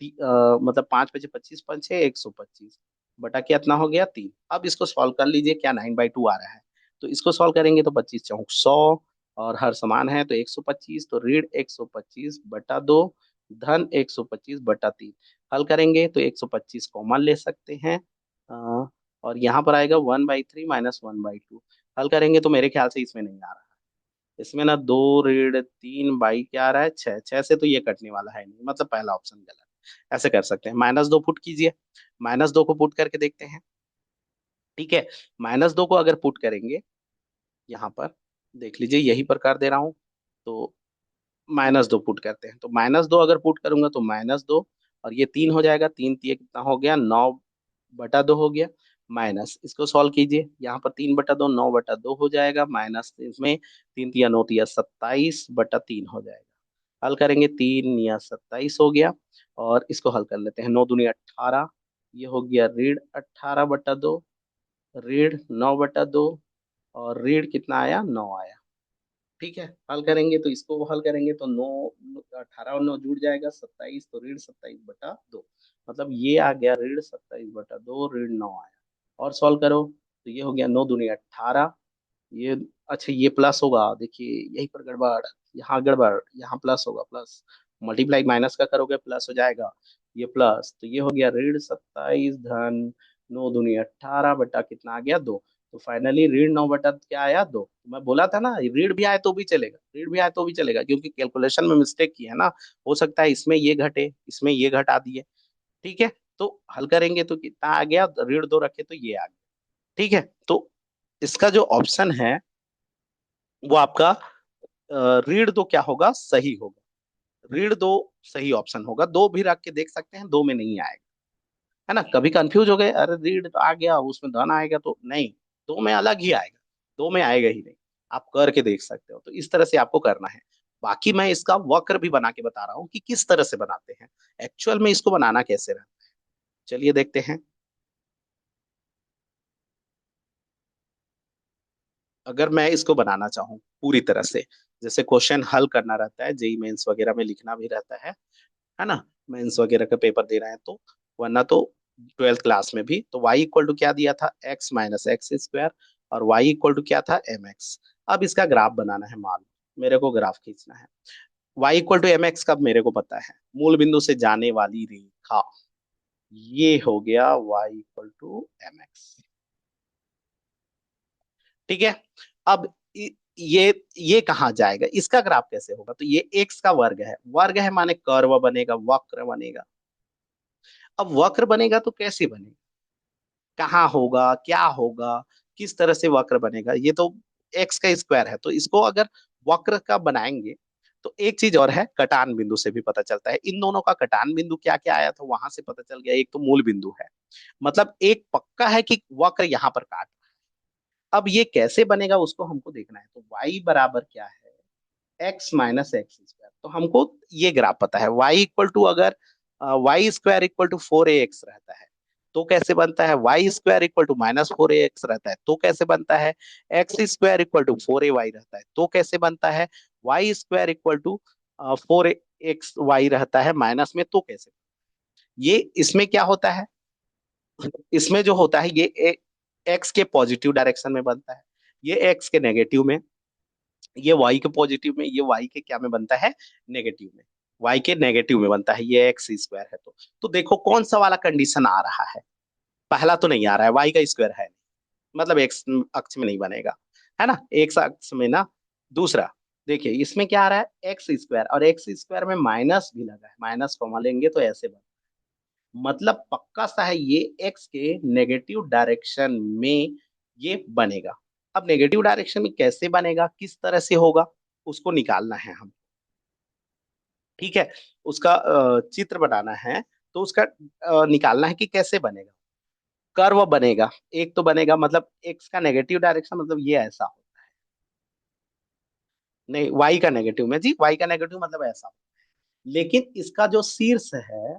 मतलब 5 पचे 25, 5 6 125 बटा कितना हो गया 3। अब इसको सॉल्व कर लीजिए, क्या 9/2 आ रहा है, तो इसको सॉल्व करेंगे तो 25 × 4 = 100, और हर समान है तो 125, तो ऋण 125/2 धन 125/3। हल करेंगे तो 125 कॉमन ले सकते हैं, और यहाँ पर आएगा 1/3 माइनस 1/2। हल करेंगे तो मेरे ख्याल से इसमें नहीं आ रहा, इसमें ना 2 ऋण 3 बाई क्या आ रहा है 6, 6 से तो ये कटने वाला है नहीं, मतलब पहला ऑप्शन गलत। ऐसे कर सकते हैं, -2 पुट कीजिए, -2 को पुट करके देखते हैं। ठीक है, -2 को अगर पुट करेंगे, यहाँ पर देख लीजिए यही पर कर दे रहा हूँ, तो -2 पुट करते हैं, तो -2 अगर पुट करूंगा तो -2, और ये 3 हो जाएगा, 3 3 कितना हो गया 9/2 हो गया, माइनस इसको सॉल्व कीजिए, यहाँ पर 3/2 9/2 हो जाएगा, माइनस इसमें 3 तिया 9 तिया 27/3 हो जाएगा। हल करेंगे 3 या 27 हो गया, और इसको हल कर लेते हैं, 9 दूनी 18, ये हो गया ऋण 18/2, ऋण 9/2, और ऋण कितना आया 9 आया। ठीक है, हल करेंगे तो इसको हल करेंगे तो 9, 18 और 9 जुड़ जाएगा 27, तो ऋण 27/2, मतलब ये आ गया ऋण 27/2, ऋण 9 आया। और सॉल्व करो तो ये हो गया 9 दूनी 18, ये, अच्छा ये प्लस होगा, देखिए यहीं पर गड़बड़, यहाँ गड़बड़, यहाँ प्लस होगा, प्लस मल्टीप्लाई माइनस का करोगे प्लस हो जाएगा, ये प्लस, तो ये हो गया ऋण 27 धन 9 दूनी 18 बटा कितना आ गया 2। तो फाइनली ऋण 9 बटा क्या आया 2। तो मैं बोला था ना ऋण भी आए तो भी चलेगा, ऋण भी आए तो भी चलेगा, क्योंकि कैलकुलेशन में मिस्टेक की है ना, हो सकता है इसमें ये घटे, इसमें ये घटा दिए। ठीक है, तो हल करेंगे तो कितना आ गया, ऋण 2 रखे तो ये आ गया। ठीक है, तो इसका जो ऑप्शन है वो आपका ऋण 2 क्या होगा, सही होगा, ऋण 2 सही ऑप्शन होगा। 2 भी रख के देख सकते हैं, 2 में नहीं आएगा, है ना, कभी कंफ्यूज हो गए, अरे ऋण तो आ गया उसमें धन आएगा, तो नहीं, 2 में अलग ही आएगा, 2 में आएगा ही नहीं। आप करके देख सकते हो, तो इस तरह से आपको करना है। बाकी मैं इसका वक्र भी बना के बता रहा हूँ कि किस तरह से बनाते हैं, एक्चुअल में इसको बनाना कैसे रहता है, चलिए देखते हैं। अगर मैं इसको बनाना चाहूँ पूरी तरह से, जैसे क्वेश्चन हल करना रहता है, जेई मेंस वगैरह में लिखना भी रहता है ना, मेंस वगैरह का पेपर दे रहे हैं तो, वरना तो 12th क्लास में भी, तो y = क्या दिया था, x माइनस एक्स स्क्वायर, और y = क्या था mx। अब इसका ग्राफ बनाना है, मान मेरे को ग्राफ खींचना है, y = mx कब मेरे को पता है, मूल बिंदु से जाने वाली रेखा, ये हो गया y = mx। ठीक है, अब ये कहाँ जाएगा, इसका ग्राफ कैसे होगा, तो ये x का वर्ग है, वर्ग है माने कर्व बनेगा, वक्र बनेगा। अब वक्र बनेगा तो कैसे बनेगा, कहाँ होगा, क्या होगा, किस तरह से वक्र बनेगा, ये तो x का स्क्वायर है, तो इसको अगर वक्र का बनाएंगे तो एक चीज और है, कटान बिंदु से भी पता चलता है। इन दोनों का कटान बिंदु क्या क्या आया था वहां से पता चल गया। एक तो मूल बिंदु है, मतलब एक पक्का है कि वक्र यहाँ पर काट रहा है। अब ये कैसे बनेगा उसको हमको देखना है। तो y बराबर क्या है, x माइनस एक्स स्क्वायर। तो हमको ये ग्राफ पता है, y इक्वल टू अगर y square equal to 4ax रहता है तो कैसे बनता है, y square equal to minus 4ax रहता है तो कैसे बनता है, x square equal to 4ay रहता है तो कैसे बनता है, y square equal to 4xy रहता है माइनस में तो कैसे। ये इसमें क्या होता है, इसमें जो होता है ये एक्स के पॉजिटिव डायरेक्शन में बनता है, ये एक्स के नेगेटिव में, ये वाई के पॉजिटिव में, ये वाई के क्या में बनता है, नेगेटिव में। वाई के नेगेटिव में बनता है, ये एक्स स्क्वायर है। तो देखो कौन सा वाला कंडीशन आ रहा है, पहला तो नहीं आ रहा है, वाई का स्क्वायर है, मतलब एक्स अक्ष में नहीं बनेगा, है ना, एक्स अक्ष में ना। दूसरा देखिए इसमें क्या आ रहा है, एक्स स्क्वायर, और एक्स स्क्वायर में माइनस भी लगा है, माइनस कॉमा लेंगे तो ऐसे बन, मतलब पक्का सा है ये एक्स के नेगेटिव डायरेक्शन में ये बनेगा। अब नेगेटिव डायरेक्शन में कैसे बनेगा, किस तरह से होगा, उसको निकालना है हम। ठीक है, उसका चित्र बनाना है, तो उसका निकालना है कि कैसे बनेगा। कर्व बनेगा, एक तो बनेगा, मतलब एक्स का नेगेटिव डायरेक्शन मतलब ये ऐसा होता है, नहीं वाई का नेगेटिव में जी, वाई का नेगेटिव मतलब ऐसा। लेकिन इसका जो शीर्ष है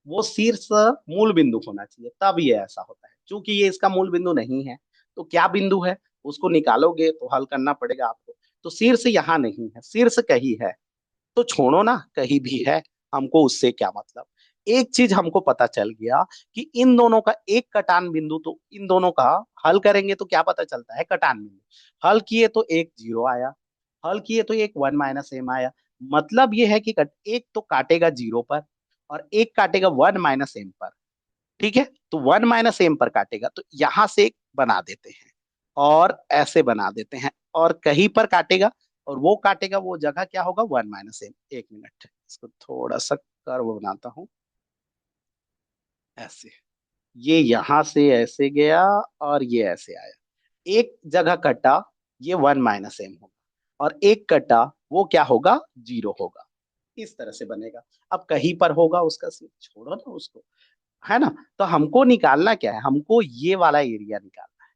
वो शीर्ष मूल बिंदु होना चाहिए, तब ये ऐसा होता है। क्योंकि ये इसका मूल बिंदु नहीं है तो क्या बिंदु है उसको निकालोगे तो हल करना पड़ेगा आपको। तो शीर्ष यहाँ नहीं है, शीर्ष कहीं है, तो छोड़ो ना, कहीं भी है, हमको उससे क्या मतलब। एक चीज हमको पता चल गया कि इन दोनों का एक कटान बिंदु, तो इन दोनों का हल करेंगे तो क्या पता चलता है, कटान बिंदु। हल किए तो एक जीरो आया, हल किए तो एक वन माइनस एम आया। मतलब ये है कि एक तो काटेगा जीरो पर और एक काटेगा वन माइनस एम पर। ठीक है, तो वन माइनस एम पर काटेगा तो यहां से एक बना देते हैं और ऐसे बना देते हैं, और कहीं पर काटेगा और वो काटेगा वो जगह क्या होगा, वन माइनस एम। एक मिनट, इसको थोड़ा सा कर्व बनाता हूँ, ऐसे। ये यहां से ऐसे गया और ये ऐसे आया, एक जगह कटा, ये वन माइनस एम होगा, और एक कटा वो क्या होगा, जीरो होगा। इस तरह से बनेगा। अब कहीं पर होगा उसका छोड़ो ना उसको, है ना। तो हमको निकालना क्या है, हमको ये वाला एरिया निकालना है,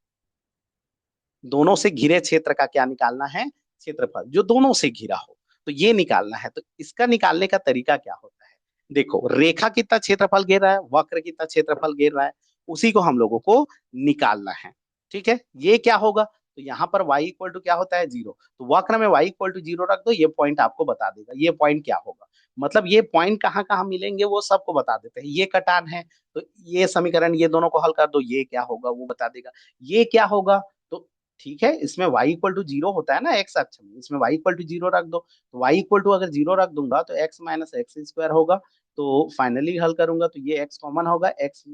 दोनों से घिरे क्षेत्र का क्या निकालना है, क्षेत्रफल जो दोनों से घिरा हो, तो ये निकालना है। तो इसका निकालने का तरीका क्या होता है, देखो रेखा कितना क्षेत्रफल घेर रहा है, वक्र कितना क्षेत्रफल घेर रहा है, उसी को हम लोगों को निकालना है। ठीक है, ये क्या होगा, तो यहाँ पर y इक्वल टू क्या होता है, जीरो, तो वक्र में y इक्वल टू जीरो रख दो, ये पॉइंट आपको बता देगा ये पॉइंट क्या होगा। मतलब ये पॉइंट कहाँ कहाँ मिलेंगे वो सबको बता देते हैं। ये कटान है तो ये समीकरण, ये दोनों को हल कर दो, ये क्या होगा वो बता देगा। ये क्या होगा, तो ठीक है, इसमें y इक्वल टू जीरो होता है ना एक्स अक्ष में, इसमें y इक्वल टू जीरो रख दो, तो y इक्वल टू अगर जीरो रख दूंगा तो x माइनस एक्स स्क्वायर होगा। तो फाइनली हल करूंगा तो ये x कॉमन होगा, x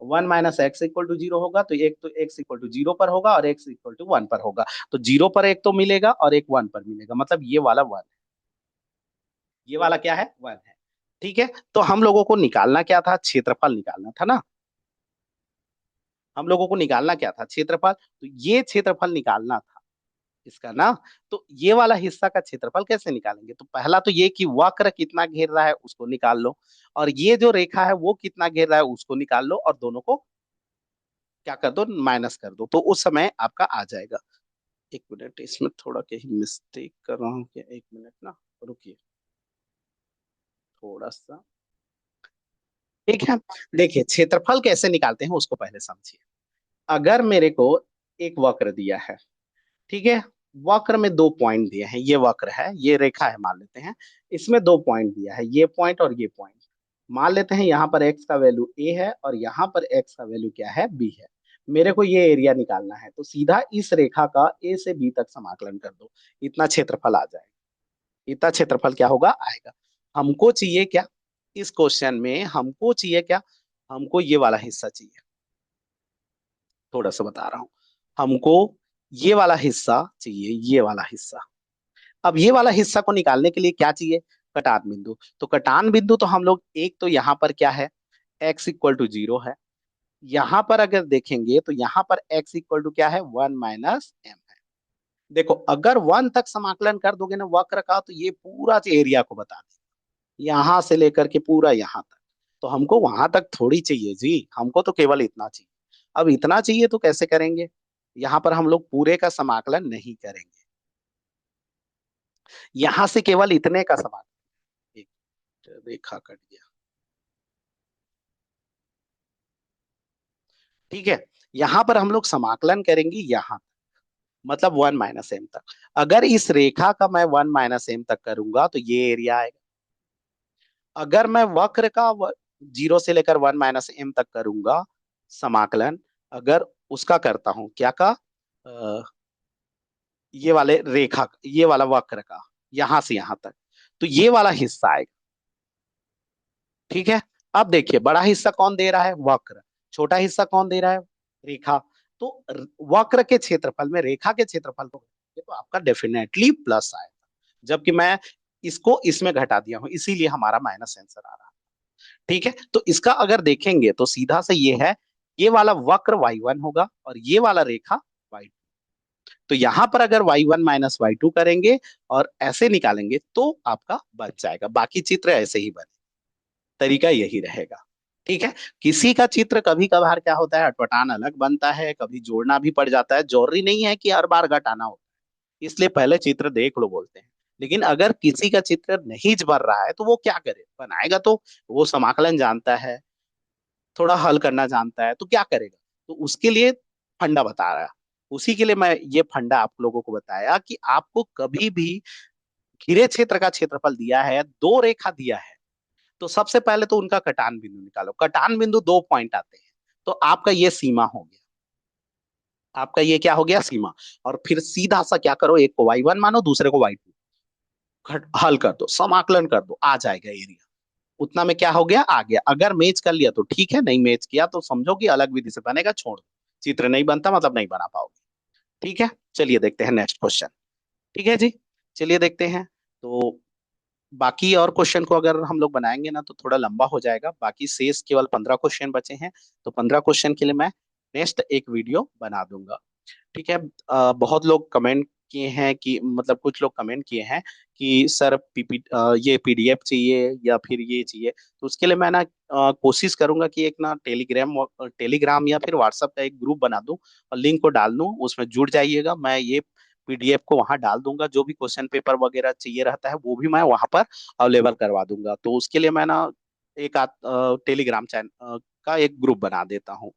one minus x equal to zero होगा, तो एक तो x इक्वल टू जीरो पर होगा और x इक्वल टू वन पर होगा। तो जीरो पर एक तो मिलेगा और एक वन पर मिलेगा, मतलब ये वाला वन है, ये वाला क्या है, वन है। ठीक है, तो हम लोगों को निकालना क्या था, क्षेत्रफल निकालना था ना, हम लोगों को निकालना क्या था, क्षेत्रफल। तो ये क्षेत्रफल निकालना था इसका ना। तो ये वाला हिस्सा का क्षेत्रफल कैसे निकालेंगे, तो पहला तो ये कि वक्र कितना घेर रहा है उसको निकाल लो, और ये जो रेखा है वो कितना घेर रहा है उसको निकाल लो, और दोनों को क्या कर दो, माइनस कर दो, तो उस समय आपका आ जाएगा। एक मिनट, इसमें थोड़ा कहीं मिस्टेक कर रहा हूँ क्या, एक मिनट ना, रुकिए थोड़ा सा। ठीक है, देखिए क्षेत्रफल कैसे निकालते हैं उसको पहले समझिए। अगर मेरे को एक वक्र दिया है, ठीक है, वक्र में दो पॉइंट दिए हैं, ये वक्र है, ये रेखा है मान लेते हैं, इसमें दो पॉइंट दिया है, ये पॉइंट और ये पॉइंट। मान लेते हैं यहाँ पर x का वैल्यू a है और यहाँ पर x का वैल्यू क्या है, b है। मेरे को ये एरिया निकालना है, तो सीधा इस रेखा का a से b तक समाकलन कर दो, इतना क्षेत्रफल आ जाएगा। इतना क्षेत्रफल क्या होगा, आएगा। हमको चाहिए क्या, इस क्वेश्चन में हमको चाहिए क्या, हमको ये वाला हिस्सा चाहिए, थोड़ा सा बता रहा हूँ। हमको ये वाला हिस्सा चाहिए, ये वाला हिस्सा। अब ये वाला हिस्सा को निकालने के लिए क्या चाहिए, कटान बिंदु। तो कटान बिंदु तो हम लोग, एक तो यहाँ पर क्या है, x इक्वल टू जीरो है। यहाँ पर अगर देखेंगे तो यहाँ पर x इक्वल टू क्या है, वन माइनस एम है। देखो अगर 1 तक समाकलन कर दोगे ना वक्र का, तो ये पूरा एरिया को बता दे, यहां से लेकर के पूरा यहाँ तक। तो हमको वहां तक थोड़ी चाहिए जी, हमको तो केवल इतना चाहिए। अब इतना चाहिए तो कैसे करेंगे? यहाँ पर हम लोग पूरे का समाकलन नहीं करेंगे, यहां से केवल इतने का समाकलन। एक रेखा कट गया, ठीक है। यहां पर हम लोग समाकलन करेंगे यहाँ, मतलब 1 - m तक। अगर इस रेखा का मैं 1 - m तक करूंगा तो ये एरिया आएगा। अगर मैं वक्र का 0 से लेकर 1 - m तक करूंगा समाकलन, अगर उसका करता हूं क्या का, अ, ये वाले रेखा, ये वाला वक्र का, यहां से यहां तक, तो ये वाला हिस्सा आएगा, ठीक है। अब देखिए बड़ा हिस्सा कौन दे रहा है? वक्र। छोटा हिस्सा कौन दे रहा है? रेखा। तो वक्र के क्षेत्रफल में रेखा के क्षेत्रफल को घटाएंगे तो आपका डेफिनेटली प्लस आएगा, जबकि मैं इसको इसमें घटा दिया हूं, इसीलिए हमारा माइनस आंसर आ रहा है, ठीक है। तो इसका अगर देखेंगे तो सीधा से ये है, ये वाला वक्र y1 होगा और ये वाला रेखा y2। तो यहां पर अगर y1 - y2 करेंगे और ऐसे निकालेंगे तो आपका बच जाएगा, बाकी चित्र ऐसे ही बने, तरीका यही रहेगा, ठीक है। किसी का चित्र कभी कभार क्या होता है, अटपटान अलग बनता है, कभी जोड़ना भी पड़ जाता है, जरूरी नहीं है कि हर बार घटाना हो, इसलिए पहले चित्र देख लो बोलते हैं। लेकिन अगर किसी का चित्र नहीं बन रहा है तो वो क्या करे, बनाएगा तो वो समाकलन जानता है, थोड़ा हल करना जानता है, तो क्या करेगा? तो उसके लिए फंडा बता रहा है, उसी के लिए मैं ये फंडा आप लोगों को बताया कि आपको कभी भी घिरे क्षेत्र का क्षेत्रफल दिया है, दो रेखा दिया है, तो सबसे पहले तो उनका कटान बिंदु निकालो। कटान बिंदु 2 पॉइंट आते हैं, तो आपका ये सीमा हो गया, आपका ये क्या हो गया? सीमा। और फिर सीधा सा क्या करो, एक को y1 मानो, दूसरे को y2, हल कर दो, समाकलन कर दो, आ जाएगा एरिया। उतना में क्या हो गया? आ गया। अगर मैच कर लिया तो ठीक है, नहीं मैच किया तो समझो कि अलग विधि से बनेगा, छोड़ दो। चित्र नहीं बनता मतलब नहीं बना पाओगे, ठीक है। चलिए देखते हैं नेक्स्ट क्वेश्चन, ठीक है जी। चलिए देखते हैं। तो बाकी और क्वेश्चन को अगर हम लोग बनाएंगे ना तो थोड़ा लंबा हो जाएगा, बाकी शेष केवल 15 क्वेश्चन बचे हैं, तो 15 क्वेश्चन के लिए मैं नेक्स्ट एक वीडियो बना दूंगा, ठीक है। बहुत लोग कमेंट किए हैं कि, मतलब कुछ लोग कमेंट किए हैं कि सर ये पीडीएफ चाहिए या फिर ये चाहिए, तो उसके लिए मैं ना कोशिश करूंगा कि एक ना टेलीग्राम या फिर व्हाट्सएप का एक ग्रुप बना दूं और लिंक को डाल दूं, उसमें जुड़ जाइएगा। मैं ये पीडीएफ को वहां डाल दूंगा, जो भी क्वेश्चन पेपर वगैरह चाहिए रहता है वो भी मैं वहां पर अवेलेबल करवा दूंगा। तो उसके लिए मैं ना एक टेलीग्राम चैनल का एक ग्रुप बना देता हूँ,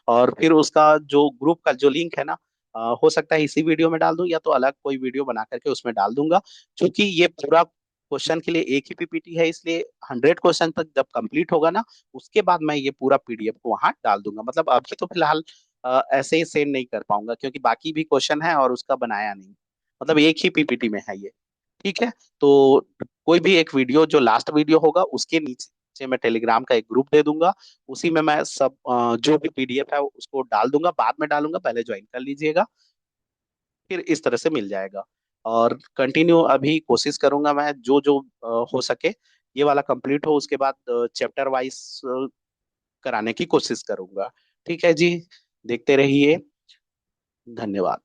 और फिर उसका जो ग्रुप का जो लिंक है ना, हो सकता है इसी वीडियो में डाल दूं या तो अलग कोई वीडियो बना करके उसमें डाल दूंगा। क्योंकि ये पूरा क्वेश्चन के लिए एक ही पीपीटी है, इसलिए 100 क्वेश्चन तक जब कंप्लीट होगा ना, उसके बाद मैं ये पूरा पीडीएफ को वहां डाल दूंगा। मतलब अभी तो फिलहाल ऐसे ही सेंड नहीं कर पाऊंगा, क्योंकि बाकी भी क्वेश्चन है और उसका बनाया नहीं, मतलब एक ही पीपीटी में है ये, ठीक है। तो कोई भी एक वीडियो जो लास्ट वीडियो होगा उसके नीचे मैं टेलीग्राम का एक ग्रुप दे दूंगा, उसी में मैं सब जो भी पीडीएफ है उसको डाल दूंगा, बाद में डालूंगा, पहले ज्वाइन कर लीजिएगा, फिर इस तरह से मिल जाएगा। और कंटिन्यू अभी कोशिश करूंगा मैं जो जो हो सके ये वाला कंप्लीट हो, उसके बाद चैप्टर वाइज कराने की कोशिश करूंगा, ठीक है जी। देखते रहिए, धन्यवाद।